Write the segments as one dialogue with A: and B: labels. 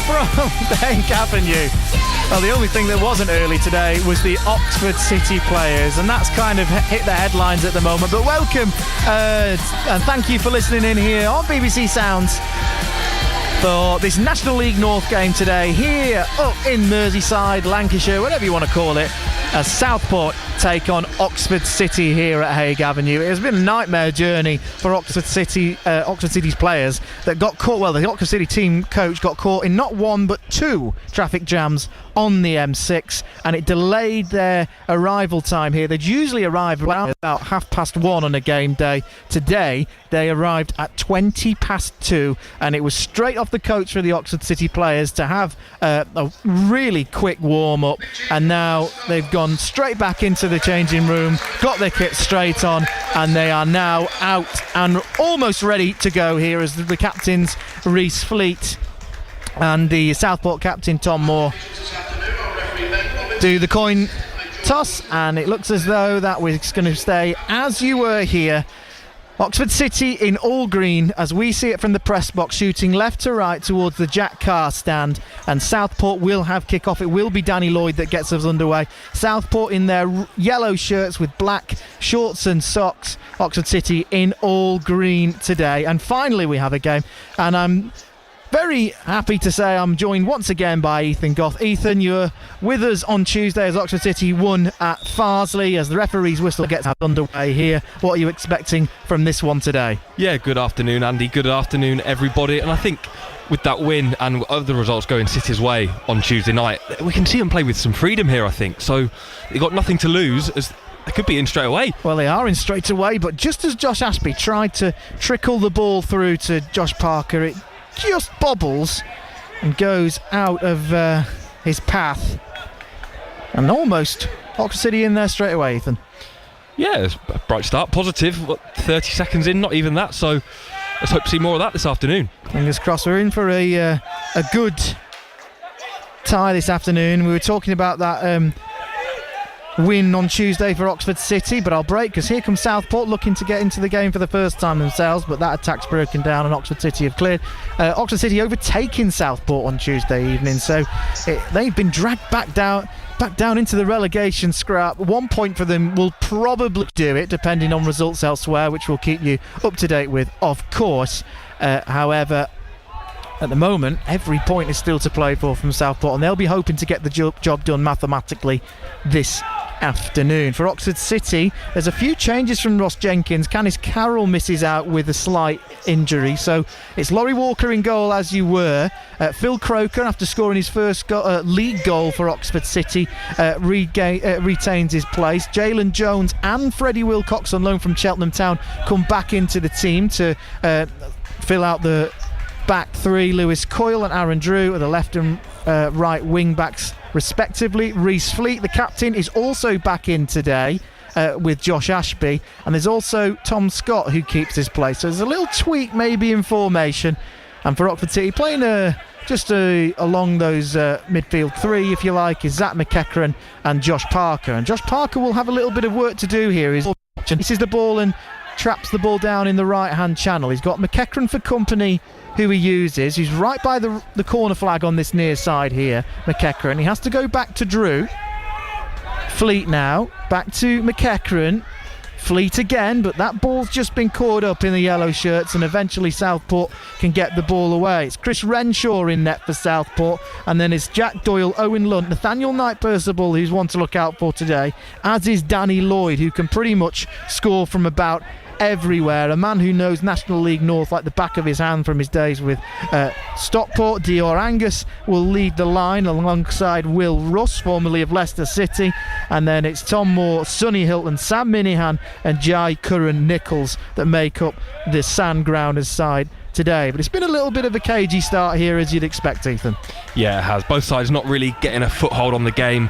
A: from Bank Avenue. Well, the only thing that wasn't early today was the Oxford City players, and that's kind of hit the headlines at the moment. But welcome and thank you for listening in here on BBC Sounds for this National League North game today here up in Merseyside, Lancashire, whatever you want to call it, as Southport take on Oxford City here at Hague Avenue. It has been a nightmare journey for Oxford City's players that got caught. Well, the Oxford City team coach got caught in not one but two traffic jams on the M6, and it delayed their arrival time here. They'd usually arrive around about 1:30 on a game day. Today they arrived at 2:20, and it was straight off the coach for the Oxford City players to have a really quick warm-up, and now they've gone straight back into the changing room, got their kit straight on, and they are now out and almost ready to go here as the captains Reece Fleet and the Southport captain Tom Moore do the coin toss, and it looks as though that was going to stay as you were here. Oxford City in all green as we see it from the press box, shooting left to right towards the Jack Carr stand, and Southport will have kick-off. It will be Danny Lloyd that gets us underway. Southport in their yellow shirts with black shorts and socks. Oxford City in all green today, and finally we have a game, and I'm very happy to say I'm joined once again by Ethan Goth. Ethan, you're with us on Tuesday as Oxford City won at Farsley as the referee's whistle gets underway here. What are you expecting from this one today?
B: Yeah, good afternoon, Andy. Good afternoon, everybody. And I think with that win and other results going City's way on Tuesday night, we can see them play with some freedom here, I think. So they've got nothing to lose, as they could be in straight away. Well,
A: they are in straight away, but just as Josh Ashby tried to trickle the ball through to Josh Parker, it just bobbles and goes out of his path, and almost Oxford City in there straight away. Ethan,
B: yeah, it's a bright start, positive. 30 seconds in, not even that, so let's hope to see more of that this afternoon.
A: Fingers crossed. We're in for a good tie this afternoon. We were talking about that win on Tuesday for Oxford City, but I'll break because here comes Southport looking to get into the game for the first time themselves, but that attack's broken down and Oxford City have cleared. Oxford City overtaking Southport on Tuesday evening, so they've been dragged back down into the relegation scrap. 1 point for them will probably do it, depending on results elsewhere, which we'll keep you up to date with, of course. However, at the moment, every point is still to play for from Southport, and they'll be hoping to get the job done mathematically this afternoon. For Oxford City, there's a few changes from Ross Jenkins. Canis Carroll misses out with a slight injury, so it's Laurie Walker in goal as you were. Phil Croker, after scoring his first league goal for Oxford City, retains his place. Jalen Jones and Freddie Wilcox on loan from Cheltenham Town come back into the team to fill out the back three. Lewis Coyle and Aaron Drew are the left and right wing backs respectively. Reece Fleet, the captain, is also back in today with Josh Ashby, and there's also Tom Scott who keeps his place. So there's a little tweak maybe in formation, and for Oxford City playing along those midfield three, if you like, is Zach McEachran and Josh Parker, and Josh Parker will have a little bit of work to do here. He sees the ball and traps the ball down in the right hand channel. He's got McEachran for company, who he uses. He's right by the corner flag on this near side here, McEachran. He has to go back to Drew. Fleet now, back to McEachran. Fleet again, but that ball's just been caught up in the yellow shirts, and eventually Southport can get the ball away. It's Chris Renshaw in net for Southport, and then it's Jack Doyle, Owen Lunt, Nathaniel Knight-Percival, who's one to look out for today, as is Danny Lloyd, who can pretty much score from about everywhere. A man who knows National League North like the back of his hand from his days with Stockport. Dior Angus will lead the line alongside Will Russ, formerly of Leicester City, and then it's Tom Moore, Sonny Hilton, Sam Minihan and Jai Curran Nichols that make up the Sandgrounders side today. But it's been a little bit of a cagey start here, as you'd expect, Ethan.
B: Yeah, it has. Both sides not really getting a foothold on the game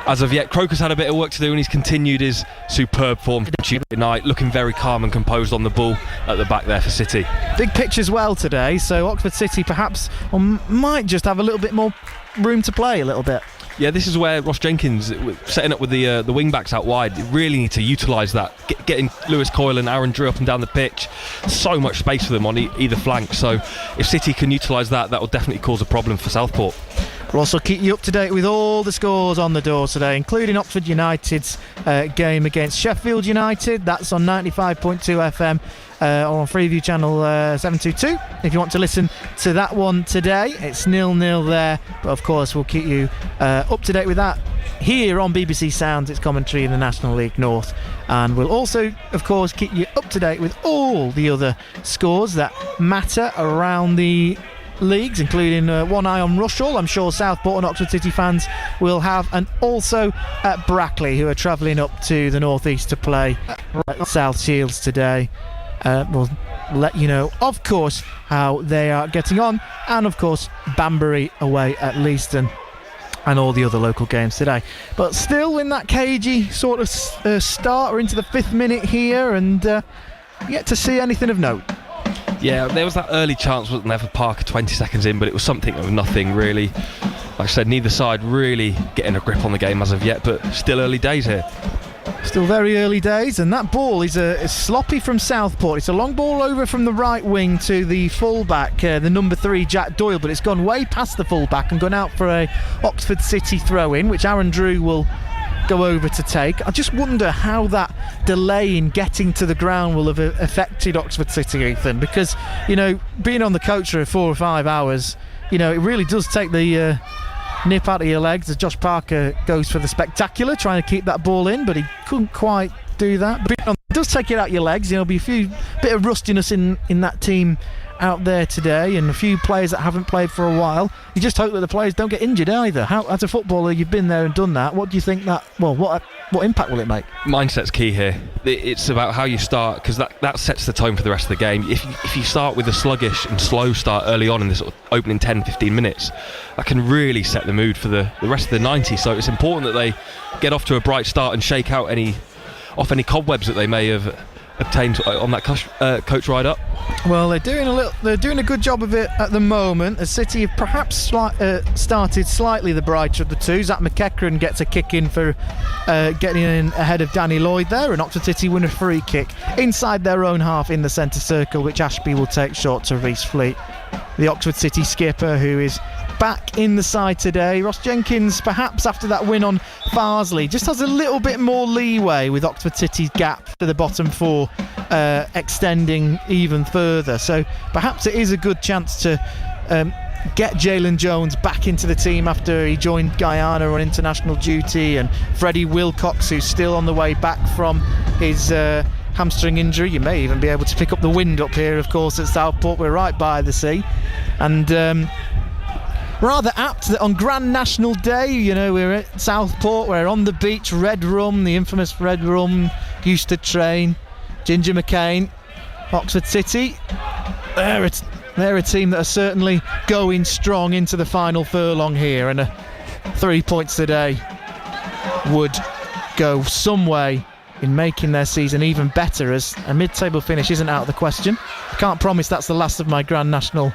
B: as of yet. Croker's had a bit of work to do, and he's continued his superb form from Tuesday night, looking very calm and composed on the ball at the back there for City.
A: Big pitch as well today, so Oxford City perhaps might just have a little bit more room to play a little bit.
B: Yeah, this is where Ross Jenkins, setting up with the wing backs out wide, really need to utilise that. Getting Lewis Coyle and Aaron Drew up and down the pitch. So much space for them on either flank. So if City can utilise that, that will definitely cause a problem for Southport.
A: We'll also keep you up to date with all the scores on the door today, including Oxford United's game against Sheffield United. That's on 95.2 FM on Freeview channel 722. If you want to listen to that one today, it's 0-0 there. But of course, we'll keep you up to date with that here on BBC Sounds, its commentary in the National League North. And we'll also, of course, keep you up to date with all the other scores that matter around the leagues, including one eye on Rushall. I'm sure Southport and Oxford City fans will have, and also at Brackley, who are travelling up to the northeast to play South Shields today. We'll let you know, of course, how they are getting on, and of course Banbury away at Leiston, and all the other local games today. But still in that cagey sort of start. We're into the 5th minute here, and yet to see anything of note.
B: Yeah, there was that early chance, wasn't there, for Parker 20 seconds in, but it was something of nothing really. Like I said, neither side really getting a grip on the game as of yet, but still early days here.
A: Still very early days, and that ball is sloppy from Southport. It's a long ball over from the right wing to the fullback, the number 3 Jack Doyle, but it's gone way past the fullback and gone out for a Oxford City throw-in, which Aaron Drew will go over to take. I just wonder how that delay in getting to the ground will have affected Oxford City, Ethan, because, you know, being on the coach for 4 or 5 hours, you know, it really does take the nip out of your legs as Josh Parker goes for the spectacular, trying to keep that ball in, but he couldn't quite do that. But it does take it out your legs. You know, there'll be a bit of rustiness in that team out there today, and a few players that haven't played for a while. You just hope that the players don't get injured either. How, as a footballer, you've been there and done that. What do you think that? Well, what impact will it make?
B: Mindset's key here. It's about how you start, because that sets the tone for the rest of the game. If you start with a sluggish and slow start early on in this sort of opening 10-15 minutes, that can really set the mood for the rest of the 90. So it's important that they get off to a bright start and shake out any cobwebs that they may have obtained on that coach ride up.
A: Well, they're doing a good job of it at the moment, as City have perhaps started slightly the brighter of the two. Zach McEachran gets a kick in for getting in ahead of Danny Lloyd there, and Oxford City win a free kick inside their own half in the centre circle, which Ashby will take short to Reece Fleet, the Oxford City skipper, who is back in the side today. Ross Jenkins, perhaps after that win on Farsley, just has a little bit more leeway with Oxford City's gap to the bottom 4 extending even further. So perhaps it is a good chance to get Jalen Jones back into the team after he joined Guyana on international duty, and Freddie Wilcox, who's still on the way back from his hamstring injury. You may even be able to pick up the wind up here, of course, at Southport. We're right by the sea, and rather apt that on Grand National Day, you know, we're at Southport, we're on the beach, red rum, the infamous red rum, used to train, Ginger McCain, Oxford City. They're a team that are certainly going strong into the final furlong here, and 3 points today would go some way in making their season even better, as a mid-table finish isn't out of the question. I can't promise that's the last of my Grand National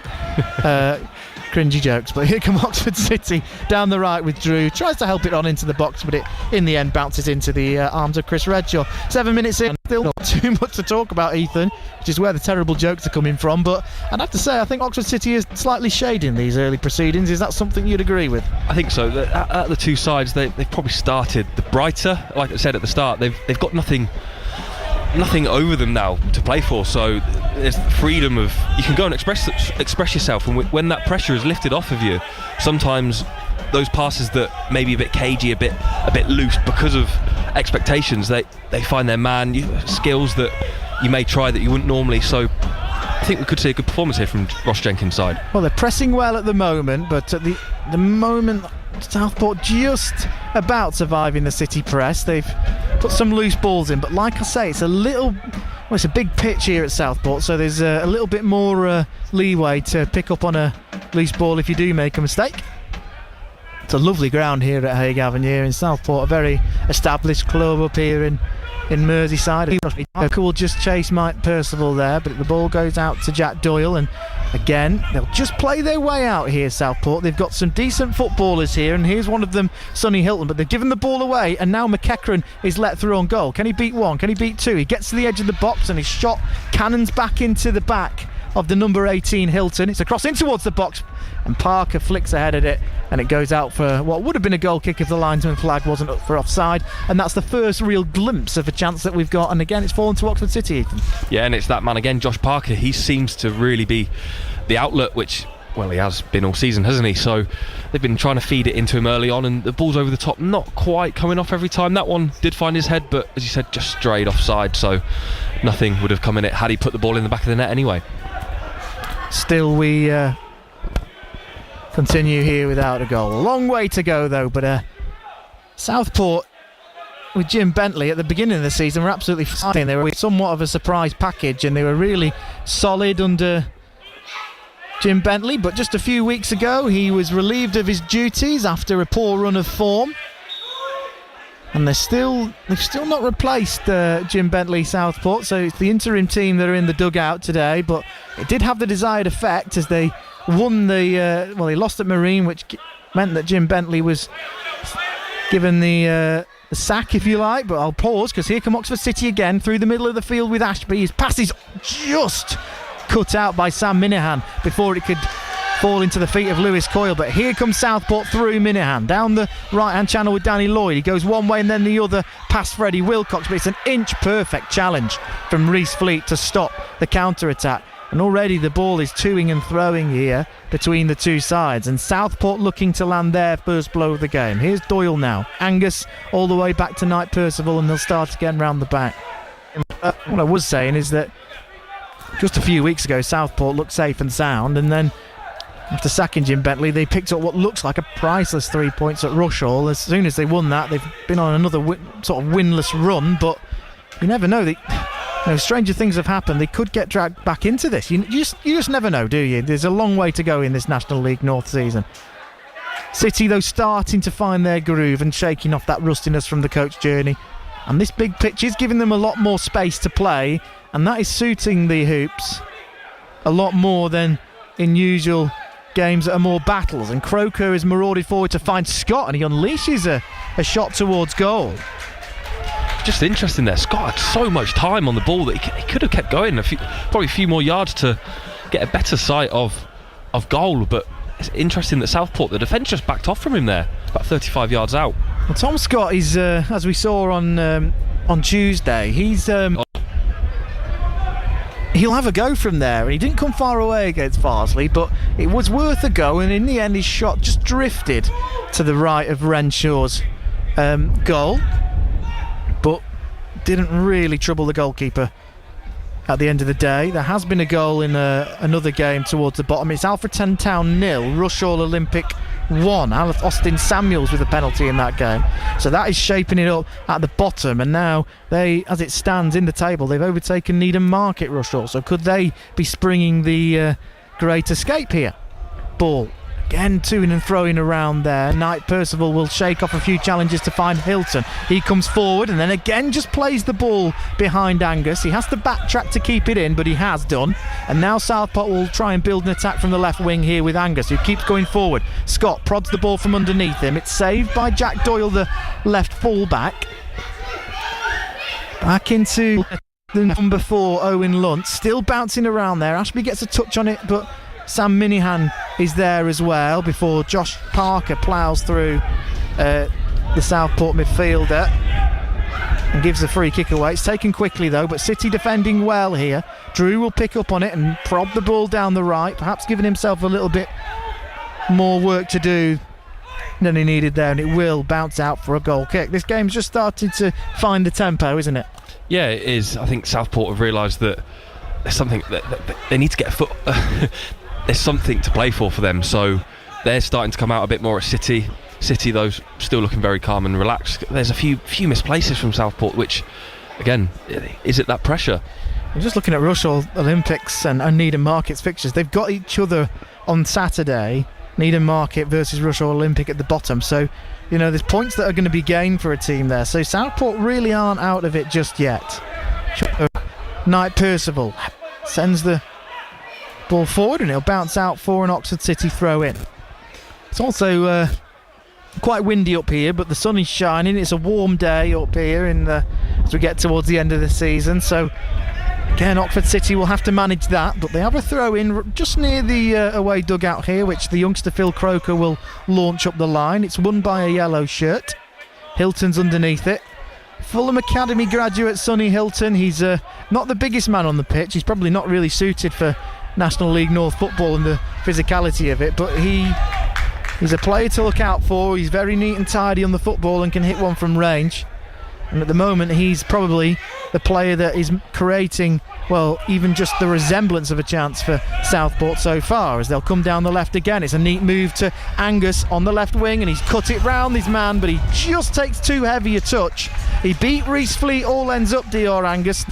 A: cringy jokes, but here come Oxford City down the right with Drew, tries to help it on into the box, but it in the end bounces into the arms of Chris Redshaw. 7 minutes in, still not too much to talk about, Ethan, which is where the terrible jokes are coming from, but I'd have to say I think Oxford City is slightly shading these early proceedings. Is that something you'd agree with?
B: I think so. At the two sides, they've probably started the brighter. Like I said at the start, they've got nothing over them now to play for, so there's the freedom of, you can go and express yourself, and when that pressure is lifted off of you, sometimes those passes that may be a bit cagey, a bit loose because of expectations, they find their man, skills that you may try that you wouldn't normally. So I think we could see a good performance here from Ross Jenkins' side.
A: Well, they're pressing well at the moment, but at the moment Southport just about surviving the City press. They've put some loose balls in, but like I say, it's a big pitch here at Southport, so there's a little bit more leeway to pick up on a loose ball if you do make a mistake. It's a lovely ground here at Haig Avenue in Southport, a very established club up here in Merseyside. Will just chase Mike Percival there, but the ball goes out to Jack Doyle, and Again, they'll just play their way out here, Southport. They've got some decent footballers here, and here's one of them, Sonny Hilton, but they've given the ball away, and now McEachran is let through on goal. Can he beat one? Can he beat two? He gets to the edge of the box, and his shot cannons back into the back of the number 18 Hilton. It's a cross in towards the box, and Parker flicks ahead at it, and it goes out for what would have been a goal kick if the linesman flag wasn't up for offside. And that's the first real glimpse of a chance that we've got, and again it's fallen to Oxford City, Ethan.
B: Yeah, and it's that man again, Josh Parker. He seems to really be the outlet, which, well, he has been all season, hasn't he? So they've been trying to feed it into him early on, and the ball's over the top, not quite coming off every time. That one did find his head, but as you said, just strayed offside, so nothing would have come in it had he put the ball in the back of the net anyway.
A: Still, we continue here without a goal. A long way to go, though, but Southport, with Jim Bentley at the beginning of the season, were absolutely fine. They were somewhat of a surprise package, and they were really solid under Jim Bentley, but just a few weeks ago he was relieved of his duties after a poor run of form. And they've still not replaced Jim Bentley, Southport, so it's the interim team that are in the dugout today, but it did have the desired effect as they won they lost at Marine, which meant that Jim Bentley was given the sack, if you like. But I'll pause, because here come Oxford City again through the middle of the field with Ashby. His pass is just cut out by Sam Minahan before it could fall into the feet of Lewis Coyle. But here comes Southport through Minahan down the right hand channel with Danny Lloyd. He goes one way and then the other past Freddie Wilcox, but it's an inch perfect challenge from Reese Fleet to stop the counter attack. And already the ball is toing and throwing here between the two sides, and Southport looking to land their first blow of the game. Here's Doyle now, Angus all the way back to Knight Percival, and they'll start again round the back. What I was saying is that just a few weeks ago Southport looked safe and sound, and then after sacking Jim Bentley they picked up what looks like a priceless 3 points at Rushall. As soon as they won that, they've been on another sort of winless run, but you never know. Stranger things have happened. They could get dragged back into this. You just never know, do you? There's a long way to go in this National League North season. City, though, starting to find their groove and shaking off that rustiness from the coach journey. And this big pitch is giving them a lot more space to play, and that is suiting the Hoops a lot more than in usual games that are more battles. And Croker is marauded forward to find Scott, and he unleashes a shot towards goal.
B: Just interesting there. Scott had so much time on the ball that he could have kept going probably a few more yards to get a better sight of goal. But it's interesting that Southport, the defence just backed off from him there, about 35 yards out.
A: Well, Tom Scott is, as we saw on Tuesday, he'll have a go from there, and he didn't come far away against Farsley, but it was worth a go, and in the end his shot just drifted to the right of Renshaw's goal, but didn't really trouble the goalkeeper at the end of the day. There has been a goal in another game towards the bottom. It's Alfreton Town 0, Rushall Olympic 1. Austin Samuels with a penalty in that game. So that is shaping it up at the bottom, and now they, as it stands in the table, they've overtaken Needham Market, Rushall. So could they be springing the great escape here? Ball again toing and throwing around there. Knight Percival will shake off a few challenges to find Hilton. He comes forward and then again just plays the ball behind Angus. He has to backtrack to keep it in, but he has done. And now Southport will try and build an attack from the left wing here with Angus, who keeps going forward. Scott prods the ball from underneath him. It's saved by Jack Doyle, the left full-back. Back into the number 4, Owen Lunt, still bouncing around there. Ashby gets a touch on it, but Sam Minihan is there as well before Josh Parker ploughs through the Southport midfielder and gives the free kick away. It's taken quickly though, but City defending well here. Drew will pick up on it and prod the ball down the right, perhaps giving himself a little bit more work to do than he needed there, and it will bounce out for a goal kick. This game's just started to find the tempo, isn't it?
B: Yeah, it is. I think Southport have realised that there's something that they need to get a foot there's something to play for them, so they're starting to come out a bit more at City, though, still looking very calm and relaxed. There's a few misplaces from Southport, which, again, is it that pressure?
A: I'm just looking at Rushall Olympics and Needham Market's fixtures. They've got each other on Saturday, Needham Market versus Rushall Olympic at the bottom, so there's points that are going to be gained for a team there, so Southport really aren't out of it just yet. Knight Percival sends the Ball forward, and it'll bounce out for an Oxford City throw in. It's also quite windy up here, but the sun is shining. It's a warm day up here as we get towards the end of the season. So again, Oxford City will have to manage that, but they have a throw in just near the away dugout here, which the youngster Phil Croker will launch up the line. It's won by a yellow shirt. Hilton's underneath it. Fulham Academy graduate Sonny Hilton. He's not the biggest man on the pitch. He's probably not really suited for National League North football and the physicality of it, but he's a player to look out for. He's very neat and tidy on the football and can hit one from range. And at the moment, he's probably the player that is creating, well, even just the resemblance of a chance for Southport so far, as they'll come down the left again. It's a neat move to Angus on the left wing, and he's cut it round his man, but he just takes too heavy a touch. He beat Reece Fleet, all ends up Dior Angus,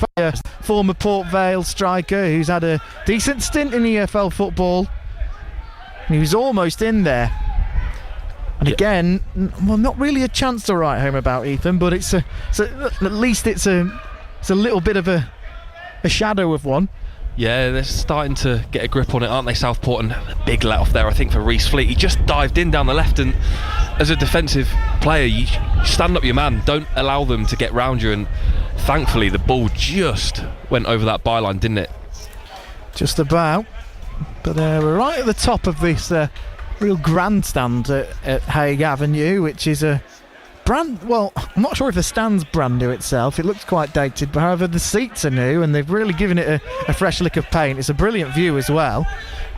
A: former Port Vale striker who's had a decent stint in EFL football. And he was almost in there. And again, well, not really a chance to write home about, Ethan, but at least it's a little bit of a shadow of one.
B: Yeah, they're starting to get a grip on it, aren't they, Southport? And a big let off there, I think, for Reece Fleet. He just dived in down the left, and as a defensive player, you stand up your man. Don't allow them to get round you, and thankfully the ball just went over that byline, didn't it?
A: Just about. But we're right at the top of this real grandstand at Haig Avenue, which is a brand, well, I'm not sure if the stand's brand new itself. It looks quite dated, but however the seats are new and they've really given it a fresh lick of paint. It's a brilliant view as well,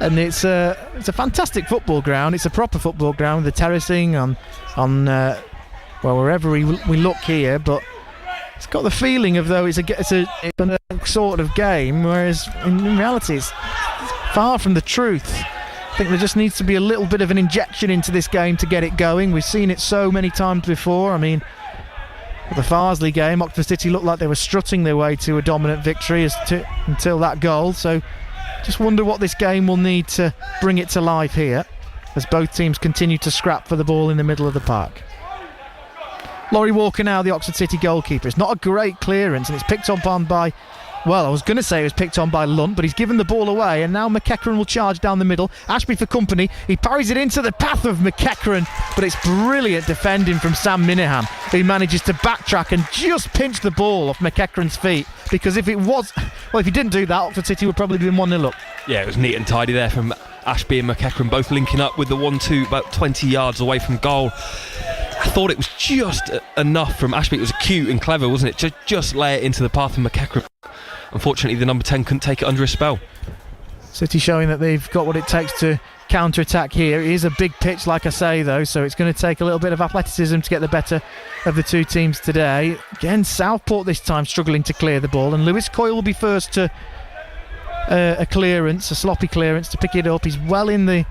A: and it's a fantastic football ground. It's a proper football ground with the terracing on well, wherever we look here, but it's got the feeling of though it's a sort of game, whereas in reality it's far from the truth. I think there just needs to be a little bit of an injection into this game to get it going. We've seen it so many times before. I mean, the Farsley game, Oxford City looked like they were strutting their way to a dominant victory until that goal. So just wonder what this game will need to bring it to life here, as both teams continue to scrap for the ball in the middle of the park. Laurie Walker now, the Oxford City goalkeeper. It's not a great clearance, and it's picked up on by, well, I was going to say it was picked on by Lunt, but he's given the ball away, and now McEachran will charge down the middle. Ashby for company. He parries it into the path of McEachran, but it's brilliant defending from Sam Minahan, who manages to backtrack and just pinch the ball off McEachran's feet, because if he didn't do that, Oxford City would probably have been 1-0 up.
B: Yeah, it was neat and tidy there from Ashby and McEachran, both linking up with the 1-2 about 20 yards away from goal. I thought it was just enough from Ashby. It was cute and clever, wasn't it? Just lay it into the path of McEachran. Unfortunately, the number 10 couldn't take it under his spell.
A: City showing that they've got what it takes to counter-attack here. It is a big pitch, like I say, though, so it's going to take a little bit of athleticism to get the better of the two teams today. Again, Southport this time struggling to clear the ball, and Lewis Coyle will be first to a sloppy clearance to pick it up. He's well in the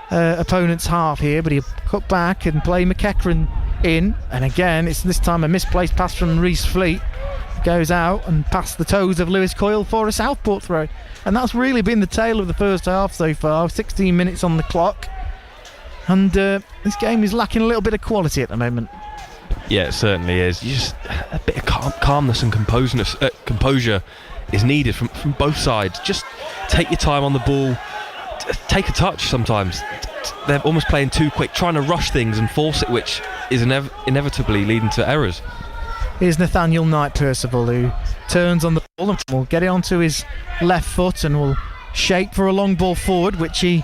A: opponent's half here, but he'll cut back and play McEachran in, and again, it's this time a misplaced pass from Reece Fleet. Goes out and past the toes of Lewis Coyle for a Southport throw, and that's really been the tale of the first half so far. 16 minutes on the clock, and this game is lacking a little bit of quality at the moment.
B: Yeah, it certainly is. Just a bit of calmness and composure is needed from both sides. Just take your time on the ball, take a touch. Sometimes they're almost playing too quick, trying to rush things and force it, which is inevitably leading to errors.
A: Here's Nathaniel Knight Percival, who turns on the ball and will get it onto his left foot and will shape for a long ball forward, which he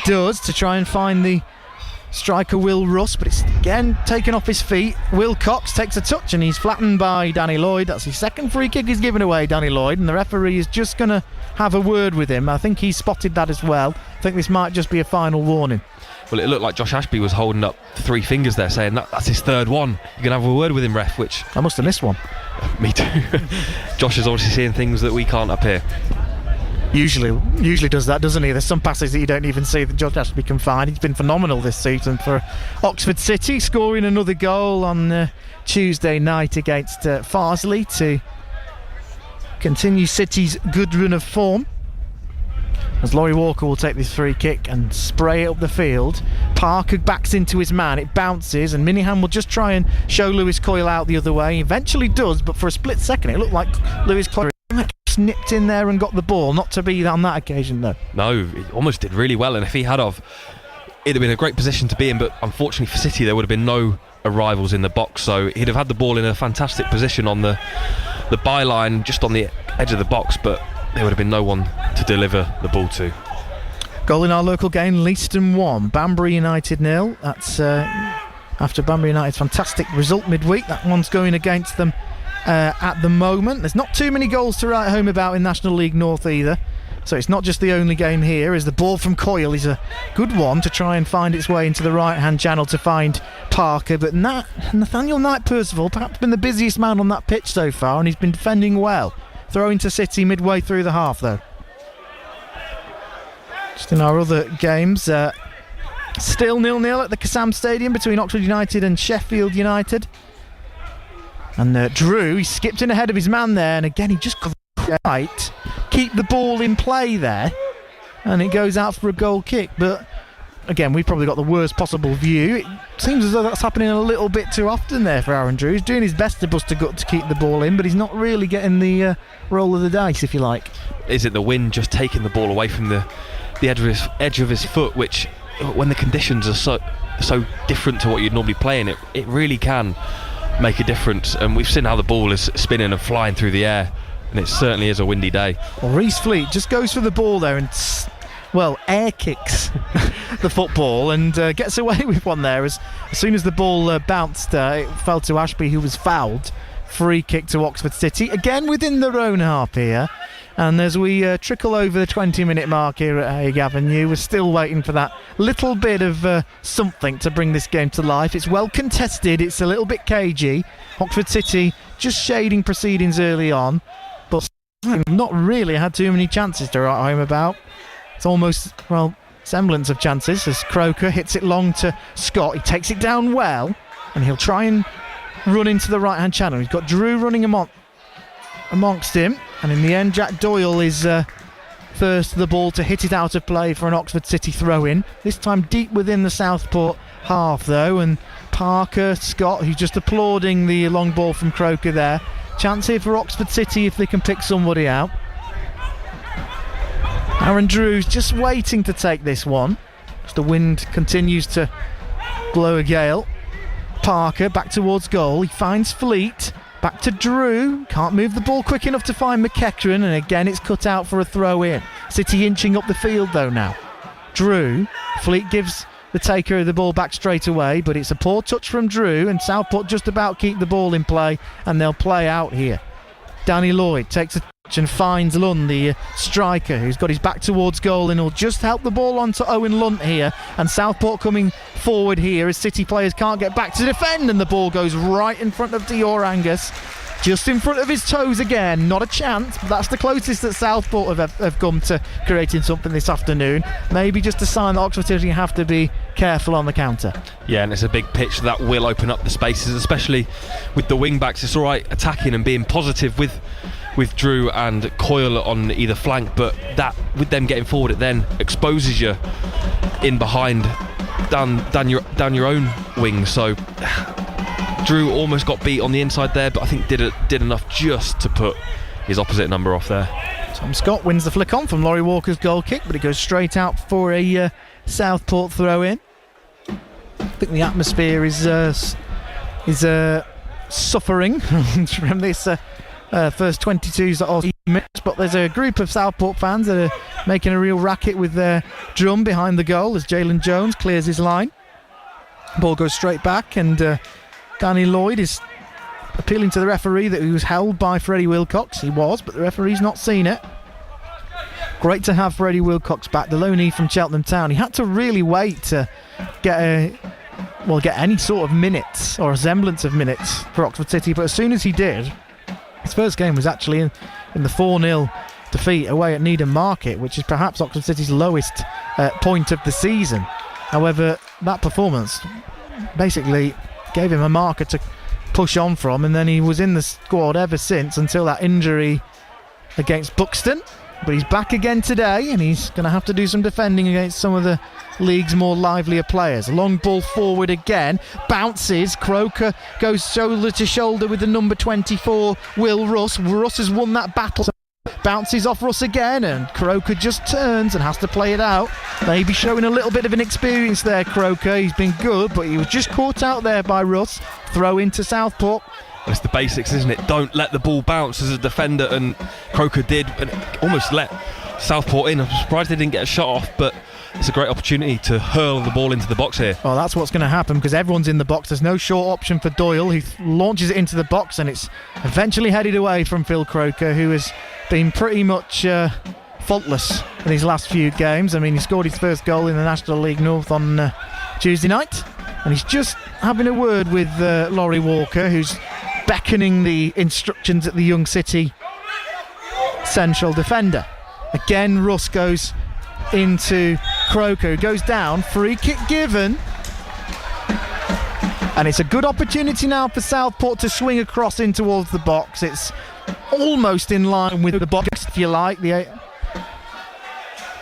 A: does to try and find the striker Will Russ, but it's again taken off his feet. Will Cox takes a touch and he's flattened by Danny Lloyd. That's his second free kick he's given away, Danny Lloyd, and the referee is just going to have a word with him. I think he spotted that as well. I think this might just be a final warning.
B: Well, it looked like Josh Ashby was holding up 3 fingers there, saying that's his third one. You're going to have a word with him, ref, which...
A: I must have missed one.
B: Me too. Josh is obviously seeing things that we can't up here.
A: Usually does that, doesn't he? There's some passes that you don't even see that Josh Ashby can find. He's been phenomenal this season for Oxford City, scoring another goal on Tuesday night against Farsley to continue City's good run of form. As Laurie Walker will take this free kick and spray it up the field. Parker backs into his man, it bounces, and Minihan will just try and show Lewis Coyle out the other way. He eventually does, but for a split second it looked like Lewis Coyle just nipped in there and got the ball. Not to be on that occasion, though.
B: No, he almost did really well, and if he had of, it'd have been a great position to be in, but unfortunately for City there would have been no arrivals in the box, so he'd have had the ball in a fantastic position on the byline, just on the edge of the box, but there would have been no one to deliver the ball to.
A: Goal in our local game, Leiston 1, Banbury United 0. That's after Banbury United's fantastic result midweek. That one's going against them at the moment. There's not too many goals to write home about in National League North either, so it's not just the only game here, as the ball from Coyle is a good one to try and find its way into the right hand channel to find Parker, but Nathaniel Knight-Percival perhaps been the busiest man on that pitch so far, and he's been defending well. Throwing to City midway through the half though. Just in our other games, still 0-0 at the Kassam Stadium between Oxford United and Sheffield United. And Drew, he skipped in ahead of his man there, and again he just right keep the ball in play there, and it goes out for a goal kick. But again, we've probably got the worst possible view. It seems as though that's happening a little bit too often there for Aaron Drew. He's doing his best to bust a gut to keep the ball in, but he's not really getting the roll of the dice, if you like.
B: Is it the wind just taking the ball away from the edge of his foot, which when the conditions are so different to what you'd normally play in, it really can make a difference. And we've seen how the ball is spinning and flying through the air, and it certainly is a windy day. Well,
A: Reece Fleet just goes for the ball there and air kicks the football and gets away with one there. As soon as the ball bounced, it fell to Ashby, who was fouled. Free kick to Oxford City, again within their own half here. And as we trickle over the 20-minute mark here at Haig Avenue, we're still waiting for that little bit of something to bring this game to life. It's well contested, it's a little bit cagey. Oxford City just shading proceedings early on, but not really had too many chances to write home about. It's almost, semblance of chances as Croker hits it long to Scott. He takes it down well, and he'll try and run into the right-hand channel. He's got Drew running amongst him, and in the end Jack Doyle is first to the ball to hit it out of play for an Oxford City throw-in, this time deep within the Southport half though, and Parker, Scott, who's just applauding the long ball from Croker there. Chance here for Oxford City if they can pick somebody out. Aaron Drew's just waiting to take this one as the wind continues to blow a gale. Parker back towards goal, he finds Fleet, back to Drew, can't move the ball quick enough to find McEachran, and again it's cut out for a throw in. City inching up the field though now. Drew, Fleet gives the taker of the ball back straight away, but it's a poor touch from Drew, and Southport just about keep the ball in play, and they'll play out here. Danny Lloyd takes a touch and finds Lund, the striker, who's got his back towards goal, and he'll just help the ball on to Owen Lunt here. And Southport coming forward here as City players can't get back to defend, and the ball goes right in front of Dior Angus, just in front of his toes again. Not a chance, but that's the closest that Southport have come to creating something this afternoon. Maybe just a sign that Oxford City have to be careful on the counter.
B: Yeah, and it's a big pitch that will open up the spaces, especially with the wing backs. It's all right attacking and being positive with Drew and Coyle on either flank, but that with them getting forward, it then exposes you in behind down your own wing. So Drew almost got beat on the inside there, but I think did enough just to put his opposite number off there.
A: Tom Scott wins the flick on from Laurie Walker's goal kick, but it goes straight out for a Southport throw in. I think the atmosphere is suffering from this first 22 minutes, but there's a group of Southport fans that are making a real racket with their drum behind the goal as Jalen Jones clears his line. Ball goes straight back, and Danny Lloyd is appealing to the referee that he was held by Freddie Wilcox. He was, but the referee's not seen it. Great to have Freddie Wilcox back, the loanee from Cheltenham Town. He had to really wait to get any sort of minutes or a semblance of minutes for Oxford City, but as soon as he did, his first game was actually in the 4-0 defeat away at Needham Market, which is perhaps Oxford City's lowest point of the season. However, that performance basically gave him a marker to push on from, and then he was in the squad ever since until that injury against Buxton. But he's back again today, and he's going to have to do some defending against some of the league's more livelier players. A long ball forward again, bounces. Croker goes shoulder to shoulder with the number 24, Will Russ. Russ has won that battle. bounces off Russ again, and Croker just turns and has to play it out. Maybe showing a little bit of inexperience there, Croker. He's been good, but he was just caught out there by Russ. Throw into Southport.
B: It's the basics, isn't it? Don't let the ball bounce as a defender, and Croker did, and almost let Southport in. I'm surprised they didn't get a shot off, but it's a great opportunity to hurl the ball into the box here.
A: Well, that's what's going to happen because everyone's in the box. There's no short option for Doyle. He launches it into the box, and it's eventually headed away from Phil Croker, who has been pretty much faultless in his last few games. I mean, he scored his first goal in the National League North on Tuesday night, and he's just having a word with Laurie Walker, who's beckoning the instructions at the Young City central defender. Again, Russ goes into Croker, who goes down. Free kick given. And it's a good opportunity now for Southport to swing across in towards the box. It's almost in line with the box, if you like.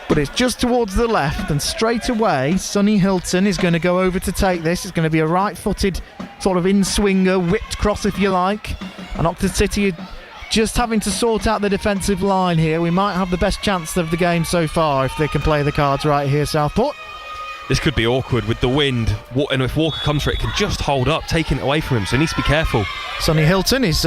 A: But it's just towards the left, and straight away Sonny Hilton is going to go over to take this. It's going to be a right-footed sort of in-swinger, whipped cross if you like. And Oxford City are just having to sort out the defensive line here. We might have the best chance of the game so far if they can play the cards right here, Southport.
B: This could be awkward with the wind, and if Walker comes for it, it can just hold up, taking it away from him, so he needs to be careful.
A: Sonny Hilton, his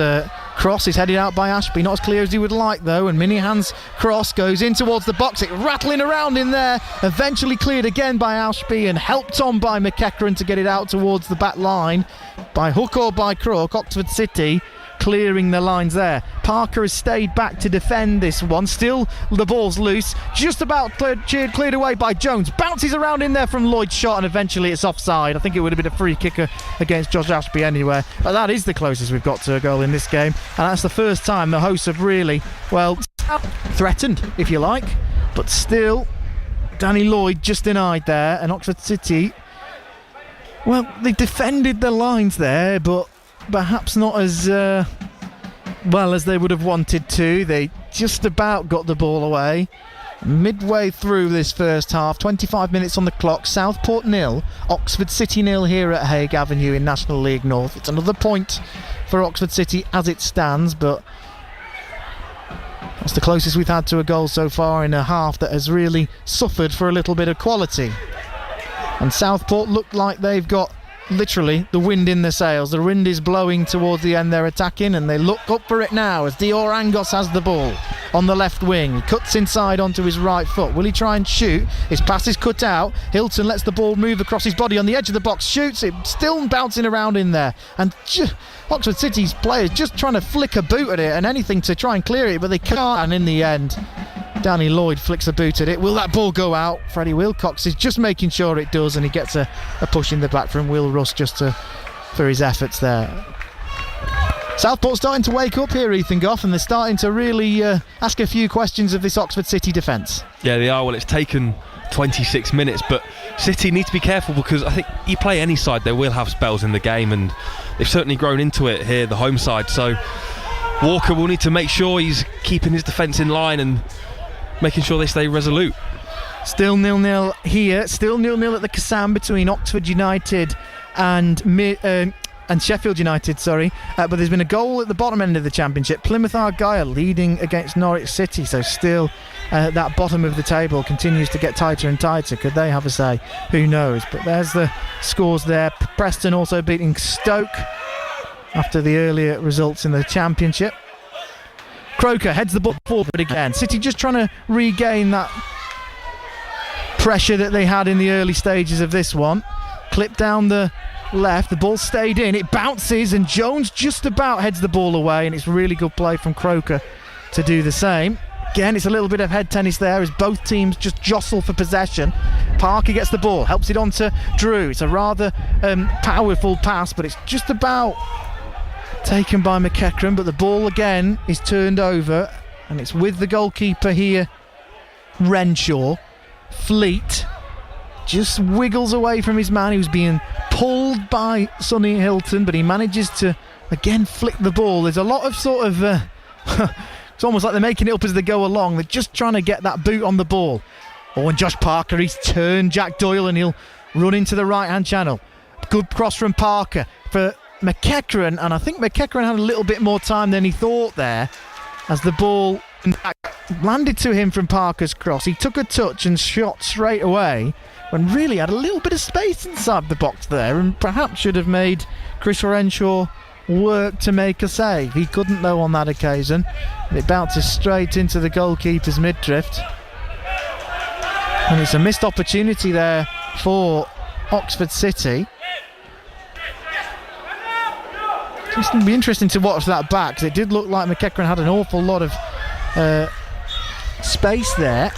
A: cross is headed out by Ashby, not as clear as he would like though, and Minihan's cross goes in towards the box, it rattling around in there, eventually cleared again by Ashby and helped on by McEachran to get it out towards the back line. By hook or by crook, Oxford City clearing the lines there. Parker has stayed back to defend this one. Still, the ball's loose. Just about cleared away by Jones. Bounces around in there from Lloyd's shot, and eventually it's offside. I think it would have been a free kicker against Josh Ashby anyway. But that is the closest we've got to a goal in this game. And that's the first time the hosts have really, well, threatened, if you like. But still, Danny Lloyd just denied there. And Oxford City, well, they defended the lines there, but perhaps not as well as they would have wanted to. They just about got the ball away. Midway through this first half, 25 minutes on the clock, Southport 0, Oxford City 0 here at Hague Avenue in National League North. It's another point for Oxford City as it stands, but that's the closest we've had to a goal so far in a half that has really suffered for a little bit of quality. And Southport look like they've got literally the wind in their sails. The wind is blowing towards the end they're attacking, and they look up for it now as Dior Angos has the ball on the left wing. He cuts inside onto his right foot. Will he try and shoot? His pass is cut out. Hilton lets the ball move across his body on the edge of the box, shoots it, still bouncing around in there, and Oxford City's players just trying to flick a boot at it and anything to try and clear it, but they can't, and in the end Danny Lloyd flicks a boot at it. Will that ball go out? Freddie Wilcox is just making sure it does, and he gets a push in the back from Will Russ just for his efforts there. Southport's starting to wake up here, Ethan Goff, and they're starting to really ask a few questions of this Oxford City defence.
B: Yeah, they are. Well, it's taken 26 minutes, but City need to be careful because I think you play any side, they will have spells in the game, and they've certainly grown into it here, the home side. So Walker will need to make sure he's keeping his defence in line and making sure they stay resolute.
A: Still 0-0 here, still 0-0 at the Kassam between Oxford United and Sheffield United, but there's been a goal at the bottom end of the Championship. Plymouth Argyle leading against Norwich City, so still that bottom of the table continues to get tighter and tighter. Could they have a say? Who knows? But there's the scores there. Preston also beating Stoke after the earlier results in the Championship. Croker heads the ball forward again. City just trying to regain that pressure that they had in the early stages of this one. Clip down the left, the ball stayed in, it bounces, and Jones just about heads the ball away, and it's really good play from Croker to do the same. Again, it's a little bit of head tennis there as both teams just jostle for possession. Parker gets the ball, helps it on to Drew. It's a rather powerful pass, but it's just about taken by McEachran, but the ball again is turned over, and it's with the goalkeeper here, Renshaw. Fleet just wiggles away from his man. He was being pulled by Sonny Hilton, but he manages to again flick the ball. There's a lot of sort of it's almost like they're making it up as they go along. They're just trying to get that boot on the ball. Oh, and Josh Parker, he's turned Jack Doyle, and he'll run into the right hand channel. Good cross from Parker for McEachran, and I think McEachran had a little bit more time than he thought there, as the ball landed to him from Parker's cross. He took a touch and shot straight away when really had a little bit of space inside the box there, and perhaps should have made Chris Renshaw work to make a save. He couldn't though on that occasion. It bounces straight into the goalkeeper's midriff, and it's a missed opportunity there for Oxford City. It's going to be interesting to watch that back, because it did look like McEachran had an awful lot of space there.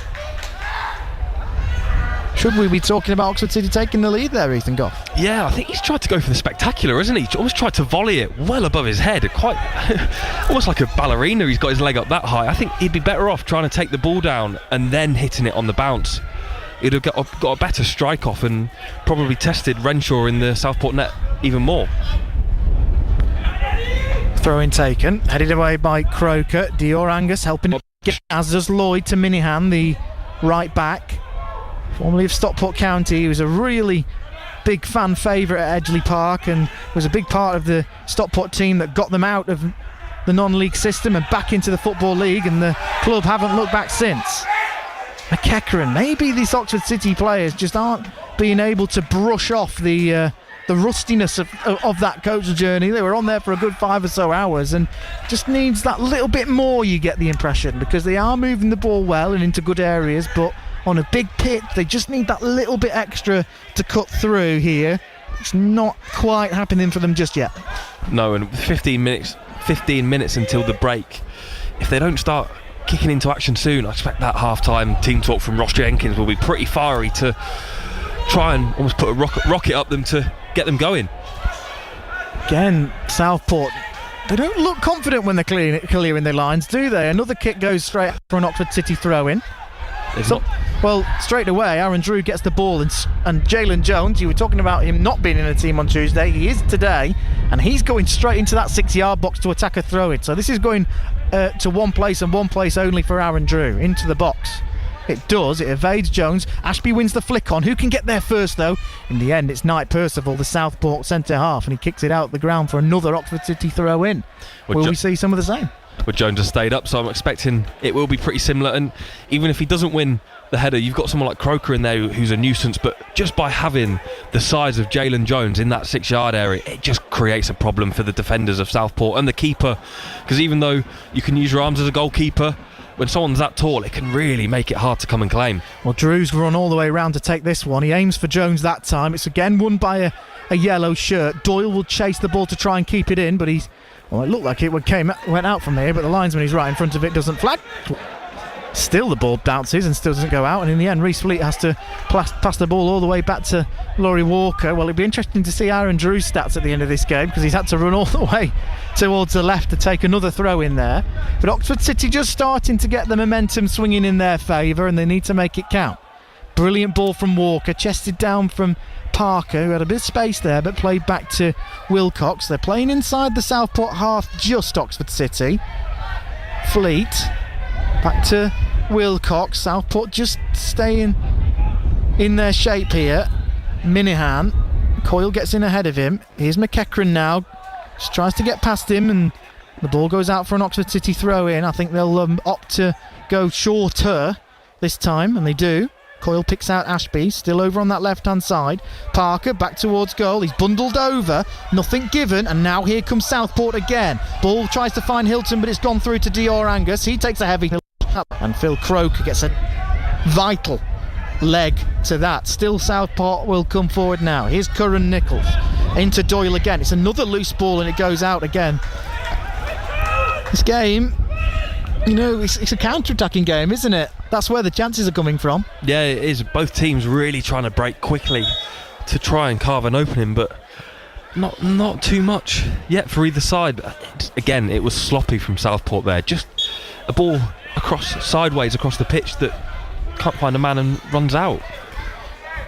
A: Should we be talking about Oxford City taking the lead there, Ethan Goff?
B: Yeah, I think he's tried to go for the spectacular, hasn't he? He's almost tried to volley it well above his head, quite almost like a ballerina. He's got his leg up that high. I think he'd be better off trying to take the ball down and then hitting it on the bounce. He'd have got a better strike off and probably tested Renshaw in the Southport net even more.
A: Throw in taken, headed away by Croker. Dior Angus helping get, as does Lloyd, to Minihan, the right back, formerly of Stockport County. He was a really big fan favourite at Edgeley Park and was a big part of the Stockport team that got them out of the non-league system and back into the Football League, and the club haven't looked back since. McEachran, maybe these Oxford City players just aren't being able to brush off the rustiness of that coach's journey. They were on there for a good 5 or so hours, and just needs that little bit more, you get the impression, because they are moving the ball well and into good areas, but on a big pitch they just need that little bit extra to cut through here. It's not quite happening for them just yet.
B: No, and 15 minutes until the break. If they don't start kicking into action soon, I expect that half-time team talk from Ross Jenkins will be pretty fiery to try and almost put a rocket up them to get them going.
A: Again, Southport, they don't look confident when they're clearing their lines, do they? Another kick goes straight for an Oxford City throw-in. Well, straight away, Aaron Drew gets the ball, and Jalen Jones, you were talking about him not being in the team on Tuesday, he is today, and he's going straight into that 6-yard box to attack a throw-in. So this is going to one place and one place only for Aaron Drew, into the box. It does, it evades Jones. Ashby wins the flick on. Who can get there first though? In the end, it's Knight Percival, the Southport centre half, and he kicks it out the ground for another Oxford City throw in. Will we see some of the same?
B: Well, Jones has stayed up, so I'm expecting it will be pretty similar, and even if he doesn't win the header, you've got someone like Croker in there who's a nuisance, but just by having the size of Jalen Jones in that 6-yard area, it just creates a problem for the defenders of Southport and the keeper, because even though you can use your arms as a goalkeeper, when someone's that tall, it can really make it hard to come and claim. Well,
A: Drew's run all the way around to take this one. He aims for Jones that time. It's again won by a yellow shirt. Doyle will chase the ball to try and keep it in, but it looked like it went out from here, but the linesman who's right in front of it doesn't flag. Still the ball bounces and still doesn't go out, and in the end Reece Fleet has to pass the ball all the way back to Laurie Walker. Well, it'd be interesting to see Aaron Drew's stats at the end of this game, because he's had to run all the way towards the left to take another throw in there. But Oxford City just starting to get the momentum swinging in their favour, and they need to make it count. Brilliant ball from Walker, chested down from Parker, who had a bit of space there but played back to Wilcox. They're playing inside the Southport half, just Oxford City. Fleet back to Wilcox. Southport just staying in their shape here. Minihan, Coyle gets in ahead of him. Here's McEachran now, just tries to get past him, and the ball goes out for an Oxford City throw in. I think they'll opt to go shorter this time, and they do. Coyle picks out Ashby, still over on that left-hand side. Parker back towards goal. He's bundled over, nothing given, and now here comes Southport again. Ball tries to find Hilton, but it's gone through to Dior Angus. He takes a heavy up, and Phil Croker gets a vital leg to that. Still Southport will come forward now. Here's Curran Nichols into Doyle again. It's another loose ball, and it goes out again. This game, it's a counter-attacking game, isn't it? That's where the chances are coming from. Yeah,
B: it is. Both teams really trying to break quickly to try and carve an opening, but not too much yet for either side. Again, it was sloppy from Southport there. Just a ball sideways across the pitch that can't find a man and runs out.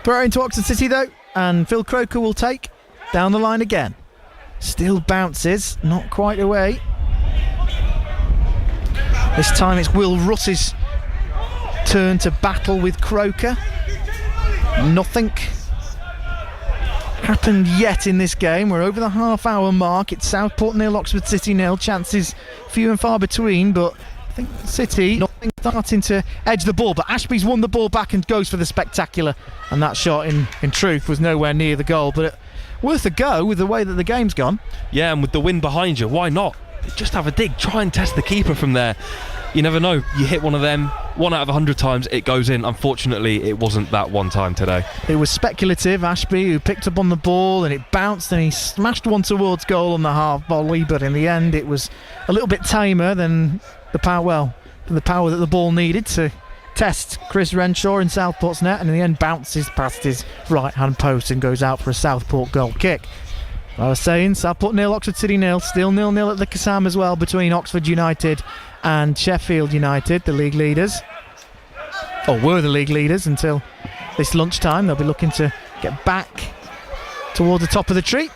A: Throw into Oxford City though, and Phil Croker will take down the line again. Still bounces, not quite away. This time it's Will Russ's turn to battle with Croker. Nothing happened yet in this game. We're over the half-hour mark. It's Southport 0, Oxford City 0. Chances few and far between, but I think City nothing starting to edge the ball, but Ashby's won the ball back and goes for the spectacular, and that shot in truth was nowhere near the goal, but worth a go with the way that the game's gone.
B: Yeah, and with the wind behind you, why not? Just have a dig, try and test the keeper from there. You never know, you hit one of them, 1 out of 100 times it goes in. Unfortunately, it wasn't that one time today.
A: It was speculative, Ashby, who picked up on the ball and it bounced and he smashed one towards goal on the half volley, but in the end it was a little bit tamer than the power that the ball needed to test Chris Renshaw in Southport's net, and in the end bounces past his right hand post and goes out for a Southport goal kick. I was saying, Southport 0, Oxford City 0, still 0-0 at the Kassam as well between Oxford United and Sheffield United, the league leaders, or were the league leaders until this lunchtime. They'll be looking to get back towards the top of the tree.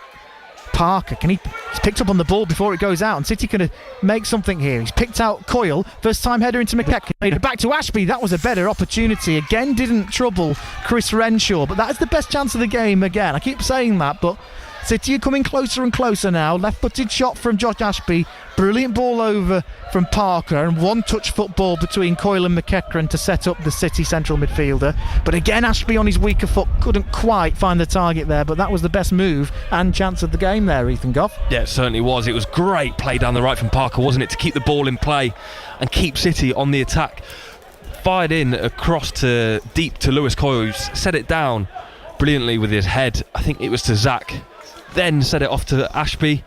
A: Parker, he's picked up on the ball before it goes out, and City can make something here. He's picked out Coyle, first time header into McKeck, made it back to Ashby. That was a better opportunity. Again, didn't trouble Chris Renshaw, but that is the best chance of the game again. I keep saying that, but City are coming closer and closer now. Left-footed shot from Josh Ashby. Brilliant ball over from Parker, and one-touch football between Coyle and McEachran to set up the City central midfielder. But again, Ashby on his weaker foot couldn't quite find the target there, but that was the best move and chance of the game there, Ethan Goff.
B: Yeah, it certainly was. It was great play down the right from Parker, wasn't it, to keep the ball in play and keep City on the attack. Fired in across to deep to Lewis Coyle, who set it down brilliantly with his head. I think it was to Zach. Then set it off to Ashby,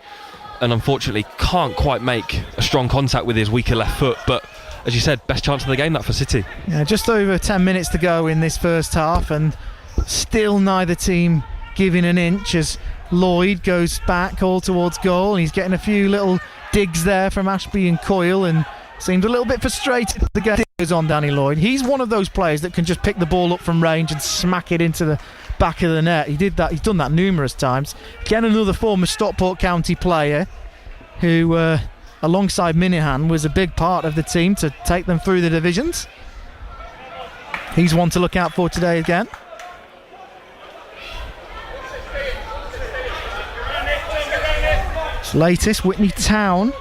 B: and unfortunately can't quite make a strong contact with his weaker left foot. But as you said, best chance of the game that for City.
A: Yeah, just over 10 minutes to go in this first half, and still neither team giving an inch as Lloyd goes back all towards goal, and he's getting a few little digs there from Ashby and Coyle, and seemed a little bit frustrated. The game goes on, Danny Lloyd. He's one of those players that can just pick the ball up from range and smack it into the back of the net. He did that. He's done that numerous times. Again, another former Stockport County player who, alongside Minihan, was a big part of the team to take them through the divisions. He's one to look out for today again. It's latest, Whitney Town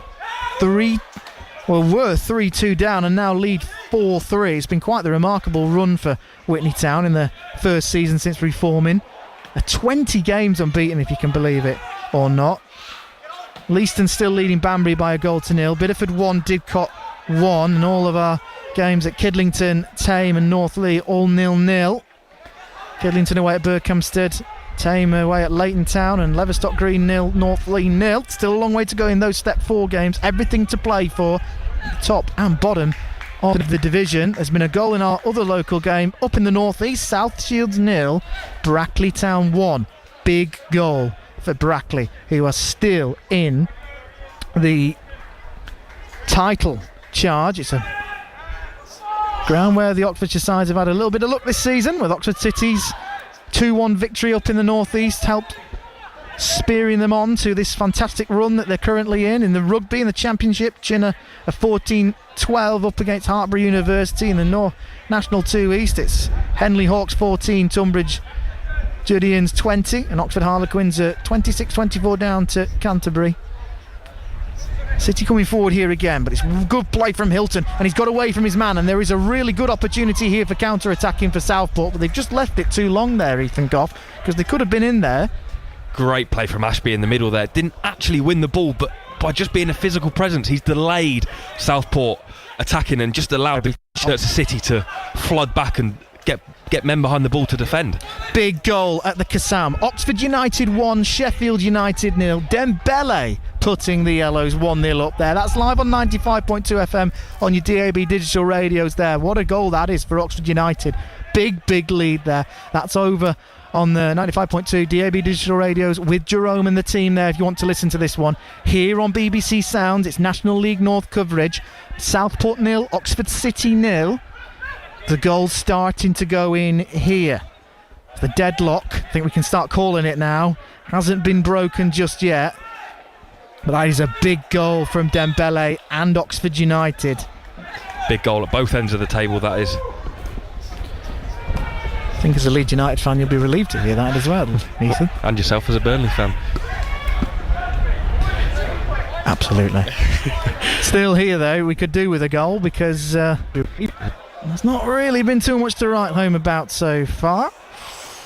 A: were 3-2 down and now lead 4-3. It's been quite the remarkable run for Whitney Town in the first season since reforming. 20 games unbeaten, if you can believe it or not. Leaston still leading Banbury by a goal to nil. Bideford 1, Didcot 1, and all of our games at Kidlington, Tame and Northleigh all 0-0. Kidlington away at Berkhamsted, Tame away at Leighton Town, and Leverstock Green 0, Northleigh 0. Still a long way to go in those Step 4 games. Everything to play for, top and bottom of the division. There's been a goal in our other local game up in the northeast. South Shields 0, Brackley Town 1. Big goal for Brackley, who are still in the title charge. It's a ground where the Oxfordshire sides have had a little bit of luck this season, with Oxford City's 2-1 victory up in the northeast helped spearing them on to this fantastic run that they're currently in the rugby, in the championship. Chinner a 14-12 up against Hartpury University in the National 2 East. It's Henley Hawks 14, Tunbridge Judeans 20, and Oxford Harlequins are 26-24 down to Canterbury. City coming forward here again, but it's good play from Hilton, and he's got away from his man, and there is a really good opportunity here for counter-attacking for Southport, but they've just left it too long there, Ethan Goff, because they could have been in there.
B: Great play from Ashby in the middle there. Didn't actually win the ball, but by just being a physical presence, he's delayed Southport attacking and just allowed the shirts of City to flood back and get men behind the ball to defend. Big goal at the Kassam. Oxford United 1, Sheffield United 0. Dembele putting the Yellows 1-0 up there. That's live on 95.2 FM on your DAB digital radios there. What a goal that is for Oxford United. Big lead there. That's over on the 95.2 DAB digital radios with Jerome and the team there if you want to listen to this one. Here on BBC Sounds, it's National League North coverage. Southport 0, Oxford City 0. The goal's starting to go in here. The deadlock, I think we can start calling it now, hasn't been broken just yet. But that is a big goal from Dembele and Oxford United. Big goal at both ends of the table, that is.
A: I think as a Leeds United fan you'll be relieved to hear that as well, Ethan.
B: And yourself as a Burnley fan.
A: Absolutely. Absolutely. Still here though, we could do with a goal because there's not really been too much to write home about so far.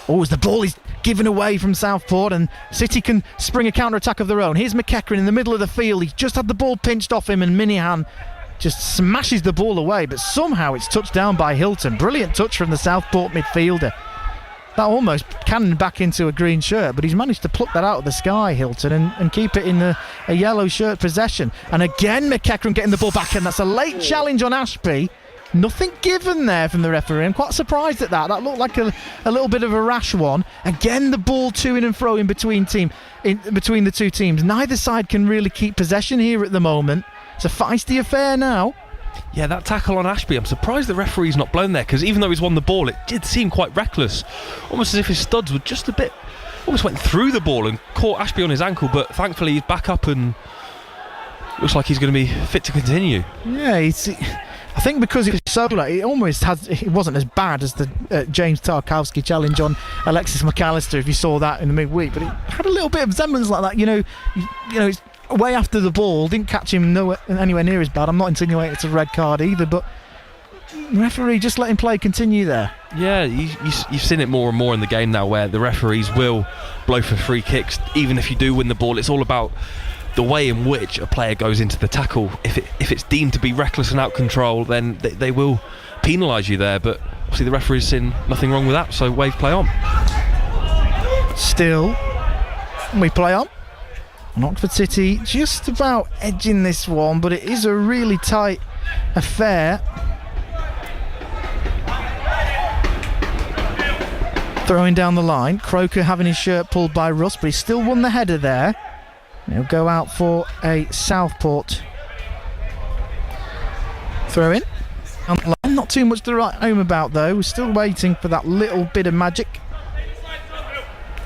A: Oh, as the ball is given away from Southport and City can spring a counter-attack of their own. Here's McEachran in the middle of the field. He's just had the ball pinched off him and Minihan just smashes the ball away, but somehow it's touched down by Hilton. Brilliant touch from the Southport midfielder. That almost cannoned back into a green shirt, but he's managed to pluck that out of the sky, Hilton, and keep it in a yellow shirt possession. And again, McEachran getting the ball back, and that's a late challenge on Ashby. Nothing given there from the referee. I'm quite surprised at that. That looked like a little bit of a rash one. Again, the ball to-ing and fro in between the two teams. Neither side can really keep possession here at the moment. It's a feisty affair now.
B: Yeah, that tackle on Ashby, I'm surprised the referee's not blown there, because even though he's won the ball, it did seem quite reckless. Almost as if his studs were just a bit... almost went through the ball and caught Ashby on his ankle, but thankfully he's back up and looks like he's going to be fit to continue.
A: Yeah, I think because it was so late, it wasn't as bad as the James Tarkowski challenge on Alexis McAllister, if you saw that in the midweek, but it had a little bit of resemblance like that. You know, it's way after the ball, didn't catch him anywhere near as bad. I'm not insinuating it's a red card either, but the referee just let him play continue there.
B: Yeah, you've seen it more and more in the game now, where the referees will blow for free kicks even if you do win the ball. It's all about the way in which a player goes into the tackle. If it's deemed to be reckless and out control, then they will penalise you there, but obviously the referee's seen nothing wrong with that, so Wave play on.
A: Still, we play on. And Oxford City just about edging this one, but it is a really tight affair. Throwing down the line, Croker having his shirt pulled by Russ, but he still won the header there. And he'll go out for a Southport throw in. Not too much to write home about though. We're still waiting for that little bit of magic.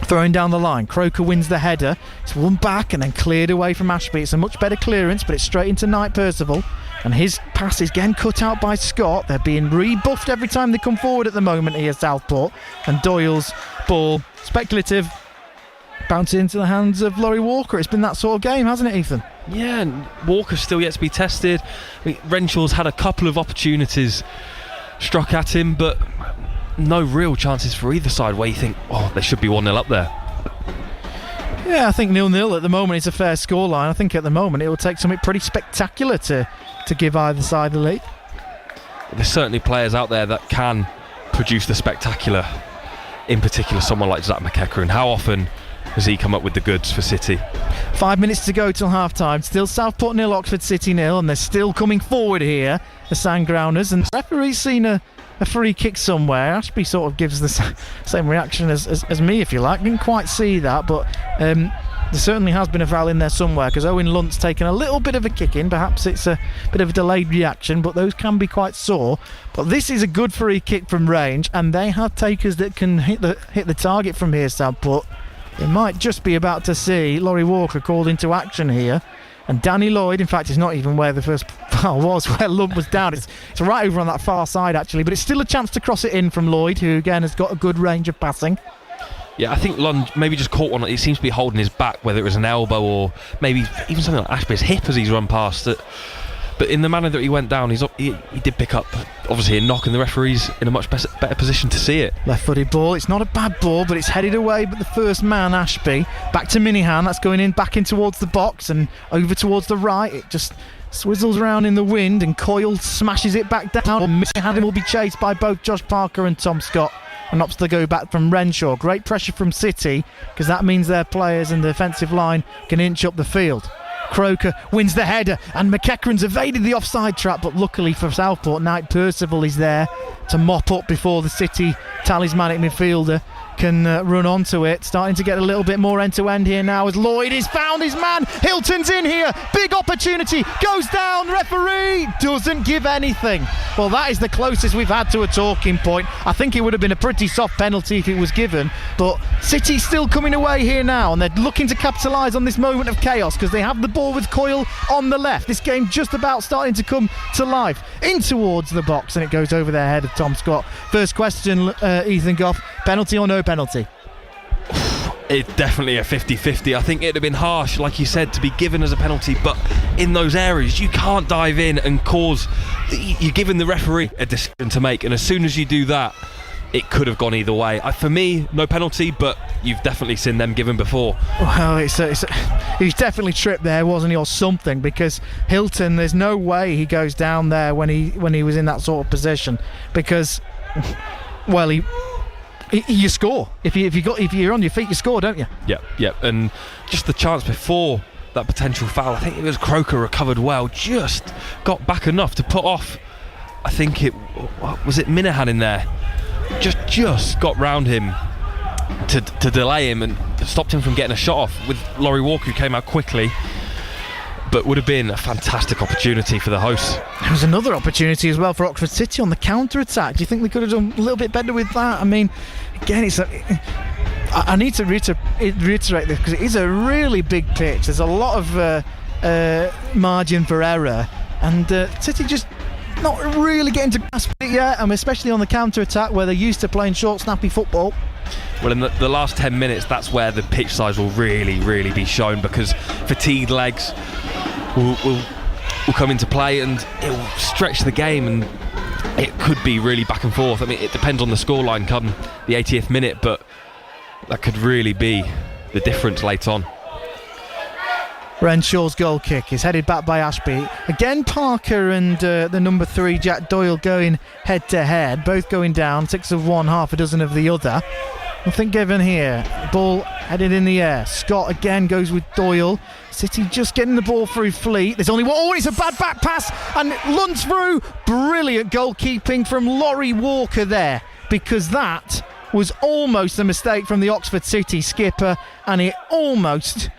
A: Throwing down the line, Croker wins the header. It's won back and then cleared away from Ashby. It's a much better clearance, but it's straight into Knight Percival, and his pass is again cut out by Scott. They're being rebuffed every time they come forward at the moment here, Southport. And Doyle's ball, speculative, bouncing into the hands of Laurie Walker. It's been that sort of game, hasn't it, Ethan?
B: Yeah, and Walker's still yet to be tested. Renshaw's had a couple of opportunities struck at him, but no real chances for either side where you think, oh, they should be 1-0 up there.
A: Yeah, I think 0-0 at the moment is a fair scoreline. I think at the moment it will take something pretty spectacular to give either side the lead.
B: There's certainly players out there that can produce the spectacular. In particular, someone like Zach McEachran. How often has he come up with the goods for City?
A: 5 minutes to go till half-time. Still Southport 0, Oxford City 0, and they're still coming forward here, the Sandgrounders. And the referee's seen a free kick somewhere. Ashby sort of gives the same reaction as me, if you like. Didn't quite see that, but there certainly has been a foul in there somewhere, because Owen Lunt's taken a little bit of a kick in. Perhaps it's a bit of a delayed reaction, but those can be quite sore. But this is a good free kick from range, and they have takers that can hit the target from here, Southport. They might just be about to see Laurie Walker called into action here. And Danny Lloyd, in fact, is not even where the first foul was, where Lunt was down. It's right over on that far side, actually. But it's still a chance to cross it in from Lloyd, who, again, has got a good range of passing.
B: Yeah, I think Lund maybe just caught one. He seems to be holding his back, whether it was an elbow or maybe even something like Ashby's hip as he's run past it. But in the manner that he went down, he did pick up, obviously, a knock, and the referee's in a much better position to see it.
A: Left-footed ball. It's not a bad ball, but it's headed away. But the first man, Ashby, back to Minihan. That's going in back in towards the box and over towards the right. It just swizzles around in the wind, and Coyle smashes it back down. Minihan will be chased by both Josh Parker and Tom Scott, and opts to go back from Renshaw. Great pressure from City, because that means their players and the defensive line can inch up the field. Croker wins the header, and McEachran's evaded the offside trap, but luckily for Southport, Knight Percival is there to mop up before the City talismanic midfielder can run onto it. Starting to get a little bit more end-to-end here now as Lloyd has found his man. Hilton's in here, big opportunity, goes down, referee doesn't give anything. Well, that is the closest we've had to a talking point. I think it would have been a pretty soft penalty if it was given, but City still coming away here now, and they're looking to capitalise on this moment of chaos, because they have the ball with Coyle on the left. This game just about starting to come to life, in towards the box, and it goes over their head of Tom Scott. First question, Ethan Goff, penalty or no penalty?
B: It's definitely a 50-50. I think it'd have been harsh, like you said, to be given as a penalty, but in those areas you can't dive in and cause. You're giving the referee a decision to make, and as soon as you do that, it could have gone either way. For me, no penalty, but you've definitely seen them given before.
A: Well, he's definitely tripped there, wasn't he, or something? Because Hilton, there's no way he goes down there when he was in that sort of position. Because, well, you score if you're on your feet, you score, don't you?
B: Yeah. And just the chance before that potential foul, I think it was Croker recovered well, just got back enough to put off. I think it was Minahan in there. Just got round him to delay him and stopped him from getting a shot off with Laurie Walker, who came out quickly, but would have been a fantastic opportunity for the hosts.
A: There was another opportunity as well for Oxford City on the counter-attack. Do you think they could have done a little bit better with that? I mean, again, I need to reiterate this because it is a really big pitch. There's a lot of margin for error, and City just not really getting to grasp it yet, and especially on the counter-attack where they're used to playing short, snappy football.
B: Well, in the last 10 minutes, that's where the pitch size will really, really be shown, because fatigued legs will come into play and it will stretch the game, and it could be really back and forth. I mean, it depends on the scoreline come the 80th minute, but that could really be the difference late on.
A: Renshaw's goal kick is headed back by Ashby. Again, Parker and the number 3, Jack Doyle, going head to head, both going down, 6 of one, half a dozen of the other. Nothing given here. Ball headed in the air. Scott again goes with Doyle. City just getting the ball through Fleet. There's only one. Oh, it's a bad back pass, and Lund's through. Brilliant goalkeeping from Laurie Walker there, because that was almost a mistake from the Oxford City skipper, and it almost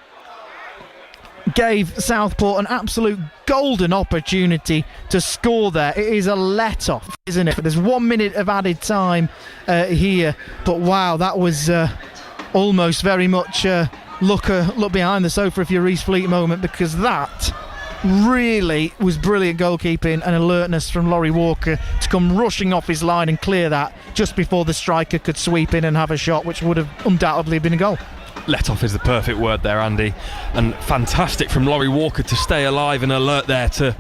A: gave Southport an absolute golden opportunity to score there. It is a let-off, isn't it? There's 1 minute of added time here, but wow, that was almost very much look behind the sofa if you're Reece Fleet moment, because that really was brilliant goalkeeping and alertness from Laurie Walker to come rushing off his line and clear that just before the striker could sweep in and have a shot, which would have undoubtedly been a goal.
B: Let off is the perfect word there, Andy, and fantastic from Laurie Walker to stay alive and alert there to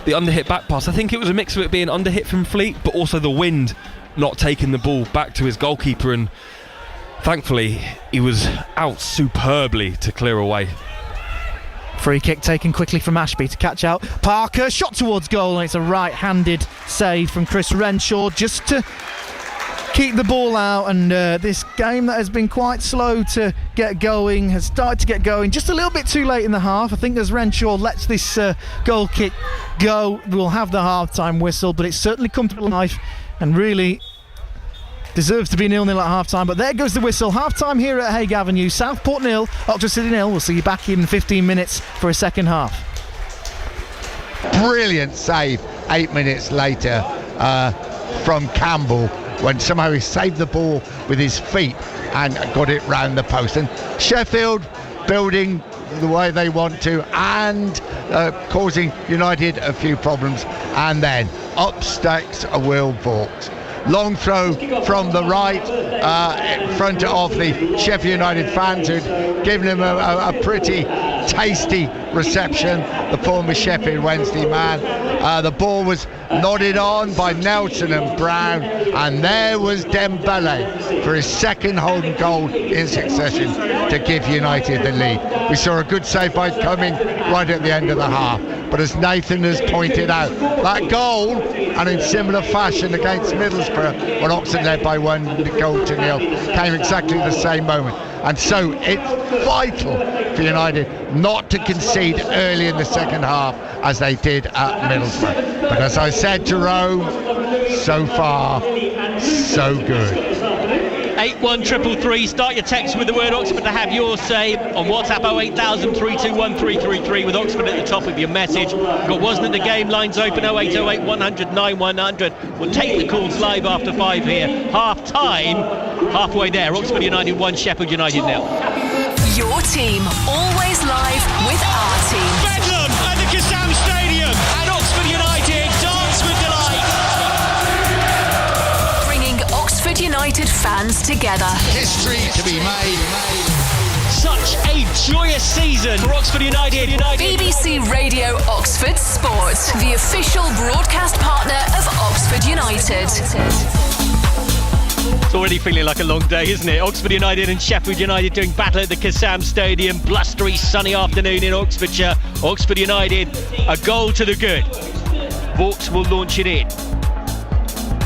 B: the underhit back pass. I think it was a mix of it being underhit from Fleet, but also the wind not taking the ball back to his goalkeeper, and thankfully he was out superbly to clear away.
A: Free kick taken quickly from Ashby to catch out Parker, shot towards goal, and it's a right-handed save from Chris Renshaw just to keep the ball out. And this game that has been quite slow to get going has started to get going just a little bit too late in the half. I think as Renshaw lets this goal kick go, we'll have the half-time whistle, but it's certainly come to life and really deserves to be 0-0 at half-time. But there goes the whistle. Half-time here at Hague Avenue. Southport 0, Oxford City 0. We'll see you back in 15 minutes for a second half.
C: Brilliant save 8 minutes later from Campbell, when somehow he saved the ball with his feet and got it round the post. And Sheffield building the way they want to and causing United a few problems. And then up stakes a Will Vauxhall. Long throw from the right in front of the Sheffield United fans who'd given him a pretty tasty reception, the former Sheffield Wednesday man. The ball was nodded on by Nelson and Brown, and there was Dembele for his second home goal in succession to give United the lead. We saw a good save by Cumming right at the end of the half, but as Nathan has pointed out, that goal, and in similar fashion against Middlesbrough when Oxford led by 1-0, came exactly the same moment. And so it's vital for United not to concede early in the second half as they did at Middlesbrough. But as I said, Jerome, so far, so good.
D: 81333. Start your text with the word Oxford to have your say on WhatsApp 08000 321 333 with Oxford at the top of your message. Got Wasn't It the Game lines open 0808 100 9100. We'll take the calls live after 5 here. Half time, halfway there. Oxford United 1, Sheffield United 0.
E: Your team always live with our team.
F: Bedlam at the Kassam Stadium, and Oxford United dance with delight.
E: Bringing Oxford United fans together.
F: History to be made.
D: such a joyous season for Oxford United.
E: BBC Radio Oxford Sport, the official broadcast partner of Oxford United.
D: It's already feeling like a long day, isn't it? Oxford United and Sheffield United doing battle at the Kassam Stadium. Blustery, sunny afternoon in Oxfordshire. Oxford United, a goal to the good. Vauxhall will launch it in.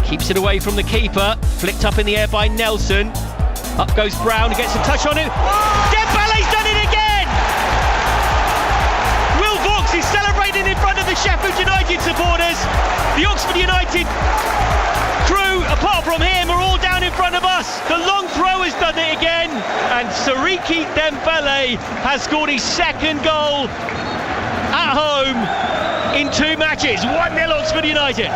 D: Keeps it away from the keeper. Flicked up in the air by Nelson. Up goes Brown, who gets a touch on it. Dembele's done it again! Will Vauxhall is celebrating in front of the Sheffield United supporters. The Oxford United crew, apart from him, are all down in front of us. The long throw has done it again, and Siriki Dembele has scored his second goal at home in 2 matches. 1-0 Oxford United.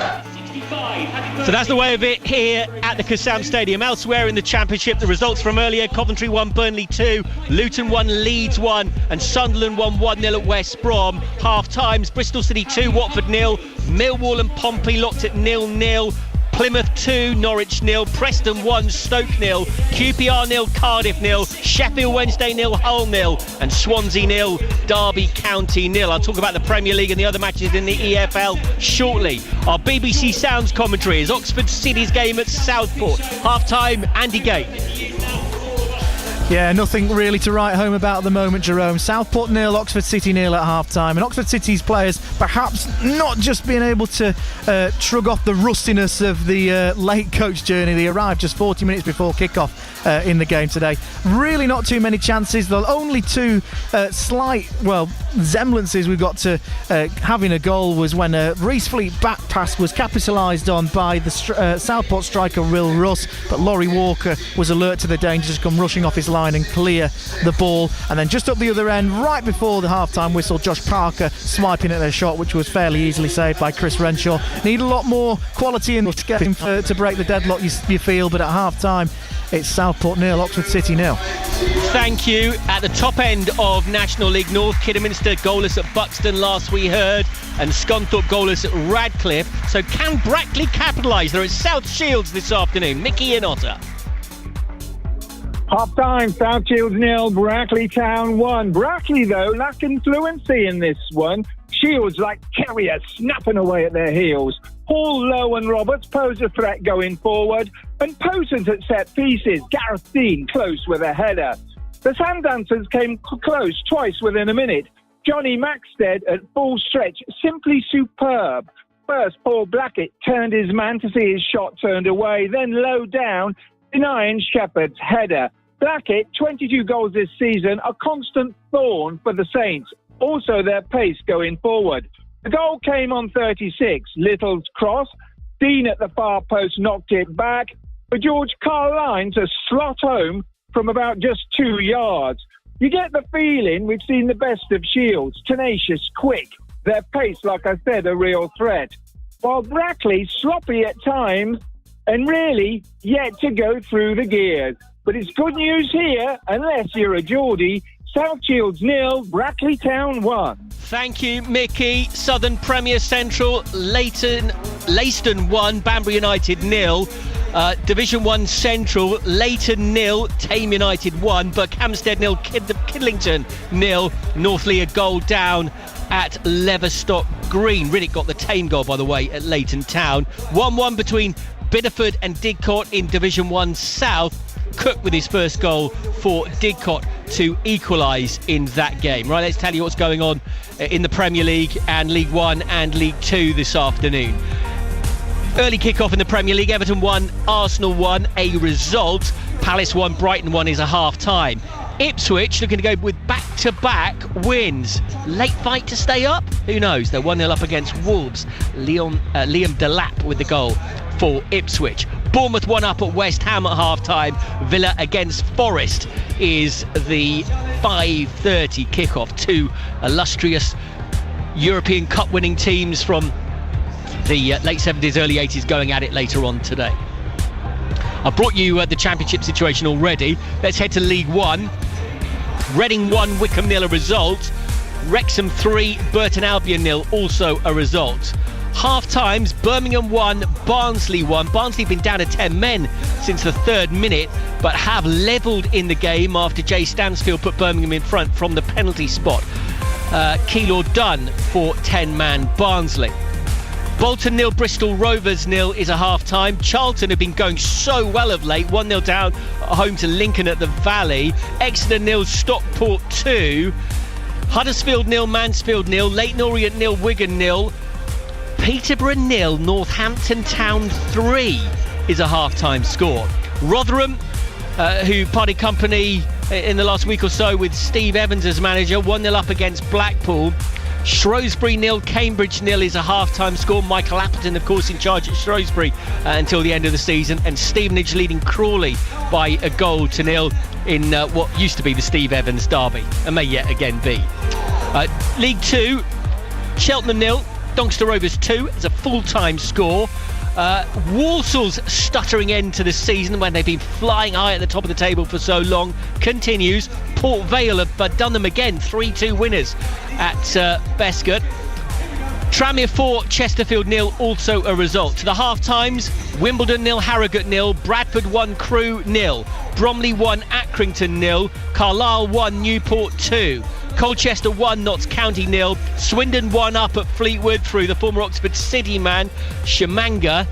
D: So that's the way of it here at the Kassam Stadium. Elsewhere in the Championship, the results from earlier: Coventry 1, Burnley 2, Luton 1, Leeds 1, and Sunderland won 1-0 at West Brom. Half times: Bristol City 2, Watford 0, Millwall and Pompey locked at 0-0. Plymouth 2, Norwich 0, Preston 1, Stoke 0, QPR 0, Cardiff 0, Sheffield Wednesday 0, Hull 0, and Swansea 0, Derby County 0. I'll talk about the Premier League and the other matches in the EFL shortly. Our BBC Sounds commentary is Oxford City's game at Southport. Half-time, Andy Gate.
A: Yeah, nothing really to write home about at the moment, Jerome. Southport 0, Oxford City 0 at half-time. And Oxford City's players perhaps not just being able to shrug off the rustiness of the late coach journey. They arrived just 40 minutes before kick-off in the game today. Really not too many chances. The only 2 slight, semblances we've got to having a goal was when a Reece Fleet back pass was capitalised on by the Southport striker Will Russ, but Laurie Walker was alert to the danger to come rushing off his line and clear the ball. And then just up the other end, right before the half-time whistle, Josh Parker swiping at their shot, which was fairly easily saved by Chris Renshaw. Need a lot more quality in to get him to break the deadlock, you feel, but at half-time it's Southport 0, Oxford City 0.
D: Thank you. At the top end of National League North, Kidderminster goalless at Buxton last we heard, and Scunthorpe goalless at Radcliffe. So can Brackley capitalise? They're at South Shields this afternoon. Mickey and Otter.
G: Half-time, South Shields 0, Brackley Town 1. Brackley, though, lacking fluency in this one. Shields, like terriers, snapping away at their heels. Hall, Lowe and Roberts pose a threat going forward, and potent at set pieces. Gareth Dean close with a header. The Sandancers came close twice within a minute. Johnny Maxted at full stretch, simply superb. First, Paul Blackett turned his man to see his shot turned away, then low down, denying Shepherd's header. Blackett, 22 goals this season, a constant thorn for the Saints. Also their pace going forward. The goal came on 36, Little's cross. Dean at the far post knocked it back, for George Carline to slot home from about just 2 yards. You get the feeling we've seen the best of Shields, tenacious, quick. Their pace, like I said, a real threat. While Brackley, sloppy at times, and really yet to go through the gears. But it's good news here, unless you're a Geordie. South Shields 0, Brackley Town 1.
D: Thank you, Mickey. Southern Premier Central, Leiston 1, Banbury United 0. Division 1 Central, Leighton 0, Tame United 1, Berkhamsted 0, Kidlington 0, Northley a goal down at Leverstock Green. Riddick got the Tame goal, by the way, at Leighton Town. 1-1 between Biddeford and Didcot in Division 1 South. Cook with his first goal for Didcot to equalise in that game. Right, let's tell you what's going on in the Premier League and League 1 and League 2 this afternoon. Early kick-off in the Premier League. Everton 1, Arsenal 1, a result. Palace 1, Brighton 1 is a half-time. Ipswich looking to go with back-to-back wins. Late fight to stay up? Who knows? They're 1-0 up against Wolves. Liam Delap with the goal for Ipswich. Bournemouth 1 up at West Ham at half-time. Villa against Forest is the 5:30 kickoff. 2 illustrious European Cup winning teams from the late 70s, early 80s going at it later on today. I brought you the championship situation already. Let's head to League 1. Reading 1, Wycombe 0 a result. Wrexham 3, Burton Albion 0 also a result. Half times, Birmingham 1, Barnsley 1. Barnsley been down to 10 men since the 3rd minute, but have levelled in the game after Jay Stansfield put Birmingham in front from the penalty spot. Keylor done for 10-man Barnsley. Bolton 0, Bristol Rovers 0 is a half-time. Charlton have been going so well of late. 1-0 down at home to Lincoln at the Valley. Exeter 0, Stockport 2. Huddersfield 0, Mansfield 0. Leyton Orient 0, Wigan 0. Peterborough 0, Northampton Town 3 is a half-time score. Rotherham, who parted company in the last week or so with Steve Evans as manager, 1-0 up against Blackpool. Shrewsbury 0, Cambridge 0 is a half-time score. Michael Appleton, of course, in charge at Shrewsbury until the end of the season, and Stevenage leading Crawley by a goal to 0 in what used to be the Steve Evans derby, and may yet again be. League 2, Cheltenham 0, Doncaster Rovers 2 is a full-time score. Walsall's stuttering end to the season when they've been flying high at the top of the table for so long continues. Port Vale have done them again, 3-2 winners at Bescott. Tranmere 4, Chesterfield 0, also a result. To the half-times, Wimbledon 0, Harrogate 0, Bradford 1, Crewe 0, Bromley 1, Accrington 0, Carlisle 1, Newport 2. Colchester 1, Notts County 0, Swindon 1 up at Fleetwood through the former Oxford City man, Shamanga.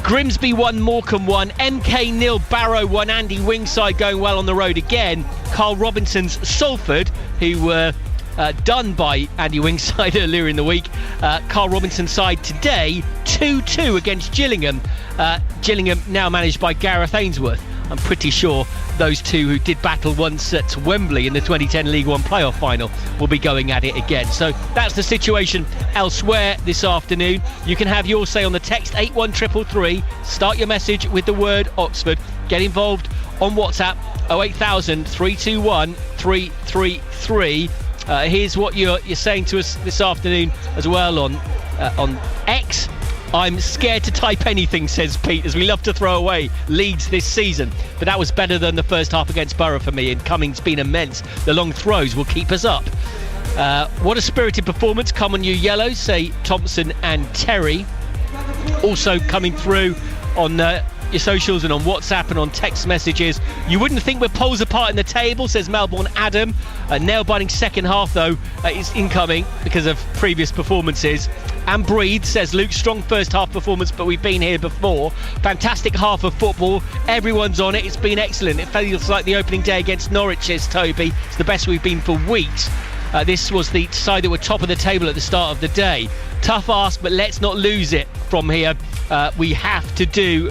D: Grimsby 1, Morecambe 1, MK 0, Barrow 1, Andy Wingside going well on the road again. Carl Robinson's Salford, who were done by Andy Wingside earlier in the week. Carl Robinson's side today, 2-2 against Gillingham. Gillingham now managed by Gareth Ainsworth. I'm pretty sure those two who did battle once at Wembley in the 2010 League One playoff final will be going at it again. So that's the situation elsewhere this afternoon. You can have your say on the text 81333. Start your message with the word Oxford. Get involved on WhatsApp 08000 321 333. Here's what you're saying to us this afternoon as well on X. I'm scared to type anything, says Pete, as we love to throw away leads this season. But that was better than the first half against Borough for me, and Cummings been immense. The long throws will keep us up. What a spirited performance. Come on you yellows, say Thompson and Terry. Also coming through on your socials and on WhatsApp and on text messages. You wouldn't think we're poles apart in the table, says Melbourne Adam. Nail-biting second half, though, is incoming because of previous performances. And Breed says, Luke, strong first half performance, but we've been here before. Fantastic half of football. Everyone's on it. It's been excellent. It feels like the opening day against Norwich, says Toby. It's the best we've been for weeks. This was the side that were top of the table at the start of the day. Tough ask, but let's not lose it from here. We have to do.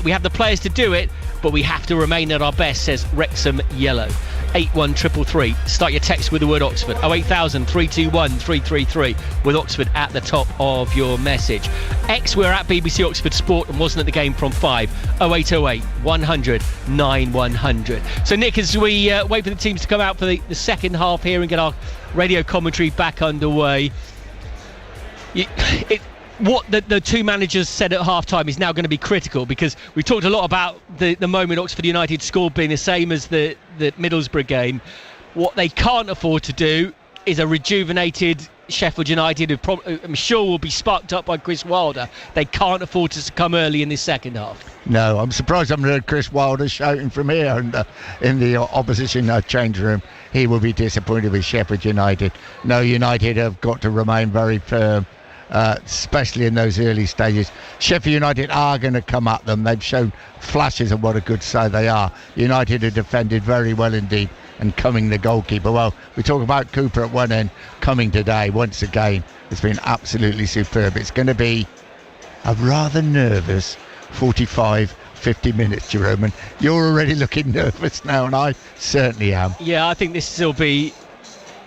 D: We have the players to do it, but we have to remain at our best, says Wrexham Yellow. 81333. Start your text with the word Oxford. 08000 321 333 with Oxford at the top of your message. X, we're at BBC Oxford Sport and wasn't at the game from 5. 0808 100 9100. So Nick, as we wait for the teams to come out for the second half here and get our radio commentary back underway, what the two managers said at half-time is now going to be critical, because we talked a lot about the moment Oxford United scored being the same as the Middlesbrough game. What they can't afford to do is a rejuvenated Sheffield United, who I'm sure will be sparked up by Chris Wilder. They can't afford to succumb early in this second half.
C: No, I'm surprised I haven't heard Chris Wilder shouting from here in the opposition change room. He will be disappointed with Sheffield United. No, United have got to remain very firm. Especially in those early stages. Sheffield United are going to come at them. They've shown flashes of what a good side they are. United have defended very well indeed, and Cumming, the goalkeeper. Well, we talk about Cooper at one end. Cumming today, once again, has been absolutely superb. It's going to be a rather nervous 45-50 minutes, Jerome, and you're already looking nervous now, and I certainly am.
D: Yeah, I think this will be,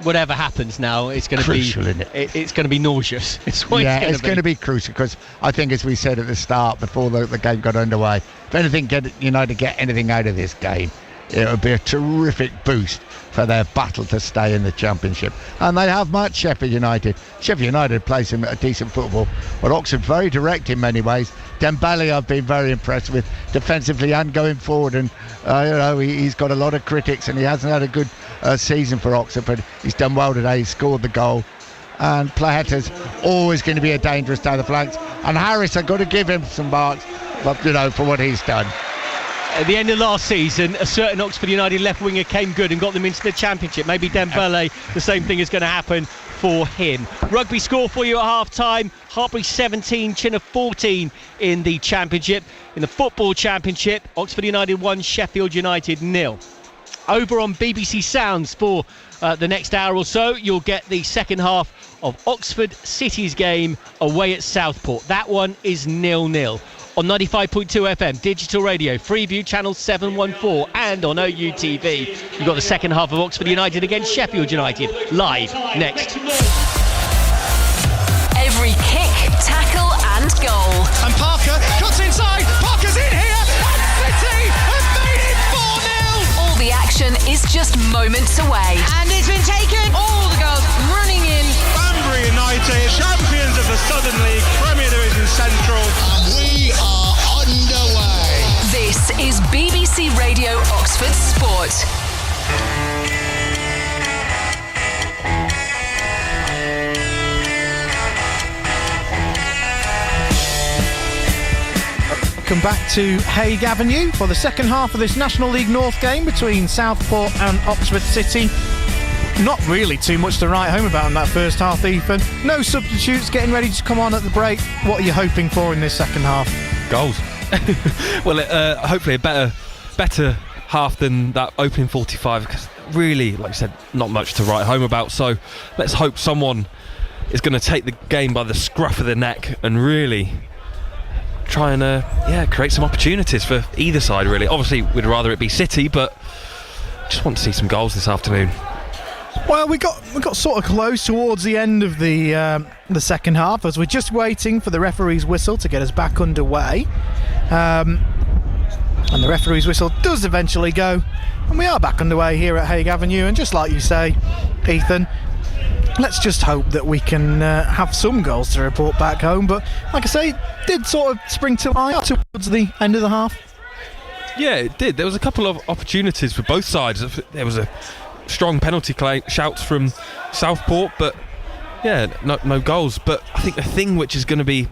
D: whatever happens now, it's going to be crucial, isn't it? It's going to be nauseous. It's going to be
C: crucial, because I think, as we said at the start, before the game got underway, if anything, United get anything out of this game, it would be a terrific boost for their battle to stay in the Championship. And they have matched Sheffield United. Sheffield United plays some decent football, but Oxford very direct in many ways. Dembele I've been very impressed with defensively and going forward, and he's got a lot of critics and he hasn't had a good season for Oxford, but he's done well today. He scored the goal. and Plaeta's always going to be a dangerous down the flanks. And Harris, I've got to give him some marks, but for what he's done.
D: At the end of last season, a certain Oxford United left winger came good and got them into the Championship. Maybe Dembele, the same thing is going to happen for him. Rugby score for you at half-time. Hartbury 17, Chinner 14 in the Championship. In the Football Championship, Oxford United 1, Sheffield United 0. Over on BBC Sounds for the next hour or so, you'll get the second half of Oxford City's game away at Southport. That one is 0-0. On 95.2 FM, digital radio, Freeview channel 714, and on OUTV. You've got the second half of Oxford United against Sheffield United, live next.
E: Every kick, tackle and goal.
F: And Parker cuts inside. Parker's in here. And City have made it 4-0.
E: All the action is just moments away.
H: And it's been taken. All the goals running in.
F: Banbury United, champions of the Southern League, Premier Division Central.
I: And we are underway.
E: This is BBC Radio Oxford Sport.
A: Welcome back to Hague Avenue for the second half of this National League North game between Southport and Oxford City. Not really too much to write home about in that first half, Ethan. No substitutes getting ready to come on at the break. What are you hoping for in this second half?
B: Goals. Well, hopefully a better half than that opening 45, because really, like I said, not much to write home about. So let's hope someone is going to take the game by the scruff of the neck and really try and create some opportunities for either side, really. Obviously, we'd rather it be City, but just want to see some goals this afternoon.
A: Well, we got sort of close towards the end of the second half as we're just waiting for the referee's whistle to get us back underway. And the referee's whistle does eventually go, and we are back underway here at Hague Avenue. And just like you say, Ethan, let's just hope that we can have some goals to report back home. But like I say, did sort of spring to life towards the end of the half.
B: Yeah, it did. There was a couple of opportunities for both sides. There was a strong penalty shouts from Southport, but no goals. But I think the thing which is going to be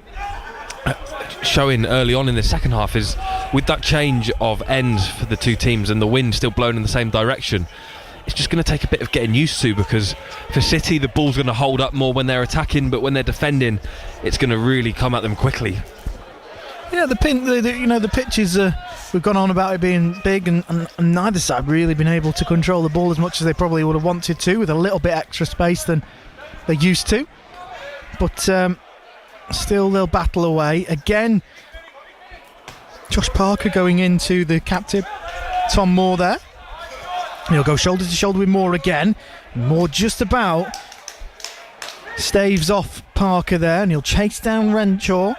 B: showing early on in the second half is with that change of ends for the two teams and the wind still blowing in the same direction, it's just going to take a bit of getting used to, because for City the ball's going to hold up more when they're attacking, but when they're defending it's going to really come at them quickly.
A: Yeah, the pitches we've gone on about it being big, and neither side really been able to control the ball as much as they probably would have wanted to, with a little bit extra space than they used to. But still they'll battle away. Again, Josh Parker going into the captain, Tom Moore there. He'll go shoulder to shoulder with Moore again. Moore just about staves off Parker there, and he'll chase down Renshaw,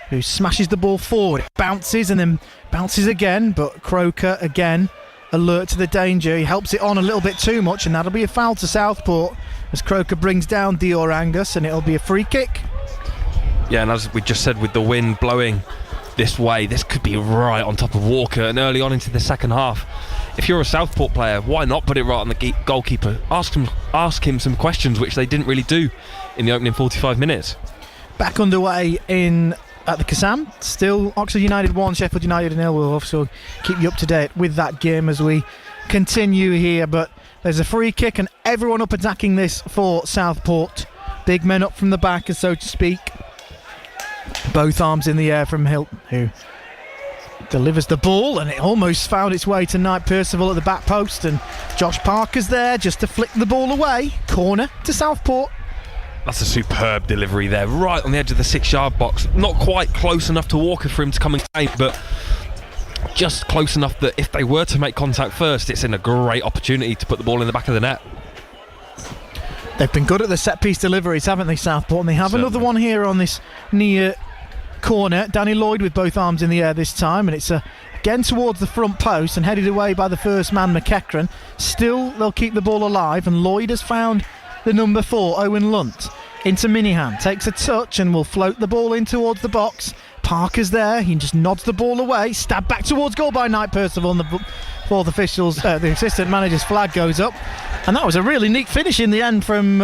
A: who smashes the ball forward. It bounces and then bounces again, but Croker again alert to the danger. He helps it on a little bit too much, and that'll be a foul to Southport as Croker brings down Dior Angus, and it'll be a free kick.
B: Yeah, and as we just said, with the wind blowing this way, this could be right on top of Walker, and early on into the second half, if you're a Southport player, why not put it right on the goalkeeper? Ask him some questions, which they didn't really do in the opening 45 minutes.
A: Back underway at the Kassam, still Oxford United 1, Sheffield United 0. We'll also keep you up to date with that game as we continue here, but there's a free kick and everyone up attacking this for Southport. Big men up from the back, so to speak. Both arms in the air from Hilton, who delivers the ball, and it almost found its way to Knight Percival at the back post, and Josh Parker's there just to flick the ball away. Corner to Southport.
B: That's a superb delivery there, right on the edge of the 6-yard box. Not quite close enough to Walker for him to come and claim, but just close enough that if they were to make contact first, it's in a great opportunity to put the ball in the back of the net.
A: They've been good at the set-piece deliveries, haven't they, Southport? And they have
B: Certainly.
A: another one here on this near corner. Danny Lloyd with both arms in the air this time, and it's again towards the front post and headed away by the first man, McEachran. Still, they'll keep the ball alive, and Lloyd has found the number 4, Owen Lunt, into Minihan. Takes a touch and will float the ball in towards the box. Parker's there, he just nods the ball away. Stabbed back towards goal by Knight Percival, and the fourth officials, the assistant manager's flag goes up. And that was a really neat finish in the end from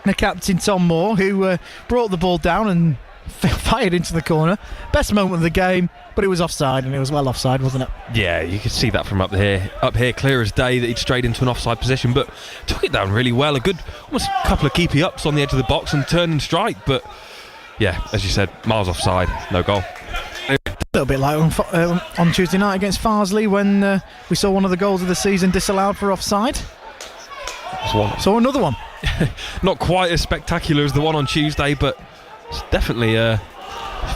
A: the captain Tom Moore, who brought the ball down and fired into the corner. Best moment of the game, but it was offside, and it was well offside, wasn't it?
B: Yeah, you could see that from up here, clear as day, that he'd strayed into an offside position, but took it down really well. A good, almost a couple of keepy ups on the edge of the box and turn and strike, but yeah, as you said, miles offside, no goal.
A: A little bit like on Tuesday night against Farsley when we saw one of the goals of the season disallowed for offside. So another one.
B: Not quite as spectacular as the one on Tuesday, but it's definitely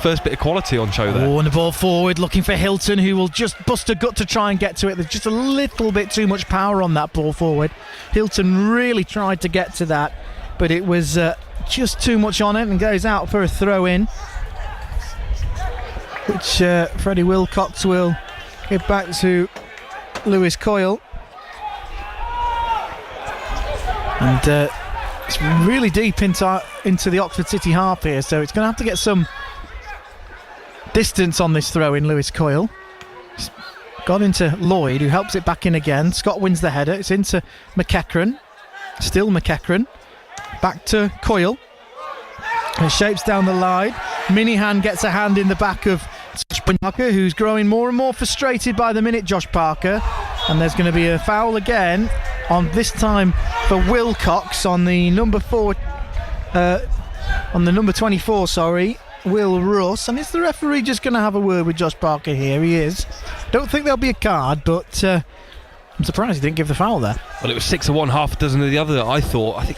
B: first bit of quality on show there.
A: Oh, and the ball forward, looking for Hilton, who will just bust a gut to try and get to it. There's just a little bit too much power on that ball forward. Hilton really tried to get to that, but it was just too much on it, and goes out for a throw-in, which Freddie Wilcox will give back to Lewis Coyle. And it's really deep into the Oxford City half here, so it's going to have to get some distance on this throw in. Lewis Coyle got into Lloyd, who helps it back in again. Scott wins the header. It's into McEachran. Still McEachran. Back to Coyle. It shapes down the line. Minihan gets a hand in the back of Josh Parker, who's growing more and more frustrated by the minute, Josh Parker. And there's going to be a foul again, on this time for Wilcox on the number 24, Will Russ. And is the referee just going to have a word with Josh Parker here? He is. Don't think there'll be a card, but I'm surprised he didn't give the foul there.
B: Well, it was 6 of one, half a dozen of the other. I think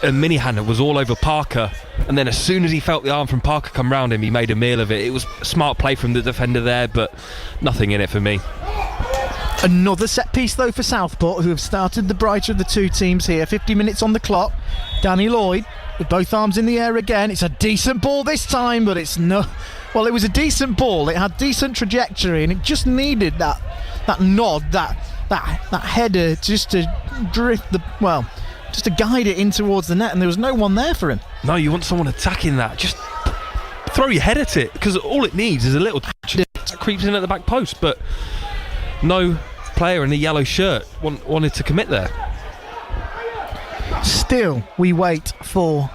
B: Minihan was all over Parker, and then as soon as he felt the arm from Parker come round him, he made a meal of it. It was a smart play from the defender there, but nothing in it for me.
A: Another set piece though for Southport, who have started the brighter of the two teams here. 50 minutes on the clock. Danny Lloyd with both arms in the air again. It's a decent ball this time, but it's no. Well, it was a decent ball. It had decent trajectory, and it just needed that nod, that header just to drift just to guide it in towards the net, and there was no one there for him.
B: No, you want someone attacking that. Just throw your head at it, because all it needs is a little touch that creeps in at the back post, but no player in a yellow shirt wanted to commit there.
A: Still, we wait for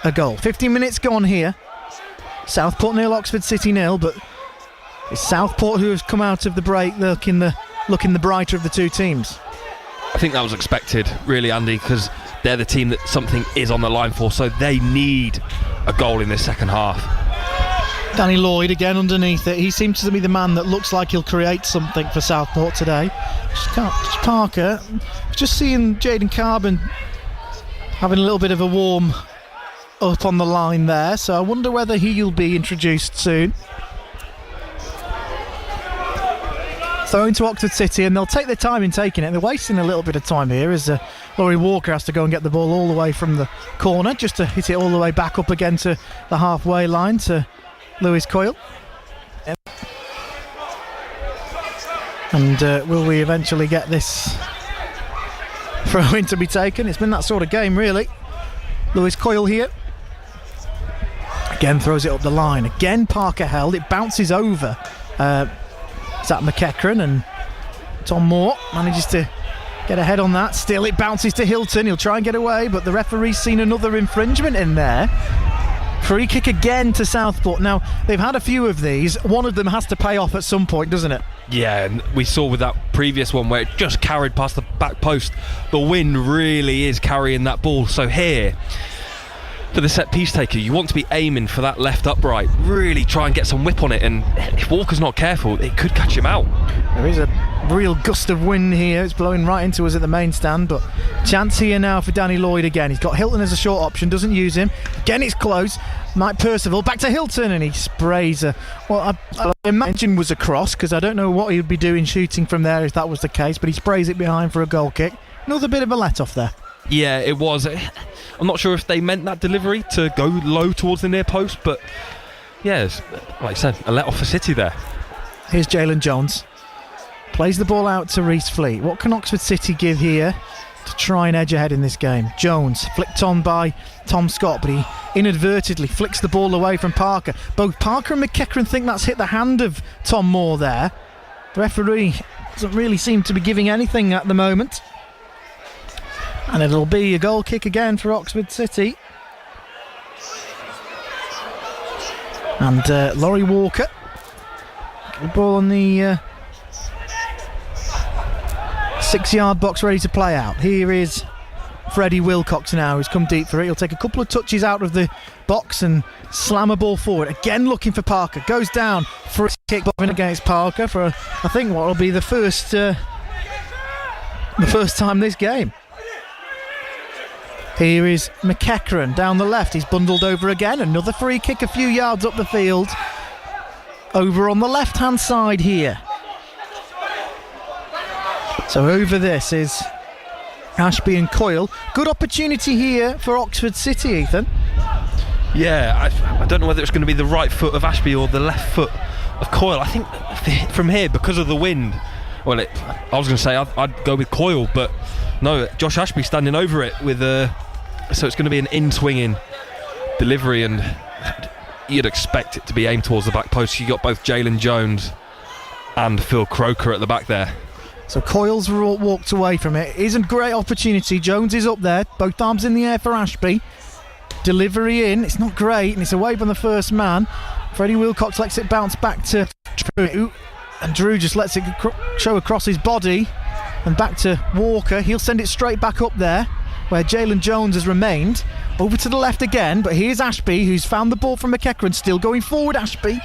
A: a goal. 15 minutes gone here. Southport 0, Oxford City 0, but it's Southport who has come out of the break looking the brighter of the two teams.
B: I think that was expected, really, Andy, because they're the team that something is on the line for, so they need a goal in this second half.
A: Danny Lloyd again underneath it. He seems to be the man that looks like he'll create something for Southport today. Just Parker. Just seeing Jaden Carbon having a little bit of a warm up on the line there, so I wonder whether he'll be introduced soon. Thrown to Oxford City, and they'll take their time in taking it. They're wasting a little bit of time here as Laurie Walker has to go and get the ball all the way from the corner just to hit it all the way back up again to the halfway line to Lewis Coyle. And will we eventually get this throw in to be taken? It's been that sort of game, really. Lewis Coyle here. Again throws it up the line. Again Parker held. It bounces over Zach McEachran, and Tom Moore manages to get ahead on that. Still it bounces to Hilton. He'll try and get away, but the referee's seen another infringement in there. Free kick again to Southport. Now, they've had a few of these. One of them has to pay off at some point, doesn't it?
B: Yeah, and we saw with that previous one where it just carried past the back post. The wind really is carrying that ball. So here, for the set piece taker, you want to be aiming for that left upright. Really try and get some whip on it, and if Walker's not careful, it could catch him out.
A: There is a real gust of wind here. It's blowing right into us at the main stand, but chance here now for Danny Lloyd again. He's got Hilton as a short option, doesn't use him. Again, it's close. Mike Percival back to Hilton, and he sprays I imagine was a cross, because I don't know what he'd be doing shooting from there if that was the case, but he sprays it behind for a goal kick. Another bit of a let-off there.
B: Yeah, it was. I'm not sure if they meant that delivery to go low towards the near post, but yeah, like I said, a let-off for City there.
A: Here's Jalen Jones. Plays the ball out to Reece Fleet. What can Oxford City give here to try and edge ahead in this game? Jones, flicked on by Tom Scott, but he inadvertently flicks the ball away from Parker. Both Parker and McEachran think that's hit the hand of Tom Moore there. The referee doesn't really seem to be giving anything at the moment. And it'll be a goal kick again for Oxford City. And Laurie Walker, the ball on the 6-yard box, ready to play out. Here is Freddie Wilcox now, who's come deep for it. He'll take a couple of touches out of the box and slam a ball forward. Again looking for Parker. Goes down for a kick against Parker for, I think, what will be the first time this game. Here is McEachran down the left. He's bundled over again. Another free kick a few yards up the field. Over on the left-hand side here. So over this is Ashby and Coyle. Good opportunity here for Oxford City, Ethan.
B: Yeah, I don't know whether it's going to be the right foot of Ashby or the left foot of Coyle. I think from here, because of the wind, I was going to say I'd go with Coyle, but no, Josh Ashby standing over it with so it's going to be an in-swinging delivery, and you'd expect it to be aimed towards the back post. You got both Jalen Jones and Phil Croker at the back there.
A: So Coyle's walked away from it. It isn't a great opportunity. Jones is up there, both arms in the air for Ashby. Delivery in, it's not great, and it's away from the first man. Freddie Wilcox lets it bounce back to Drew, and Drew just lets it show across his body, and back to Walker. He'll send it straight back up there, where Jalen Jones has remained. Over to the left again, but here's Ashby, who's found the ball from McEachran. Still going forward, Ashby.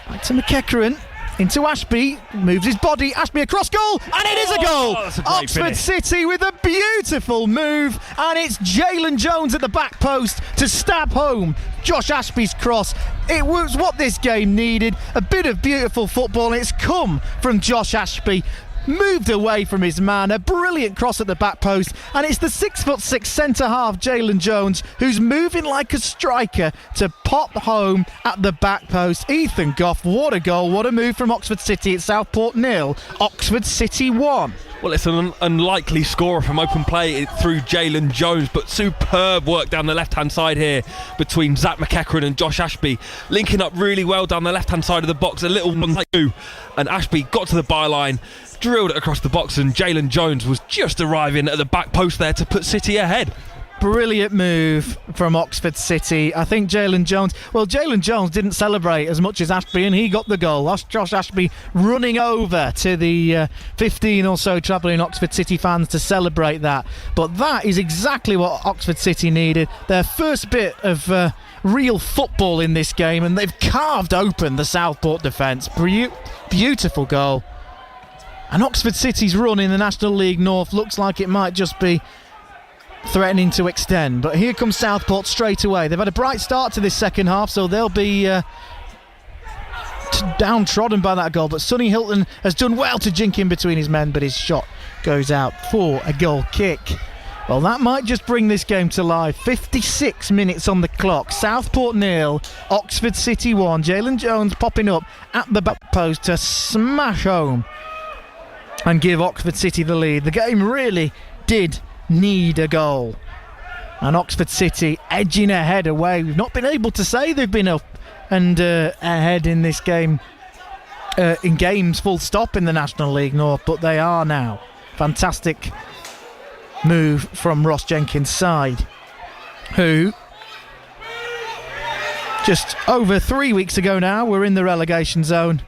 A: Back to McEachran. Into Ashby, moves his body, Ashby across goal, and it is a goal! Oxford City with a beautiful move, and it's Jalen Jones at the back post to stab home Josh Ashby's cross. It was what this game needed, a bit of beautiful football, and it's come from Josh Ashby. Moved away from his man, a brilliant cross at the back post, and it's the 6'6" centre half Jalen Jones who's moving like a striker to pop home at the back post. Ethan Goff, what a goal, what a move from Oxford City. At Southport 0, Oxford City 1.
B: Well, it's an unlikely scorer from open play through Jalen Jones, but superb work down the left-hand side here between Zach McEachran and Josh Ashby, linking up really well down the left-hand side of the box. A little one like two, and Ashby got to the byline, drilled it across the box, and Jalen Jones was just arriving at the back post there to put City ahead.
A: Brilliant move from Oxford City. I think Jalen Jones didn't celebrate as much as Ashby, and he got the goal. Josh Ashby running over to the 15 or so travelling Oxford City fans to celebrate that. But that is exactly what Oxford City needed. Their first bit of real football in this game, and they've carved open the Southport defence. Beautiful goal. And Oxford City's run in the National League North looks like it might just be threatening to extend, but here comes Southport straight away. They've had a bright start to this second half, so they'll be downtrodden by that goal, but Sonny Hilton has done well to jink in between his men, but his shot goes out for a goal kick. Well, that might just bring this game to life. 56 minutes on the clock. Southport 0, Oxford City 1. Jalen Jones popping up at the back post to smash home and give Oxford City the lead. The game really did need a goal, and Oxford City edging ahead away. We've not been able to say they've been up and ahead in this game, in games full stop in the National League North, but they are now. Fantastic move from Ross Jenkins' side, who just over 3 weeks ago now were in the relegation zone.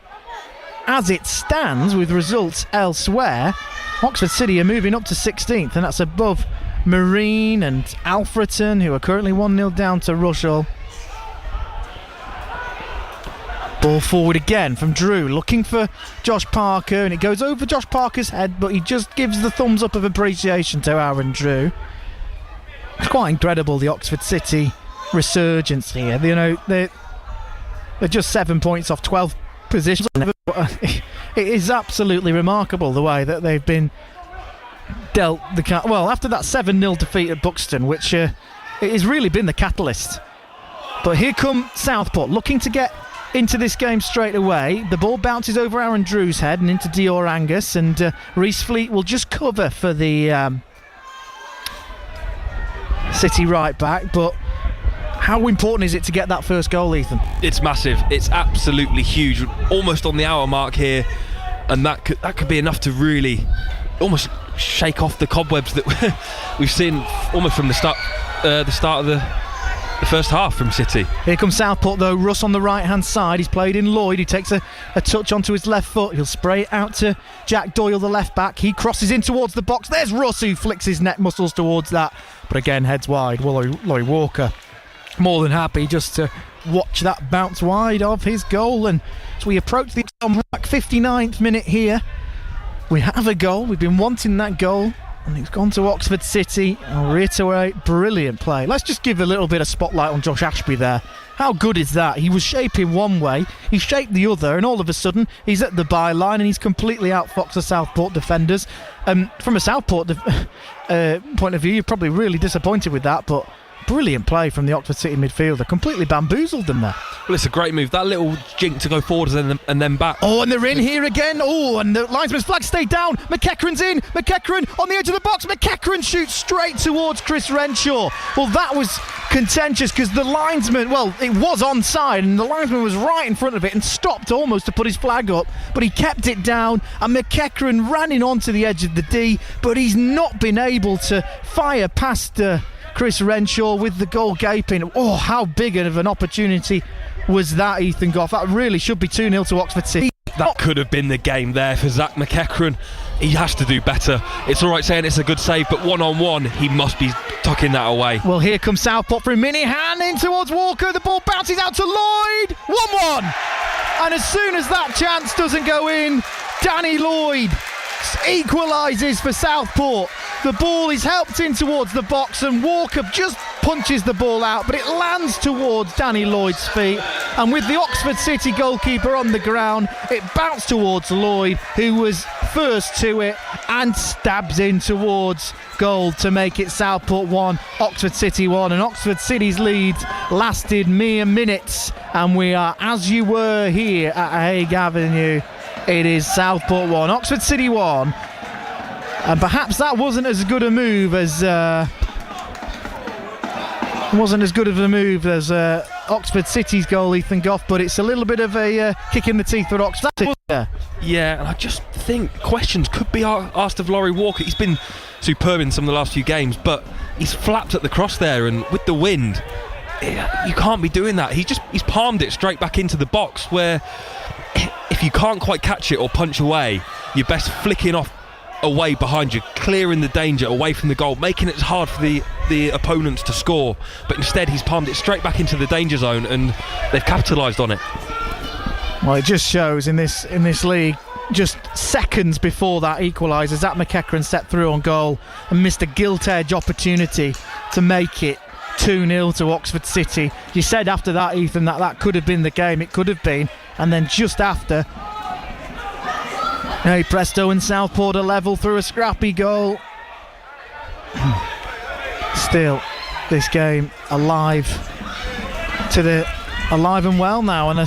A: As it stands, with results elsewhere, Oxford City are moving up to 16th, and that's above Marine and Alfreton, who are currently 1-0 down to Rushall. Ball forward again from Drew, looking for Josh Parker, and it goes over Josh Parker's head, but he just gives the thumbs up of appreciation to Aaron Drew. It's quite incredible, the Oxford City resurgence here. You know, they're just 7 points off 12 positions. It is absolutely remarkable the way that they've been dealt after that 7-0 defeat at Buxton, which it has really been the catalyst. But here come Southport, looking to get into this game straight away. The ball bounces over Aaron Drew's head and into Dior Angus, and Reece Fleet will just cover for the City right back. But how important is it to get that first goal, Ethan?
B: It's massive. It's absolutely huge. Almost on the hour mark here. and that could be enough to really almost shake off the cobwebs that we've seen almost from the start of the first half from City.
A: Here comes Southport though. Russ on the right hand side. He's played in Lloyd, who takes a touch onto his left foot. He'll spray it out to Jack Doyle, the left back. He crosses in towards the box. There's Russ, who flicks his neck muscles towards that, but again heads wide. Laurie Walker more than happy just to watch that bounce wide of his goal. And as we approach the 59th minute here, we have a goal. We've been wanting that goal, and it's gone to Oxford City. I'll reiterate, brilliant play. Let's just give a little bit of spotlight on Josh Ashby there. How good is that? He was shaping one way, he shaped the other, and all of a sudden he's at the byline and he's completely outfoxed the Southport defenders. From a Southport point of view, you're probably really disappointed with that, but brilliant play from the Oxford City midfielder. Completely bamboozled them there.
B: Well, it's a great move. That little jink to go forwards and then back.
A: Oh, and they're in here again. Oh, and the linesman's flag stayed down. McEachran's in. McEachran on the edge of the box. McEachran shoots straight towards Chris Renshaw. Well, that was contentious because the linesman, well, it was onside and the linesman was right in front of it and stopped almost to put his flag up, but he kept it down, and McEachran ran in onto the edge of the D, but he's not been able to fire past Chris Renshaw with the goal gaping. Oh, how big of an opportunity was that, Ethan Goff? That really should be 2-0 to Oxford City.
B: That could have been the game there for Zach McEachran. He has to do better. It's all right saying it's a good save, but one-on-one, he must be tucking that away.
A: Well, here comes Southport for a mini-hand in towards Walker. The ball bounces out to Lloyd. 1-1. And as soon as that chance doesn't go in, Danny Lloyd equalises for Southport. The ball is helped in towards the box and Walker just punches the ball out, but it lands towards Danny Lloyd's feet, and with the Oxford City goalkeeper on the ground, it bounced towards Lloyd, who was first to it, and stabs in towards goal to make it Southport 1, Oxford City 1. And Oxford City's lead lasted mere minutes, and we are as you were here at Hague Avenue. It is Southport 1, Oxford City 1. And perhaps that wasn't as good a move as Oxford City's goal, Ethan Goff, but it's a little bit of a kick in the teeth for Oxford City.
B: Yeah, and I just think questions could be asked of Laurie Walker. He's been superb in some of the last few games, but he's flapped at the cross there, and with the wind, you can't be doing that. He's palmed it straight back into the box, where if you can't quite catch it or punch away, you're best flicking off away behind you, clearing the danger away from the goal, making it hard for the opponents to score. But instead he's palmed it straight back into the danger zone, and they've capitalised on it.
A: Well, it just shows in this league, just seconds before that equaliser, Zach McEachran set through on goal and missed a gilt-edge opportunity to make it 2-0 to Oxford City. You said after that, Ethan, that could have been the game. It could have been. And then just after, hey presto, and Southport are level through a scrappy goal. Still, this game alive and well now, and a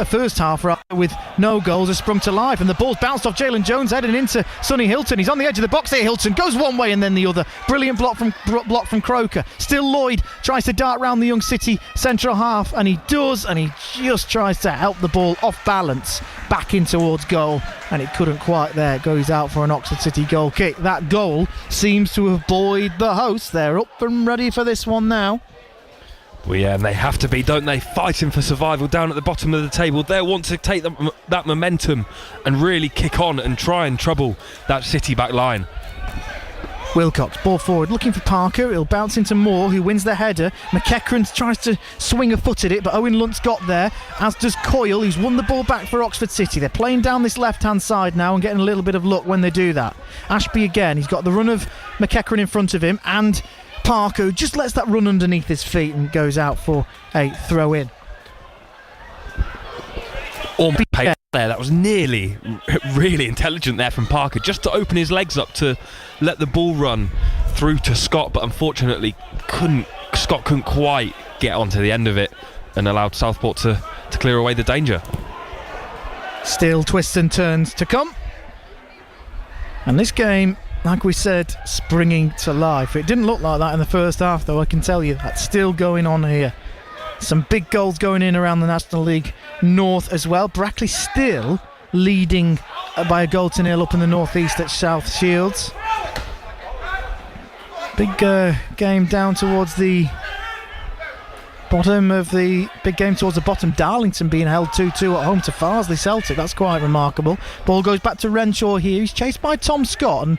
A: first half with no goals has sprung to life, and the ball's bounced off Jalen Jones heading into Sonny Hilton. He's on the edge of the box here. Hilton goes one way and then the other. Brilliant block from Croker. Still Lloyd tries to dart round the Young City central half, and he does, and he just tries to help the ball off balance back in towards goal, and it couldn't quite there. It goes out for an Oxford City goal kick. That goal seems to have buoyed the hosts. They're up and ready for this one now.
B: Well, yeah, and they have to be, don't they? Fighting for survival down at the bottom of the table. They'll want to take that momentum and really kick on and try and trouble that City back line.
A: Wilcox, ball forward, looking for Parker. It'll bounce into Moore, who wins the header. McEachran tries to swing a foot at it, but Owen Lunt's got there, as does Coyle, who's won the ball back for Oxford City. They're playing down this left-hand side now and getting a little bit of luck when they do that. Ashby again, he's got the run of McEachran in front of him, and Parker, who just lets that run underneath his feet and goes out for a throw-in.
B: There, that was nearly really intelligent there from Parker, just to open his legs up to let the ball run through to Scott, but unfortunately Scott couldn't quite get onto the end of it and allowed Southport to clear away the danger.
A: Still twists and turns to come, and this game, like we said, springing to life. It didn't look like that in the first half, though, I can tell you. That's still going on here. Some big goals going in around the National League North as well. Brackley still leading by a goal to nil up in the northeast at South Shields. Big game down towards the bottom of the big game towards the bottom. Darlington being held 2-2 at home to Farsley Celtic. That's quite remarkable. Ball goes back to Renshaw here. He's chased by Tom Scott and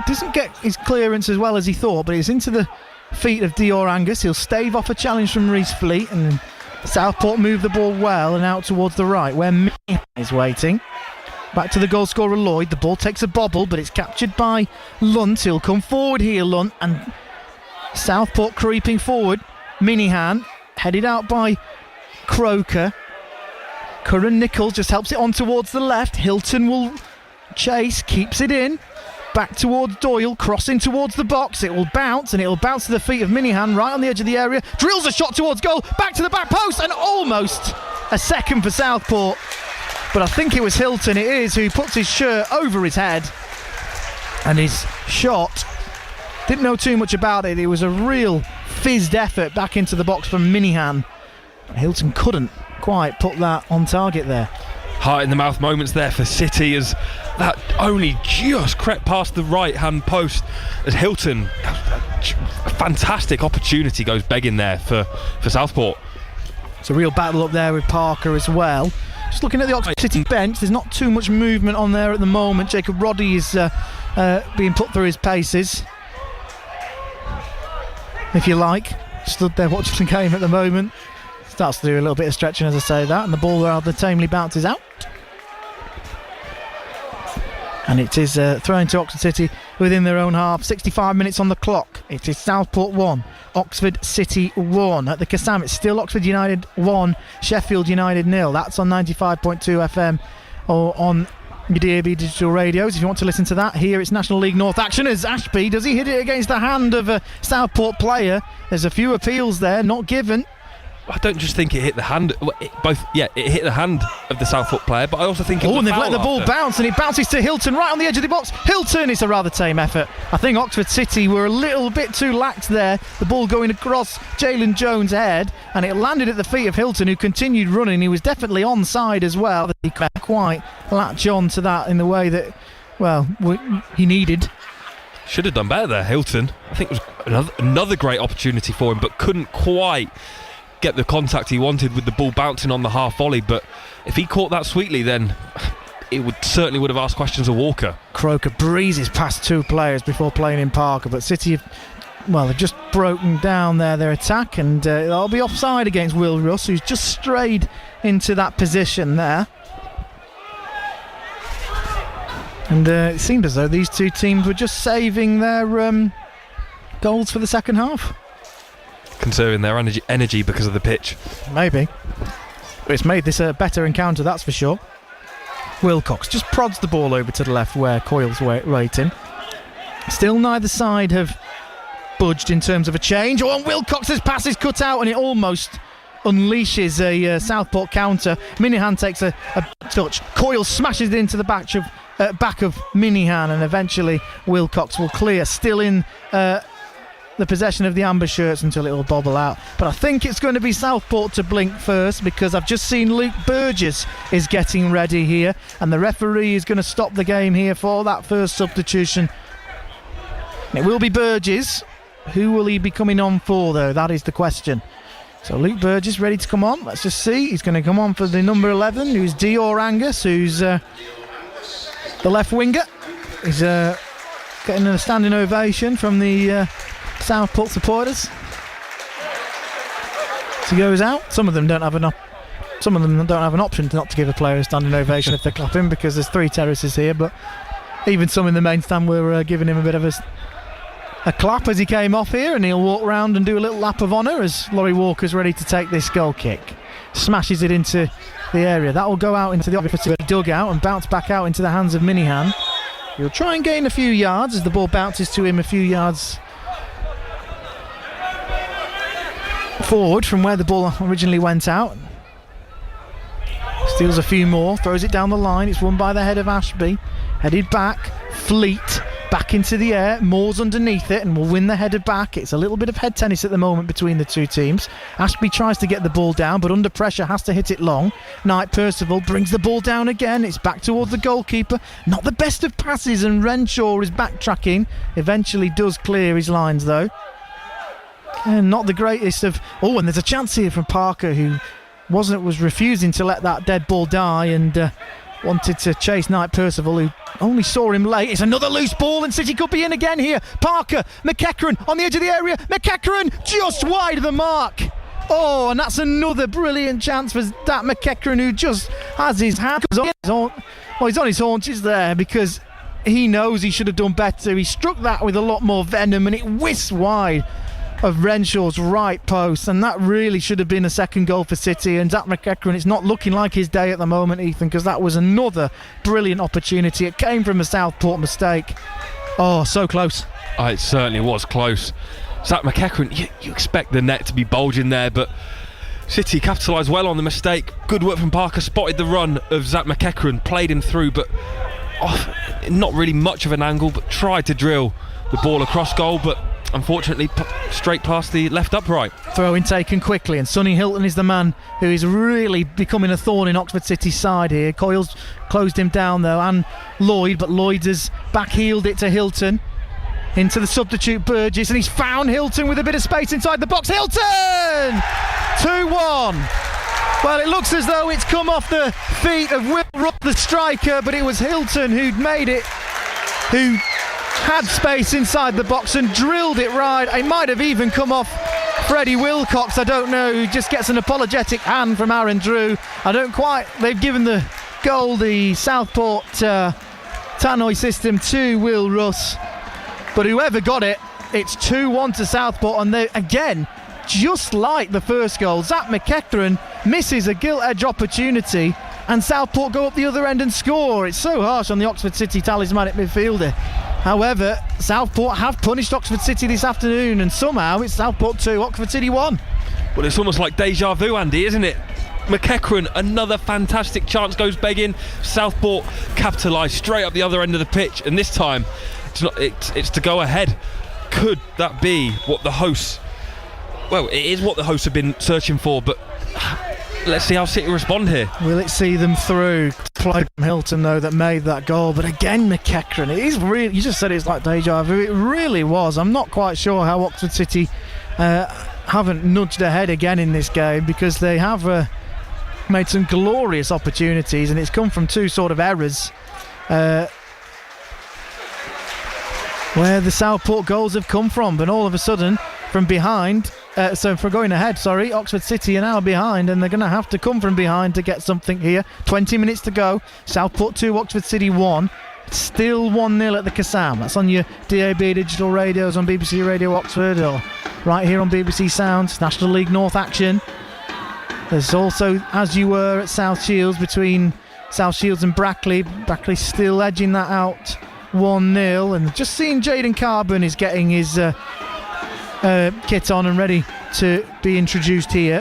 A: doesn't get his clearance as well as he thought, but he's into the feet of Dior Angus. He'll stave off a challenge from Reese Fleet, and Southport move the ball well and out towards the right where Minihan is waiting. Back to the goal scorer Lloyd. The ball takes a bobble, but it's captured by Lunt. He'll come forward here, Lunt, and Southport creeping forward. Minihan headed out by Croker. Curran Nichols just helps it on towards the left. Hilton will chase, keeps it in. Back towards Doyle, crossing towards the box. It will bounce, and it will bounce to the feet of Minihan right on the edge of the area. Drills a shot towards goal, back to the back post, and almost a second for Southport. But I think it was Hilton, it is, who puts his shirt over his head. And his shot, didn't know too much about it. It was a real fizzed effort back into the box from Minihan. Hilton couldn't quite put that on target there.
B: Heart in the mouth moments there for City as that only just crept past the right hand post as Hilton, a fantastic opportunity goes begging there for Southport.
A: It's a real battle up there with Parker as well. Just looking at the Oxford City bench, there's not too much movement on there at the moment. Jacob Roddy is being put through his paces, if you like. Stood there watching the game at the moment. Starts to do a little bit of stretching as I say that, and the ball rather tamely bounces out. And it is thrown to Oxford City within their own half. 65 minutes on the clock. It is Southport 1, Oxford City 1. At the Kassam, it's still Oxford United 1, Sheffield United 0. That's on 95.2 FM or on your DAB digital radios. If you want to listen to that, here it's National League North action as Ashby, does he hit it against the hand of a Southport player? There's a few appeals there, not given.
B: I don't just think it hit the hand. It hit the hand of the Southport player, but I also think.
A: And they've let the ball bounce, and it bounces to Hilton right on the edge of the box. Hilton is a rather tame effort. I think Oxford City were a little bit too lax there. The ball going across Jalen Jones' head, and it landed at the feet of Hilton, who continued running. He was definitely onside as well. He couldn't quite latch on to that in the way that, well, he needed.
B: Should have done better there, Hilton. I think it was another great opportunity for him, but couldn't quite get the contact he wanted with the ball bouncing on the half volley. But if he caught that sweetly, then it certainly would have asked questions of Walker.
A: Croker breezes past two players before playing in Parker, but City they've just broken down their attack, and they'll be offside against Will Russ, who's just strayed into that position there. And it seemed as though these two teams were just saving their goals for the second half.
B: Conserving their energy because of the pitch.
A: Maybe. But it's made this a better encounter, that's for sure. Wilcox just prods the ball over to the left where Coyle's waiting. Still neither side have budged in terms of a change. Oh, and Wilcox's pass is cut out, and it almost unleashes a Southport counter. Minihan takes a touch. Coyle smashes it into the back of Minihan, and eventually Wilcox will clear. Still in the possession of the amber shirts until it will bobble out. But I think it's going to be Southport to blink first, because I've just seen Luke Burgess is getting ready here, and the referee is going to stop the game here for that first substitution. It will be Burgess. Who will he be coming on for, though? That is the question. So Luke Burgess ready to come on. Let's just see. He's going to come on for the number 11, who's Dior Angus, who's the left winger. He's getting a standing ovation from the Southport supporters. So he goes out. Some of them don't have an option not to give a player a standing ovation if they're clapping, because there's 3 terraces here, but even some in the main stand were giving him a bit of a clap as he came off here, and he'll walk round and do a little lap of honour as Laurie Walker's ready to take this goal kick. Smashes it into the area. That will go out into the opposite dugout and bounce back out into the hands of Minihan. He'll try and gain a few yards as the ball bounces to him a few yards forward from where the ball originally went out. Steals a few more, throws it down the line. It's won by the head of Ashby. Headed back, Fleet back into the air. Moore's underneath it and will win the header back. It's a little bit of head tennis at the moment between the two teams. Ashby tries to get the ball down, but under pressure has to hit it long. Knight Percival brings the ball down again. It's back towards the goalkeeper. Not the best of passes, and Renshaw is backtracking. Eventually does clear his lines though. And not the greatest of... Oh, and there's a chance here from Parker, who was refusing to let that dead ball die and wanted to chase Knight Percival, who only saw him late. It's another loose ball and City could be in again here. Parker, McEachran on the edge of the area. McEachran just wide of the mark. Oh, and that's another brilliant chance for that McEachran, who just has his hands on. Well, he's on his haunches there because he knows he should have done better. He struck that with a lot more venom and it whisked wide of Renshaw's right post, and that really should have been a second goal for City. And Zach McEachran, it's not looking like his day at the moment, Ethan, because that was another brilliant opportunity. It came from a Southport mistake. Oh, so close.
B: Oh, it certainly was close. Zach McEachran, you expect the net to be bulging there, but City capitalised well on the mistake. Good work from Parker, spotted the run of Zach McEachran, played him through, but not really much of an angle, but tried to drill the ball across goal, but unfortunately straight past the left upright.
A: Throw in taken quickly, and Sonny Hilton is the man who is really becoming a thorn in Oxford City's side here. Coyle's closed him down though, and Lloyd, but Lloyd has backheeled it to Hilton. Into the substitute Burgess, and he's found Hilton with a bit of space inside the box. Hilton! 2-1. Well, it looks as though it's come off the feet of Will Rupp, the striker, but it was Hilton who'd made it, who had space inside the box and drilled it right. It might have even come off Freddie Wilcox, I don't know, who just gets an apologetic hand from Aaron Drew. They've given the goal, the Southport Tannoy system, to Will Russ. But whoever got it, it's 2-1 to Southport, and they, again, just like the first goal, Zach McEachran misses a gilt-edge opportunity and Southport go up the other end and score. It's so harsh on the Oxford City talismanic midfielder. However, Southport have punished Oxford City this afternoon, and somehow it's Southport 2, Oxford City 1.
B: Well, it's almost like deja vu, Andy, isn't it? McEachran, another fantastic chance goes begging. Southport capitalise straight up the other end of the pitch, and this time it's to go ahead. Could that be what the hosts... Well, it is what the hosts have been searching for, but let's see how City respond here.
A: Will it see them through? Play from Hilton, though, that made that goal. But again, McEachran, it is really... You just said it's like deja vu. It really was. I'm not quite sure how Oxford City haven't nudged ahead again in this game, because they have made some glorious opportunities, and it's come from two sort of errors where the Southport goals have come from. But all of a sudden, from behind, for going ahead, Oxford City are now behind, and they're going to have to come from behind to get something here. 20 minutes to go. Southport 2, Oxford City 1. Still 1-0 at the Kassam. That's on your DAB digital radios on BBC Radio Oxford, or right here on BBC Sounds. National League North action. There's also As You Were at South Shields, between South Shields and Brackley. Brackley still edging that out 1-0, and just seeing Jaden Carbon is getting his kit on and ready to be introduced here.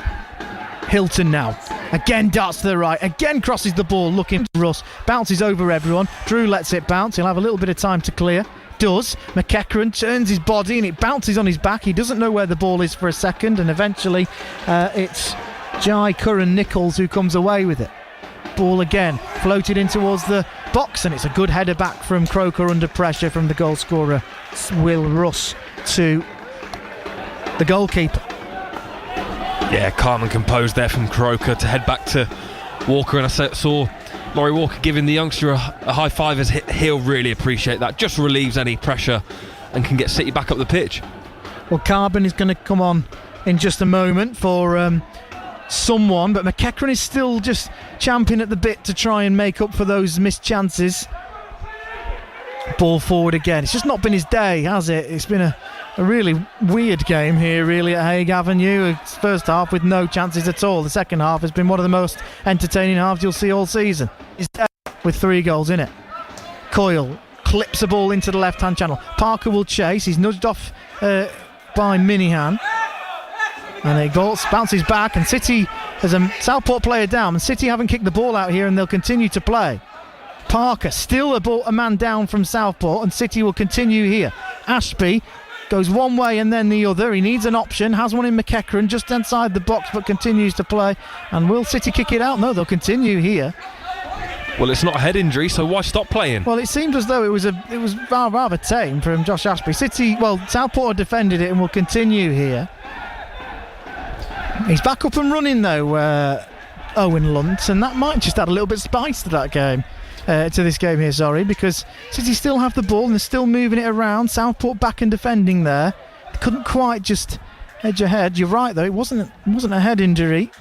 A: Hilton now again darts to the right, again crosses the ball, looking for Russ, bounces over everyone. Drew lets it bounce. He'll have a little bit of time to clear. Does. McEachran turns his body and it bounces on his back. He doesn't know where the ball is for a second, and eventually it's Jai Curran Nichols who comes away with it. Ball again floated in towards the box, and it's a good header back from Croker under pressure from the goal scorer Will Russ to the goalkeeper.
B: Yeah, calm and composed there from Croker to head back to Walker, and I saw Laurie Walker giving the youngster a high five, as he'll really appreciate that. Just relieves any pressure and can get City back up the pitch.
A: Well, Carbon is going to come on in just a moment for someone, but McEachran is still just champing at the bit to try and make up for those missed chances. Ball forward again. It's just not been his day, has it? It's been a really weird game here, really, at Hague Avenue. It's first half with no chances at all. The second half has been one of the most entertaining halves you'll see all season. It's with 3 goals in it. Coyle clips a ball into the left-hand channel. Parker will chase. He's nudged off by Minihan. And it bounces back, and City has a Southport player down, and City haven't kicked the ball out here, and they'll continue to play. Parker, still a man down from Southport, and City will continue here. Ashby goes one way and then the other. He needs an option, has one in McEachran just inside the box, but continues to play. And will City kick it out? No, they'll continue here.
B: Well, it's not a head injury, so why stop playing?
A: Well, it seemed as though it was rather tame from Josh Ashby. Southport defended it and will continue here. He's back up and running though, Owen Lunt, and that might just add a little bit of spice to that game. To this game here, because City still have the ball and they're still moving it around. Southport back and defending there. They couldn't quite just edge ahead. You're right though, it wasn't a head injury.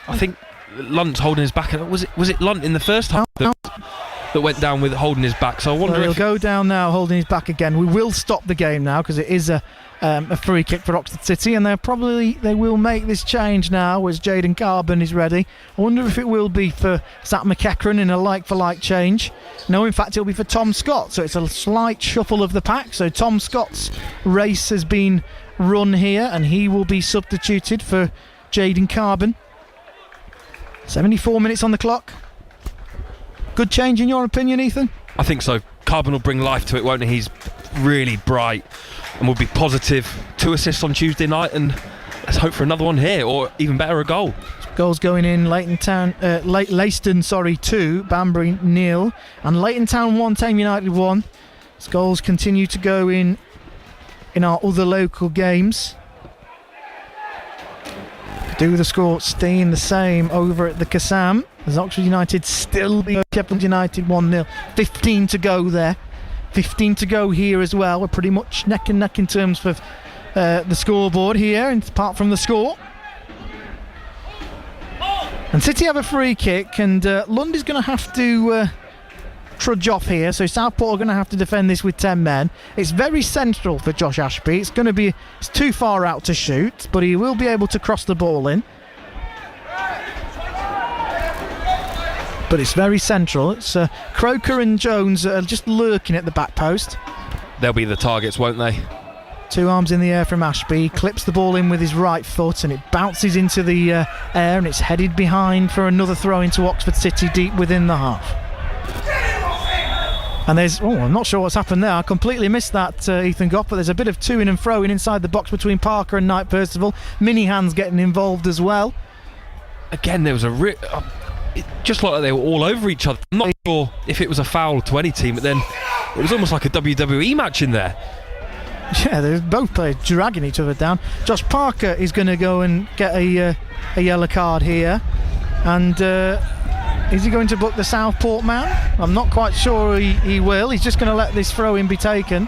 B: I think Lunt's holding his back. Was it Lunt in the first half that went down with holding his back? So I wonder
A: he'll go down now holding his back again. We will stop the game now because it is a free kick for Oxford City, and they will make this change now as Jaden Carbon is ready. I wonder if it will be for Zach McEachran in a like-for-like change. No, in fact, it'll be for Tom Scott, so it's a slight shuffle of the pack. So Tom Scott's race has been run here, and he will be substituted for Jaden Carbon. 74 minutes on the clock. Good change in your opinion, Ethan?
B: I think so. Carbon will bring life to it, won't he? He's really bright and will be positive. 2 assists on Tuesday night, and let's hope for another one here, or even better, a goal.
A: Goals going in. Leiston 2, Banbury 0, and Leighton Town 1, Tame United 1. As goals continue to go in our other local games. Do the score staying the same over at the Kassam as Oxford United still beat Sheffield United 1-0. 15 to go there. 15 to go here as well. We're pretty much neck and neck in terms of the scoreboard here, and apart from the score. And City have a free kick, and Lund is going to have to trudge off here, so Southport are going to have to defend this with 10 men. It's very central for Josh Ashby. It's too far out to shoot, but he will be able to cross the ball in. But it's very central. It's Croker and Jones are just lurking at the back post.
B: They'll be the targets, won't they?
A: 2 arms in the air from Ashby. He clips the ball in with his right foot, and it bounces into the air, and it's headed behind for another throw into Oxford City deep within the half. And I'm not sure what's happened there. I completely missed that, Ethan Goff, but there's a bit of to-in and fro-in inside the box between Parker and Knight Percival. Minihan's getting involved as well.
B: Again, there was it just like they were all over each other. I'm not sure if it was a foul to any team, but then it was almost like a WWE match in there.
A: Yeah, they're both players dragging each other down. Josh Parker is going to go and get a yellow card here. And is he going to book the Southport man? I'm not quite sure he will. He's just going to let this throw-in be taken.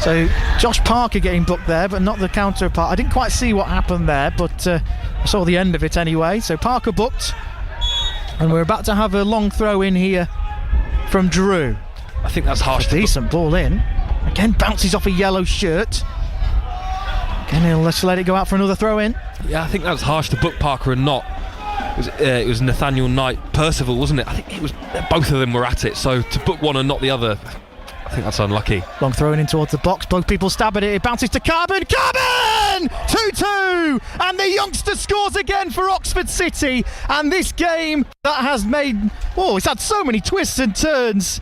A: So Josh Parker getting booked there, but not the counterpart. I didn't quite see what happened there, but I saw the end of it anyway. So Parker booked, and we're about to have a long throw-in here from Drew.
B: I think that's harsh.
A: Decent ball in. Again, bounces off a yellow shirt. Again, he'll let it go out for another throw-in.
B: Yeah, I think that's harsh to book Parker and not. It was Nathaniel Knight Percival, wasn't it? I think it was. Both of them were at it. So to book one and not the other, I think that's unlucky.
A: Long throw in towards the box. Both people stab at it. It bounces to Carbon. 2-2, and the youngster scores again for Oxford City. And this game that has it's had so many twists and turns.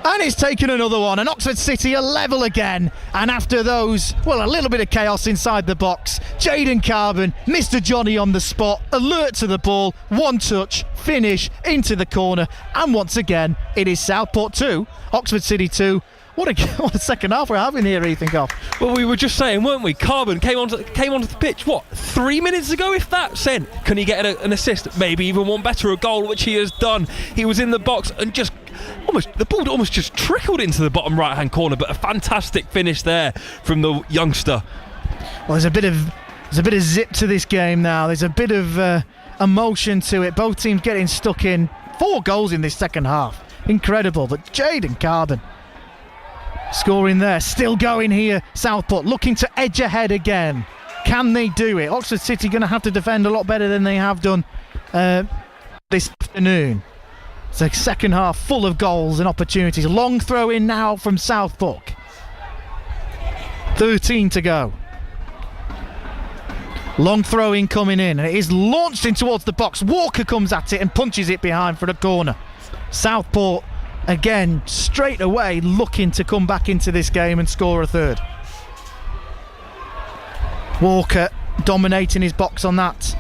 A: And it's taken another one, and Oxford City are level again. And after those, a little bit of chaos inside the box, Jaden Carbon, Mr. Johnny on the spot, alert to the ball, one touch, finish into the corner, and once again, it is Southport 2, Oxford City 2. What a second half we're having here, Ethan Goff.
B: Well, we were just saying, weren't we? Carbon came onto the pitch, 3 minutes ago, if that? Sent. Can he get an assist? Maybe even one better, a goal, which he has done. He was in the box and the ball almost just trickled into the bottom right-hand corner, but a fantastic finish there from the youngster.
A: Well, there's a bit of zip to this game now. There's a bit of emotion to it. Both teams getting stuck in. 4 goals in this second half. Incredible. But Jaden Carbon scoring there. Still going here. Southport looking to edge ahead again. Can they do it? Oxford City going to have to defend a lot better than they have done this afternoon. It's a second half full of goals and opportunities. Long throw in now from Southport. 13 to go. Long throw-in coming in, and it is launched in towards the box. Walker comes at it and punches it behind for a corner. Southport, again, straight away looking to come back into this game and score a third. Walker dominating his box on that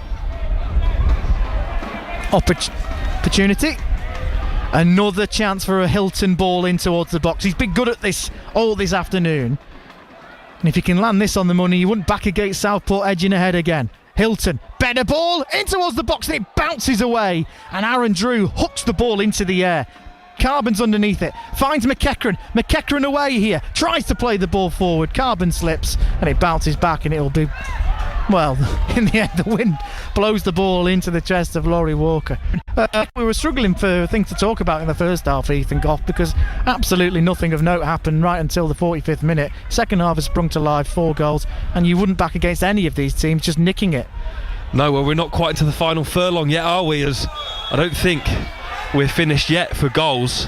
A: opportunity. Another chance for a Hilton ball in towards the box. He's been good at this all this afternoon. And if he can land this on the money, he wouldn't back against Southport edging ahead again. Hilton, better ball, in towards the box, and it bounces away. And Aaron Drew hooks the ball into the air. Carbon's underneath it, finds McEachran. McEachran away here, tries to play the ball forward. Carbon slips, and it bounces back, and it'll be... Well, in the end, the wind blows the ball into the chest of Laurie Walker. We were struggling for things to talk about in the first half, Ethan Goff, because absolutely nothing of note happened right until the 45th minute. Second half has sprung to life, 4 goals, and you wouldn't back against any of these teams just nicking it.
B: No, well, we're not quite into the final furlong yet, are we? As I don't think we're finished yet for goals.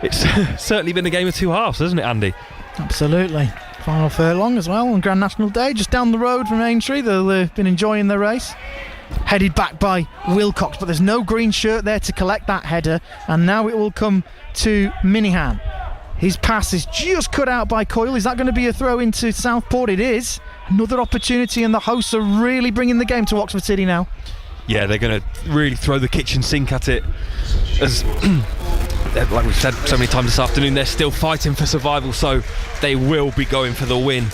B: It's certainly been a game of two halves, hasn't it, Andy?
A: Absolutely. Final furlong as well on Grand National Day, just down the road from Aintree. They've been enjoying the race. Headed back by Wilcox, but there's no green shirt there to collect that header, and now it will come to Minihan. His pass is just cut out by Coyle. Is that going to be a throw into Southport? It is. Another opportunity, and the hosts are really bringing the game to Oxford City now.
B: Yeah, they're going to really throw the kitchen sink at it. As like we've said so many times this afternoon, they're still fighting for survival, so they will be going for the win.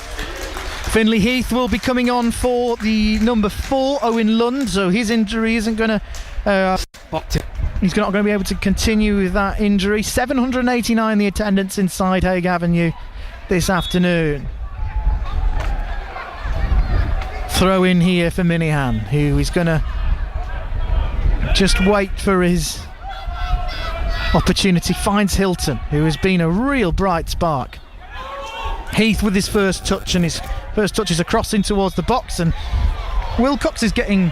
A: Finley Heath will be coming on for the number 4, Owen Lund, so his injury isn't going to... he's not going to be able to continue with that injury. 789 the attendance inside Hague Avenue this afternoon. Throw in here for Minihan, who is going to just wait for his opportunity. Finds Hilton, who has been a real bright spark. Heath with his first touch, and his first touch is a cross in towards the box, and Wilcox is getting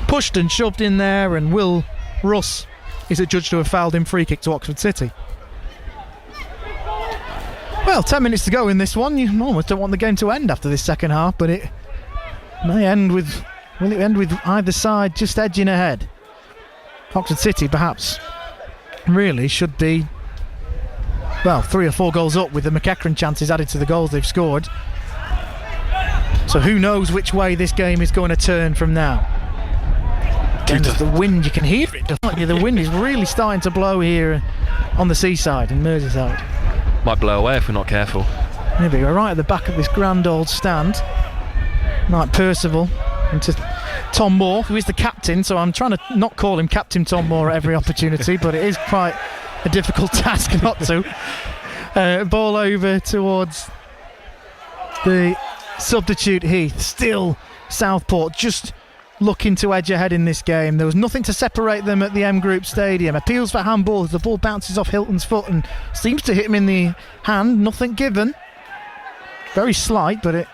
A: pushed and shoved in there, and Will Russ is adjudged to have fouled him. Free kick to Oxford City. Well, 10 minutes to go in this one. You almost don't want the game to end after this second half, but it may end with... Will it end with either side just edging ahead? Oxford City perhaps really should be, well, 3 or 4 goals up with the McEachran chances added to the goals they've scored. So who knows which way this game is going to turn from now. And the wind, you can hear it. The wind is really starting to blow here on the seaside in Merseyside.
B: Might blow away if we're not careful.
A: Maybe we're right at the back of this grand old stand. Like Percival into Tom Moore, who is the captain, so I'm trying to not call him Captain Tom Moore at every opportunity, but it is quite a difficult task not to. Ball over towards the substitute Heath. Still Southport just looking to edge ahead in this game. There was nothing to separate them at the M Group Stadium. Appeals for handball as the ball bounces off Hilton's foot and seems to hit him in the hand. Nothing given. Very slight, but it...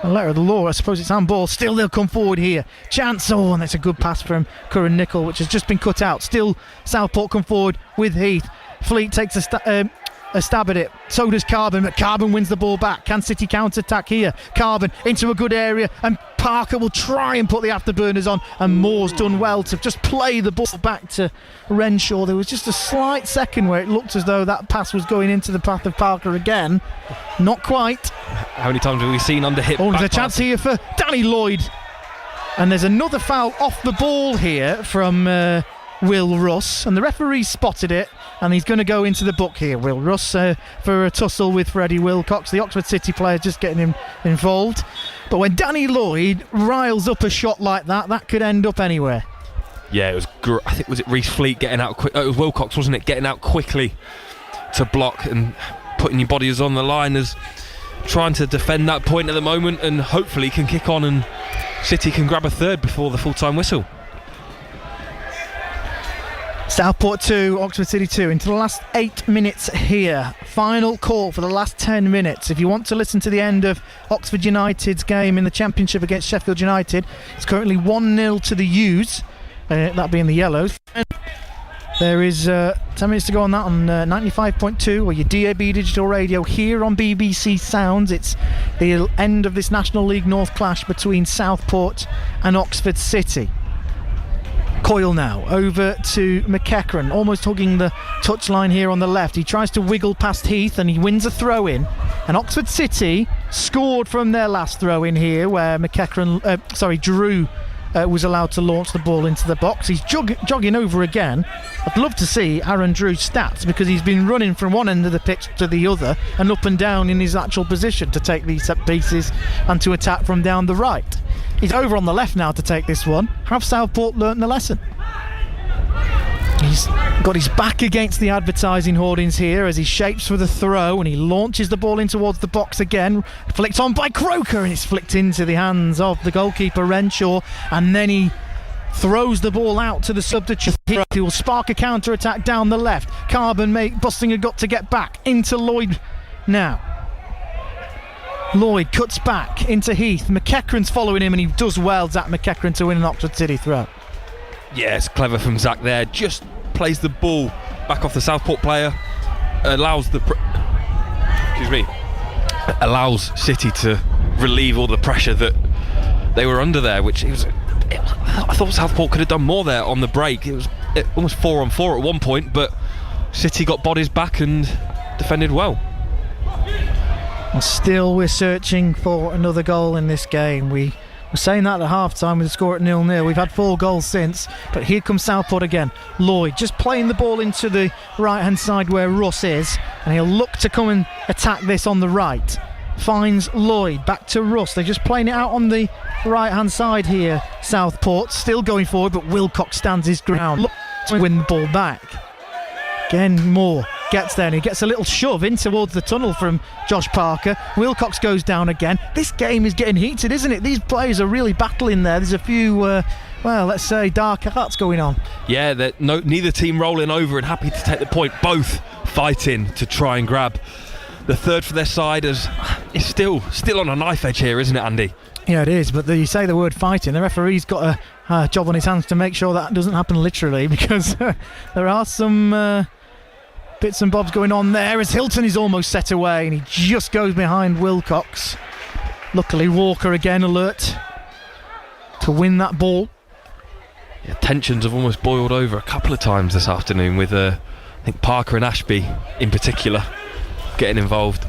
A: a letter of the law, I suppose it's handball. Still they'll come forward here. Chance, and that's a good pass from Curran Nicol, which has just been cut out. Still Southport come forward with Heath. Fleet takes a stab at it. So does Carbon, but Carbon wins the ball back. Can City counter-attack here? Carbon into a good area, and Parker will try and put the afterburners on, and Moore's done well to just play the ball back to Renshaw. There was just a slight second where it looked as though that pass was going into the path of Parker again. Not quite.
B: How many times have we seen under hit?
A: There's a chance here for Danny Lloyd, and there's another foul off the ball here from Will Russ, and the referee spotted it, and he's going to go into the book here. Will Russ for a tussle with Freddie Wilcox, the Oxford City player, just getting him involved. But when Danny Lloyd riles up a shot like that, that could end up anywhere.
B: Yeah, it was. I think was it Reece Fleet getting out quick. It was Wilcox, wasn't it? Getting out quickly to block and putting your bodies on the line, as trying to defend that point at the moment, and hopefully can kick on and City can grab a third before the full-time whistle.
A: Southport 2, Oxford City 2, into the last 8 minutes here. Final call for the last 10 minutes. If you want to listen to the end of Oxford United's game in the Championship against Sheffield United, it's currently 1-0 to the U's, that being the Yellows. There is 10 minutes to go on that on 95.2 or your DAB digital radio here on BBC Sounds. It's the end of this National League North clash between Southport and Oxford City. Coyle now over to McEachran, almost hugging the touchline here on the left. He tries to wiggle past Heath and he wins a throw in. And Oxford City scored from their last throw in here, where Drew was allowed to launch the ball into the box. He's jogging over again. I'd love to see Aaron Drew's stats, because he's been running from one end of the pitch to the other and up and down in his actual position to take these set pieces and to attack from down the right. He's over on the left now to take this one. Have Southport learnt the lesson? He's got his back against the advertising hoardings here as he shapes for the throw, and he launches the ball in towards the box again. Flicked on by Croker, and it's flicked into the hands of the goalkeeper Renshaw, and then he throws the ball out to the substitute. He will spark a counter-attack down the left. Carbon busting a gut to get back into Lloyd now. Lloyd cuts back into Heath. McEachran's following him, and he does well, Zach McEachran, to win an Oxford City throw.
B: Yeah, it's clever from Zach there. Just plays the ball back off the Southport player. Allows City to relieve all the pressure that they were under there, I thought Southport could have done more there on the break. It was almost 4-on-4 at one point, but City got bodies back and defended well.
A: And still we're searching for another goal in this game. We were saying that at half-time with the score at 0-0. We've had 4 goals since, but here comes Southport again. Lloyd just playing the ball into the right-hand side where Russ is, and he'll look to come and attack this on the right. Finds Lloyd, back to Russ. They're just playing it out on the right-hand side here, Southport. Still going forward, but Wilcox stands his ground. Look to win the ball back. Again, Moore gets there and he gets a little shove in towards the tunnel from Josh Parker. Wilcox goes down again. This game is getting heated, isn't it? These players are really battling there. There's a few, let's say, dark arts going on.
B: Yeah, neither team rolling over and happy to take the point. Both fighting to try and grab the third for their side. It's still on a knife edge here, isn't it, Andy?
A: Yeah, it is, but you say the word fighting, the referee's got a job on his hands to make sure that doesn't happen literally, because there are some bits and bobs going on there as Hilton is almost set away and he just goes behind Wilcox. Luckily Walker again alert to win that ball.
B: Yeah, tensions have almost boiled over a couple of times this afternoon with I think Parker and Ashby in particular getting involved.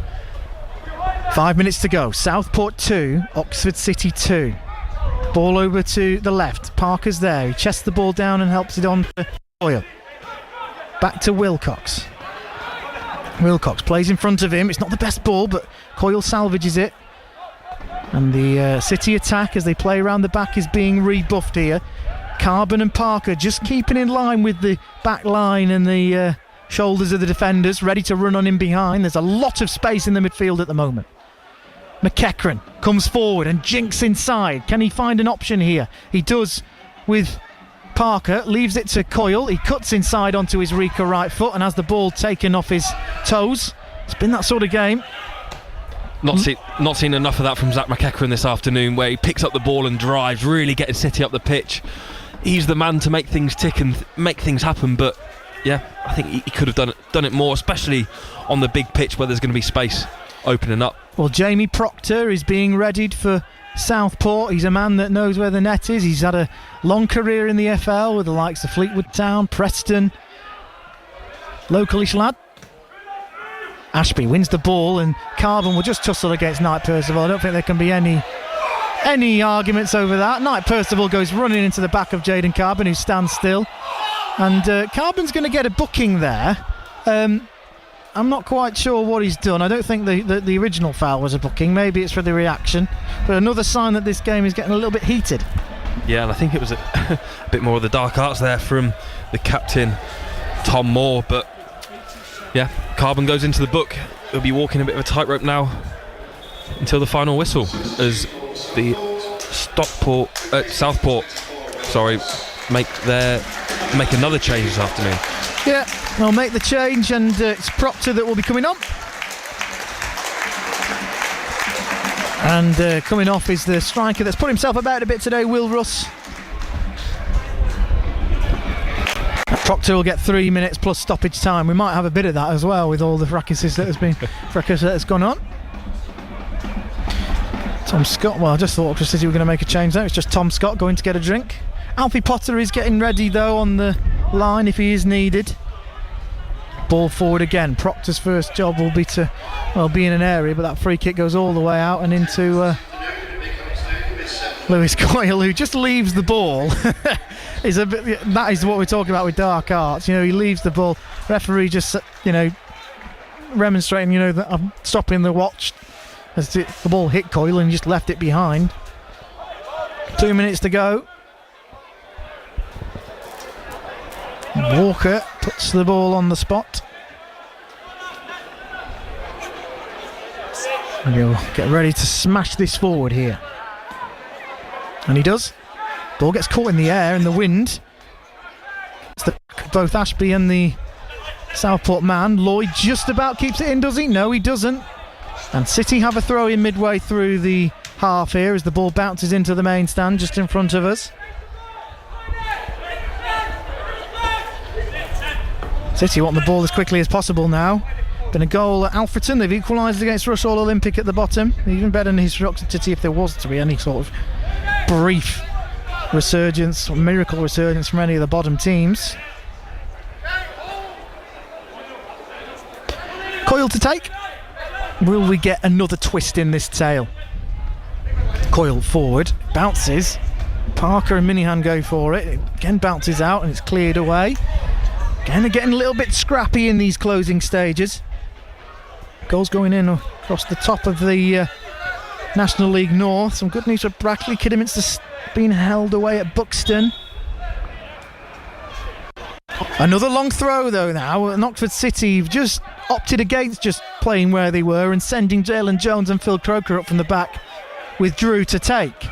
A: 5 minutes to go. Southport 2, Oxford City 2. Ball over to the left. Parker's there. He chests the ball down and helps it on to Coyle. Back to Wilcox. Wilcox plays in front of him. It's not the best ball, but Coyle salvages it. And the City attack as they play around the back is being rebuffed here. Carbon and Parker just keeping in line with the back line and the shoulders of the defenders, ready to run on in behind. There's a lot of space in the midfield at the moment. McEachran comes forward and jinks inside. Can he find an option here? He does with Parker, leaves it to Coyle. He cuts inside onto his Rika right foot and has the ball taken off his toes. It's been that sort of game.
B: Not seen enough of that from Zach McEachran this afternoon, where he picks up the ball and drives, really getting City up the pitch. He's the man to make things tick and make things happen, but yeah, I think he could have done it more, especially on the big pitch where there's going to be space opening up.
A: Well, Jamie Proctor is being readied for Southport. He's a man that knows where the net is. He's had a long career in the FL with the likes of Fleetwood Town, Preston. Localish lad. Ashby wins the ball and Carbon will just tussle against Knight Percival. I don't think there can be any arguments over that. Knight Percival goes running into the back of Jaden Carbon, who stands still. And Carbon's going to get a booking there. I'm not quite sure what he's done. I don't think the original foul was a booking. Maybe it's for the reaction. But another sign that this game is getting a little bit heated.
B: Yeah, and I think it was a bit more of the dark arts there from the captain, Tom Moore. But yeah, Carbon goes into the book. He'll be walking a bit of a tightrope now until the final whistle as the Southport make another change this afternoon.
A: Yeah, they'll make the change, and it's Proctor that will be coming on. And coming off is the striker that's put himself about a bit today, Will Russ. Proctor will get 3 minutes plus stoppage time. We might have a bit of that as well with all the fracas that has gone on. Tom Scott, well, I just thought Oxford City were going to make a change there. It's just Tom Scott going to get a drink. Alfie Potter is getting ready though on the line if he is needed. Ball forward again. Proctor's first job will be to, well, be in an area, but that free kick goes all the way out and into Lewis Coyle, who just leaves the ball. That is what we're talking about with dark arts. He leaves the ball. Referee just, remonstrating, that I'm stopping the watch as the ball hit Coyle and just left it behind. 2 minutes to go. Walker puts the ball on the spot. And he'll get ready to smash this forward here. And he does. Ball gets caught in the air in the wind. It's both Ashby and the Southport man. Lloyd just about keeps it in, does he? No, he doesn't. And City have a throw in midway through the half here as the ball bounces into the main stand just in front of us. City want the ball as quickly as possible now. Been a goal at Alfreton. They've equalised against Rushall Olympic at the bottom. Even better than his City if there was to be any sort of brief resurgence or miracle resurgence from any of the bottom teams. Coyle to take. Will we get another twist in this tale? Coyle forward, bounces. Parker and Minihan go for it. It again bounces out and it's cleared away. Again, they're getting a little bit scrappy in these closing stages. Goals going in across the top of the National League North. Some good news for Brackley. Kidderminster's been held away at Buxton. Another long throw though now. And Oxford City have just opted against just playing where they were and sending Jalen Jones and Phil Croker up from the back with Drew to take.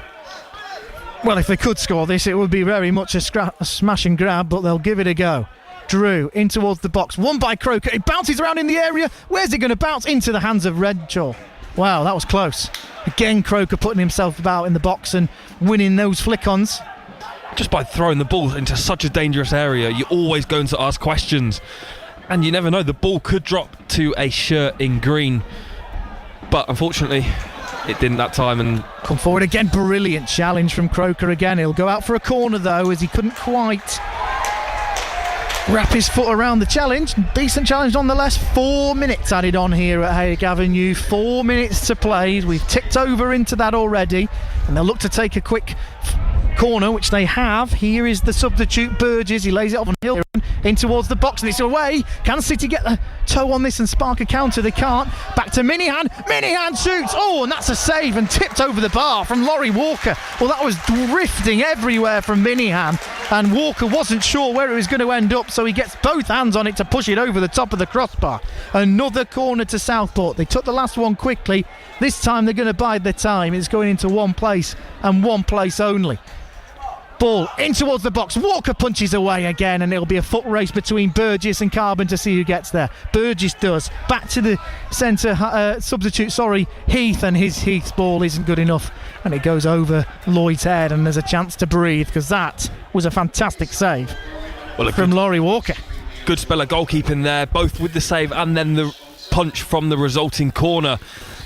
A: Well, if they could score this, it would be very much a smash and grab, but they'll give it a go. Drew in towards the box, won by Croker. It bounces around in the area. Where's it going to bounce? Into the hands of Redshaw. Wow, that was close. Again, Croker putting himself about in the box and winning those flick-ons.
B: Just by throwing the ball into such a dangerous area, you're always going to ask questions. And you never know, the ball could drop to a shirt in green. But unfortunately, it didn't that time. And
A: come forward again. Brilliant challenge from Croker again. He'll go out for a corner though, as he couldn't quite wrap his foot around the challenge. Decent challenge nonetheless. 4 minutes added on here at Haig Avenue. 4 minutes to play. We've ticked over into that already, and they'll look to take a quick corner, which they have. Here is the substitute Burgess. He lays it off on Hill in towards the box and it's away. Can City get the toe on this and spark a counter? They can't. Back to Minihan. Minihan shoots. Oh, and that's a save and tipped over the bar from Laurie Walker. Well, that was drifting everywhere from Minihan, and Walker wasn't sure where it was going to end up, so he gets both hands on it to push it over the top of the crossbar. Another corner to Southport. They took the last one quickly. This time they're going to bide their time. It's going into one place and one place only. Ball in towards the box. Walker punches away again, and it'll be a foot race between Burgess and Carbon to see who gets there. Burgess does. Back to the centre substitute, Heath, and Heath's ball isn't good enough, and it goes over Lloyd's head, and there's a chance to breathe because that was a fantastic save from Laurie Walker.
B: Good spell of goalkeeping there, both with the save and then the punch from the resulting corner.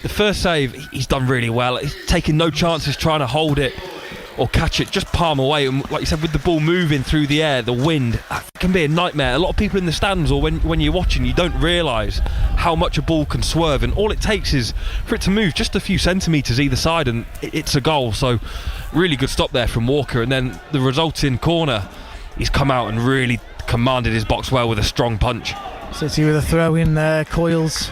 B: The first save, he's done really well. He's taken no chances trying to hold it or catch it, just palm away. And like you said, with the ball moving through the air, the wind, that can be a nightmare. A lot of people in the stands or when you're watching, you don't realise how much a ball can swerve, and all it takes is for it to move just a few centimetres either side and it's a goal. So really good stop there from Walker, and then the resulting corner, he's come out and really commanded his box well with a strong punch.
A: City with a throw in there. Coyles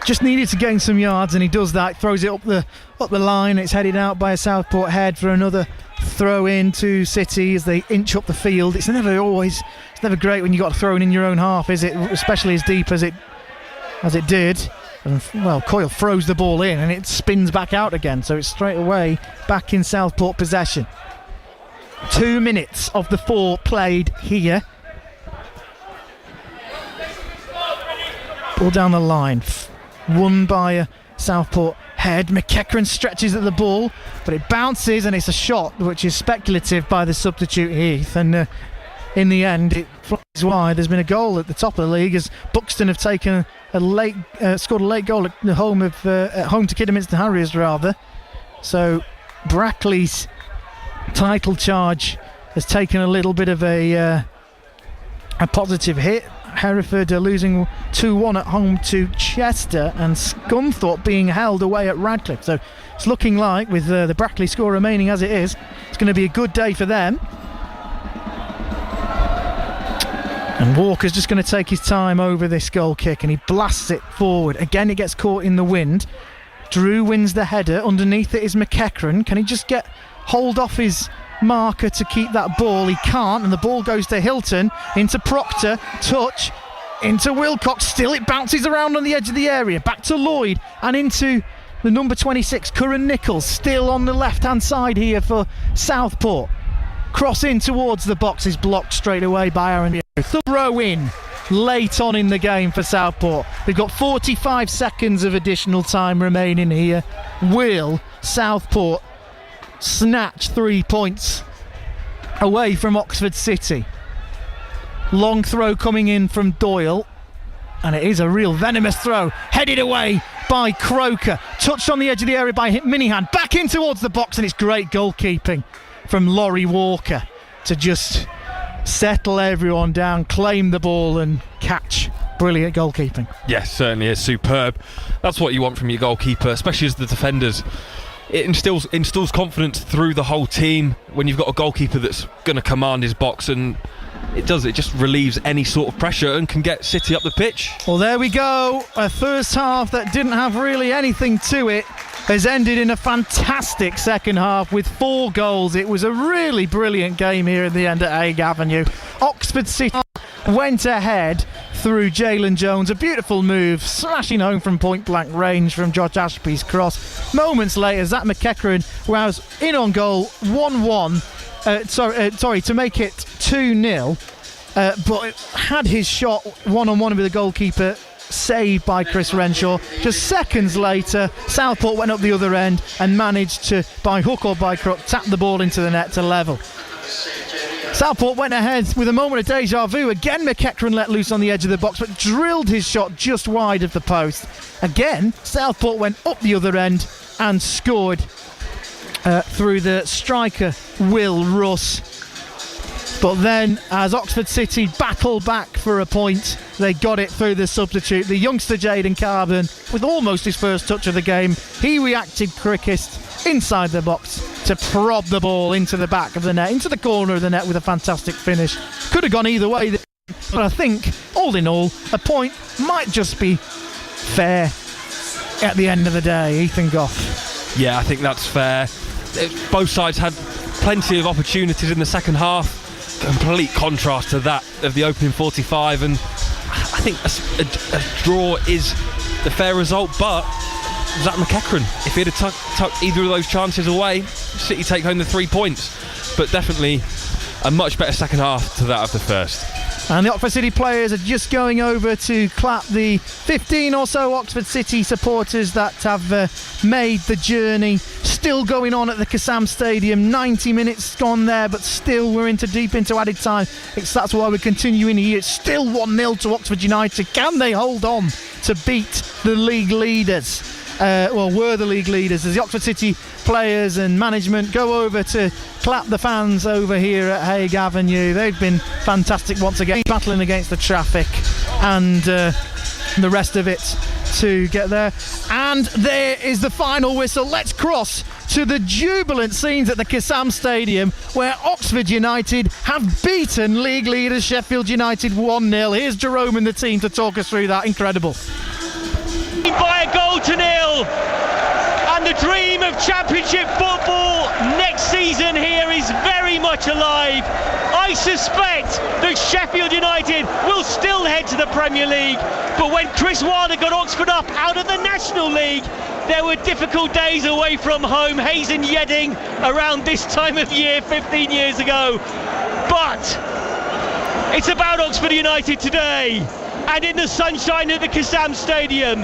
A: just needed to gain some yards, and he does that. Throws it up the line. It's headed out by a Southport head for another throw in to City as they inch up the field. It's never great when you got thrown in your own half, is it? Especially as deep as it did. And well, Coyle throws the ball in and it spins back out again, so it's straight away back in Southport possession. 2 minutes of the 4 played here. Ball down the line, won by a Southport head. McEachran stretches at the ball, but it bounces and it's a shot which is speculative by the substitute Heath, and in the end it flies why there's been a goal at the top of the league as Buxton have taken scored a late goal at the home to Kidderminster Harriers rather. So Brackley's title charge has taken a little bit of a positive hit. Hereford are losing 2-1 at home to Chester, and Scunthorpe being held away at Radcliffe. So it's looking like, with the Brackley score remaining as it is, it's going to be a good day for them. And Walker's just going to take his time over this goal kick, and he blasts it forward. Again, it gets caught in the wind. Drew wins the header. Underneath it is McEachran. Can he just get hold off his marker to keep that ball? He can't, and the ball goes to Hilton, into Proctor, touch, into Wilcox. Still it bounces around on the edge of the area, back to Lloyd, and into the number 26, Curran Nichols, still on the left hand side here for Southport. Cross in towards the box is blocked straight away by Aaron. Throw in late on in the game for Southport. They've got 45 seconds of additional time remaining here. Will Southport snatch 3 points away from Oxford City? Long throw coming in from Doyle, and it is a real venomous throw, headed away by Croker, touched on the edge of the area by Minihan, back in towards the box, and it's great goalkeeping from Laurie Walker to just settle everyone down, claim the ball and catch. Brilliant goalkeeping.
B: Yes, certainly is superb. That's what you want from your goalkeeper, especially as the defenders. It instills confidence through the whole team when you've got a goalkeeper that's going to command his box, and it just relieves any sort of pressure and can get City up the pitch.
A: Well, there we go. A first half that didn't have really anything to it has ended in a fantastic second half with 4 goals. It was a really brilliant game here at the end at Haig Avenue. Oxford City went ahead through Jalen Jones, a beautiful move, smashing home from point blank range from Josh Ashby's cross. Moments later, Zach McEachran was in on goal, 1-1. To make it 2-0, but had his shot one-on-one with the goalkeeper saved by Chris Renshaw. Just seconds later, Southport went up the other end and managed to, by hook or by crook, tap the ball into the net to level. Southport went ahead with a moment of deja vu. Again, McEachran let loose on the edge of the box, but drilled his shot just wide of the post. Again, Southport went up the other end and scored through the striker Will Russ. But then, as Oxford City battled back for a point, they got it through the substitute. The youngster Jaden Carbon, with almost his first touch of the game, he reacted quickest inside the box to prod the ball into the back of the net, into the corner of the net with a fantastic finish. Could have gone either way, but I think, all in all, a point might just be fair at the end of the day. Ethan Goff.
B: Yeah, I think that's fair. Both sides had plenty of opportunities in the second half. Complete contrast to that of the opening 45, and I think a draw is the fair result. But Zach McEachran, if he'd have tucked either of those chances away, City take home the 3 points. But definitely a much better second half to that of the first.
A: And the Oxford City players are just going over to clap the 15 or so Oxford City supporters that have made the journey. Still going on at the Kassam Stadium. 90 minutes gone there, but still we're deep into added time. That's why we're continuing here. It's still 1-0 to Oxford United. Can they hold on to beat the league leaders? Were the league leaders, as the Oxford City players and management go over to clap the fans over here at Haig Avenue. They've been fantastic once again, battling against the traffic and the rest of it to get there. And there is the final whistle. Let's cross to the jubilant scenes at the Kassam Stadium, where Oxford United have beaten league leaders Sheffield United 1-0. Here's Jerome and the team to talk us through that. Incredible.
D: By a goal to 0, and the dream of Championship football next season here is very much alive. I suspect that Sheffield United will still head to the Premier League, but when Chris Wilder got Oxford up out of the National League, there were difficult days away from home. Hayes and Yedding around this time of year 15 years ago, but it's about Oxford United today. and in the sunshine at the Kassam Stadium.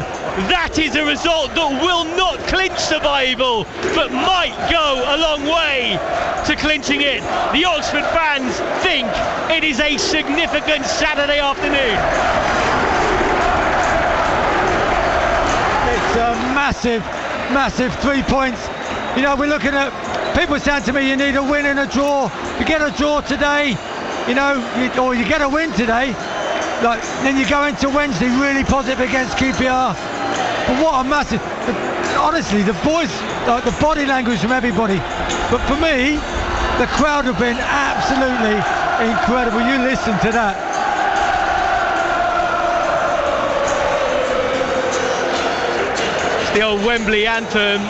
D: That is a result that will not clinch survival, but might go a long way to clinching it. The Oxford fans think it is a significant Saturday afternoon.
J: It's a massive 3 points. You know, we're looking at, people saying to me, you need a win and a draw. You get a draw today, you know, or you get a win today, like, then you go into Wednesday really positive against QPR. But what a massive, honestly, the boys, like, the body language from everybody. But for me, the crowd have been absolutely incredible. You listen to that.
D: It's the old Wembley anthem,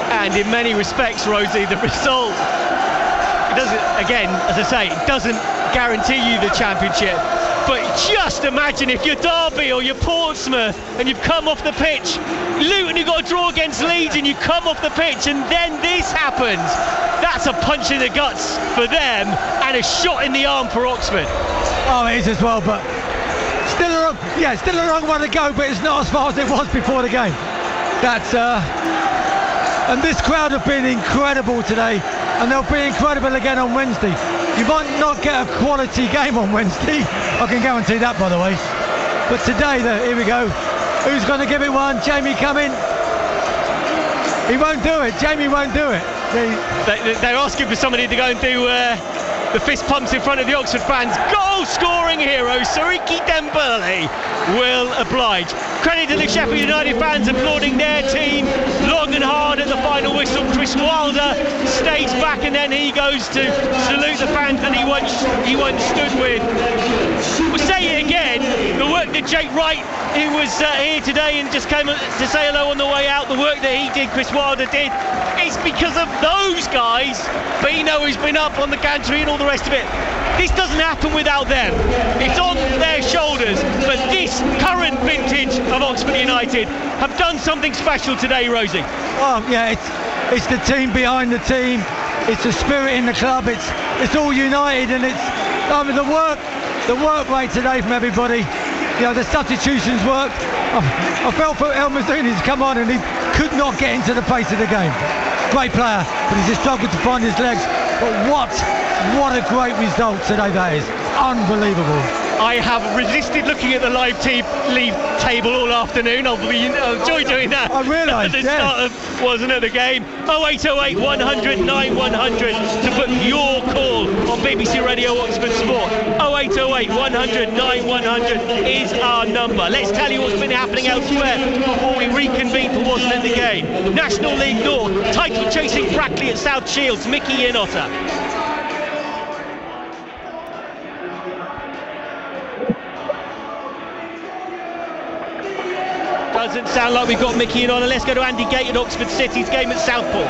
D: and in many respects, Rosie, the result, it doesn't, again, as I say, it doesn't guarantee you the championship. But just imagine if you're Derby or you're Portsmouth and you've come off the pitch, Luton, you've got a draw against Leeds and you come off the pitch and then this happens. That's a punch in the guts for them and a shot in the arm for Oxford.
J: Oh, it is as well, but still a long way to go, but it's not as far as it was before the game. That's and this crowd have been incredible today, and they'll be incredible again on Wednesday. You might not get a quality game on Wednesday, I can guarantee that, by the way. But today, here we go. Who's going to give it one? Jamie coming. He won't do it. Jamie won't do it.
D: They're asking for somebody to go and do the fist pumps in front of the Oxford fans. Goal scoring hero Sariki Dembele will oblige. Credit to the Sheffield United fans applauding their team long and hard at the final whistle. Chris Wilder stays back and then he goes to salute the fans that he once stood with. We'll say it again, the work that Jake Wright, who was here today and just came to say hello on the way out, the work that he did, Chris Wilder did, it's because of those guys. Bino, who's been up on the gantry and all the rest of it. This doesn't happen without them. It's on their shoulders. But this current vintage of Oxford United have done something special today, Rosie.
J: Oh yeah, it's the team behind the team. It's the spirit in the club. It's all united, and the work rate today from everybody. You know, the substitutions worked. I felt for El Mazzoni to come on, and he could not get into the pace of the game. Great player, but he's just struggled to find his legs. But what a great result today that is. Unbelievable.
D: I have resisted looking at the live table all afternoon. I'll enjoy doing that.
J: I realised,
D: at the start wasn't at the game. 0808 100 9100 to put your call on BBC Radio Oxford Sport. 0808 100 9100 is our number. Let's tell you what's been happening elsewhere before we reconvene for wasn't at the game. National League North, title chasing Brackley at South Shields, Mickey Inotta. Doesn't sound like we've got Mickey in on. Let's go to Andy Gate at Oxford City's game at Southport.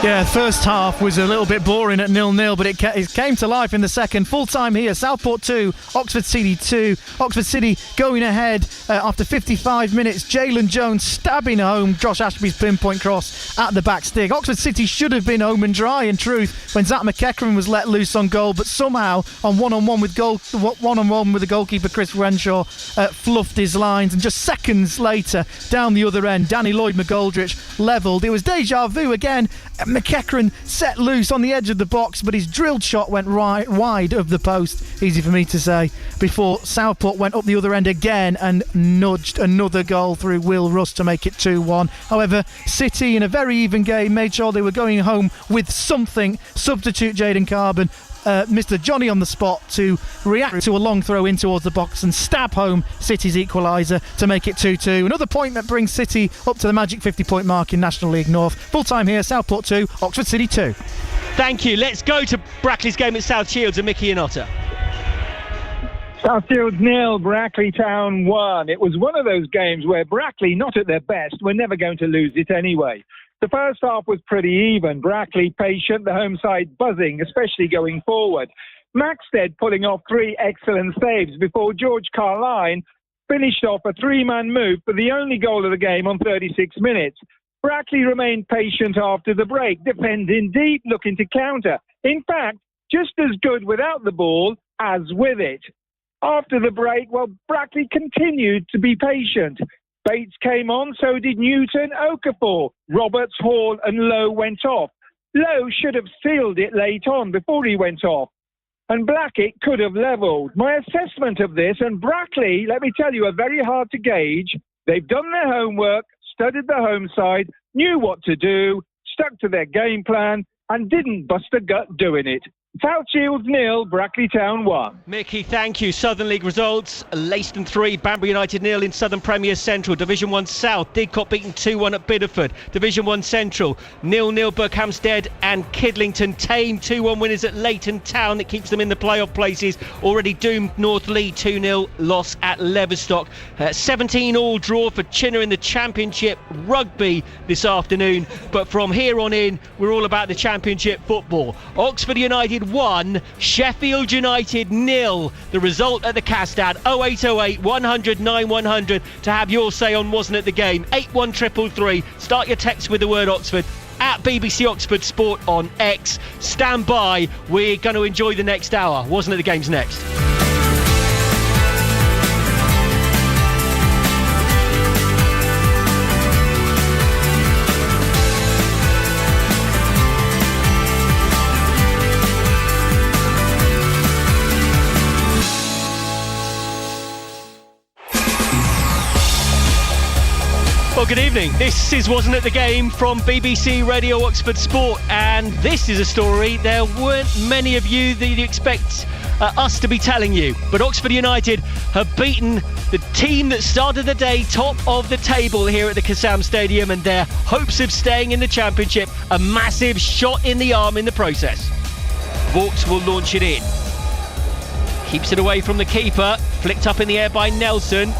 A: Yeah, the first half was a little bit boring at 0-0, but it came to life in the second. Full time here, Southport 2, Oxford City 2. Oxford City going ahead after 55 minutes. Jalen Jones stabbing home Josh Ashby's pinpoint cross at the back stick. Oxford City should have been home and dry, in truth, when Zach McEachran was let loose on goal, but somehow on one-on-one with the goalkeeper Chris Renshaw fluffed his lines, and just seconds later, down the other end, Danny Lloyd-McGoldrick levelled. It was deja vu again. McEachran set loose on the edge of the box, but his drilled shot went wide of the post, easy for me to say, before Southport went up the other end again and nudged another goal through Will Russ to make it 2-1. However, City, in a very even game, made sure they were going home with something. Substitute Jayden Carbon, Mr. Johnny on the spot, to react to a long throw in towards the box and stab home City's equaliser to make it 2-2. Another point that brings City up to the magic 50-point mark in National League North. Full time here, Southport 2, Oxford City 2.
D: Thank you. Let's go to Brackley's game at South Shields and Mickey Inotta.
G: South Shields 0, Brackley Town 1. It was one of those games where Brackley, not at their best, were never going to lose it anyway. The first half was pretty even. Brackley patient, the home side buzzing, especially going forward. Maxted pulling off 3 excellent saves before George Carline finished off a 3-man move for the only goal of the game on 36 minutes. Brackley remained patient after the break, defending deep, looking to counter. In fact, just as good without the ball as with it. After the break, well, Brackley continued to be patient. Bates came on, so did Newton, Okafor, Roberts, Hall and Lowe went off. Lowe should have sealed it late on before he went off. And Blackett could have levelled. My assessment of this, and Brackley, let me tell you, are very hard to gauge. They've done their homework, studied the home side, knew what to do, stuck to their game plan, and didn't bust a gut doing it. South Shields 0, Brackley Town 1.
D: Mickey, thank you. Southern League results: Leiston 3, Banbury United 0 in Southern Premier Central. Division 1 South, Didcot beaten 2-1 at Biddeford. Division 1 Central, 0-0 Berkhamsted and Kidlington. Tame 2-1 winners at Leighton Town. That keeps them in the playoff places. Already doomed North Lee 2-0 loss at Leverstock. 17 all draw for Chinner in the Championship Rugby this afternoon. But from here on in, we're all about the Championship football. Oxford United 1, Sheffield United 0. The result at the Castad, 0808 100 9100 to have your say on Wasn't It the Game. 81333. Start your text with the word Oxford at BBC Oxford Sport on X. Stand by. We're going to enjoy the next hour. Wasn't It the Game's next. Well, good evening. This is Wasn't It the Game from BBC Radio Oxford Sport, and this is a story there weren't many of you that you'd expect us to be telling you. But Oxford United have beaten the team that started the day top of the table here at the Kassam Stadium, and their hopes of staying in the Championship a massive shot in the arm in the process. Vauxhall will launch it in. Keeps it away from the keeper. Flicked up in the air by Nelson.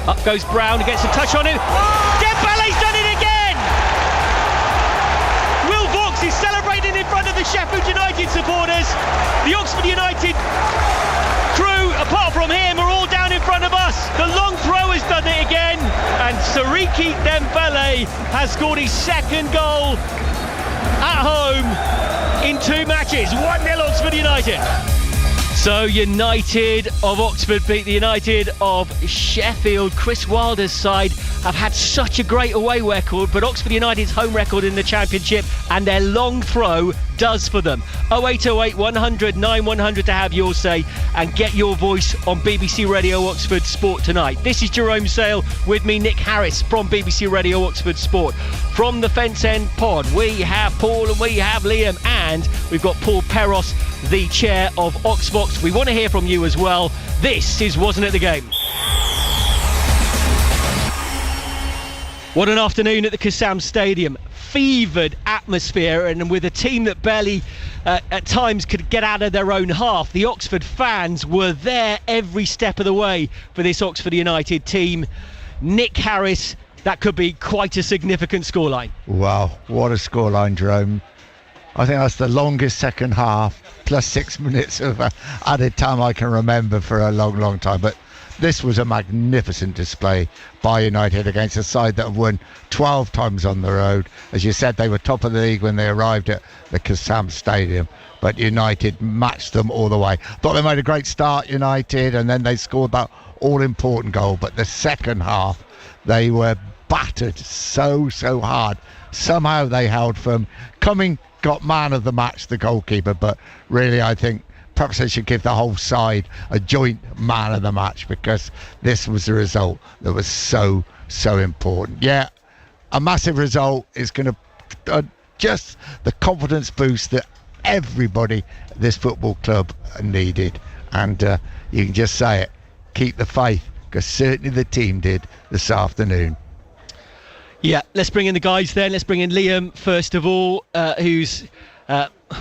D: Up goes Brown, gets a touch on him. Dembele's done it again! Will Vaux is celebrating in front of the Sheffield United supporters. The Oxford United crew, apart from him, are all down in front of us. The long throw has done it again, and Sariki Dembele has scored his second goal at home in 2 matches. 1-0 Oxford United. So United of Oxford beat the United of Sheffield. Chris Wilder's side have had such a great away record, but Oxford United's home record in the Championship and their long throw does for them. 0808 100 9100 to have your say and get your voice on BBC Radio Oxford Sport tonight. This is Jerome Sale with me, Nick Harris from BBC Radio Oxford Sport. From the Fence End Pod, we have Paul and we have Liam, and we've got Paul Peros, the chair of Oxbox. We want to hear from you as well. This is Wasn't It the Game? What an afternoon at the Kassam Stadium. Fevered atmosphere, and with a team that barely at times could get out of their own half. The Oxford fans were there every step of the way for this Oxford United team. Nick Harris, that could be quite a significant scoreline.
C: Wow, what a scoreline, Jerome. I think that's the longest second half, plus 6 minutes of added time I can remember for a long, long time. But this was a magnificent display by United against a side that have won 12 times on the road. As you said, they were top of the league when they arrived at the Kassam Stadium, but United matched them all the way. Thought they made a great start, United, and then they scored that all-important goal. But the second half, they were battered so hard. Somehow they held firm. Cumming got man of the match, the goalkeeper, but really I think perhaps they should give the whole side a joint man of the match, because this was the result that was so important. Yeah, a massive result is going to just the confidence boost that everybody at this football club needed, and you can just say it, keep the faith, because certainly the team did this afternoon.
D: Yeah, let's bring in the guys then. Let's bring in Liam first of all, who's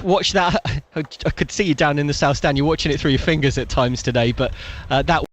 D: watched that. I could see you down in the South Stand. You're watching it through your fingers at times today, but that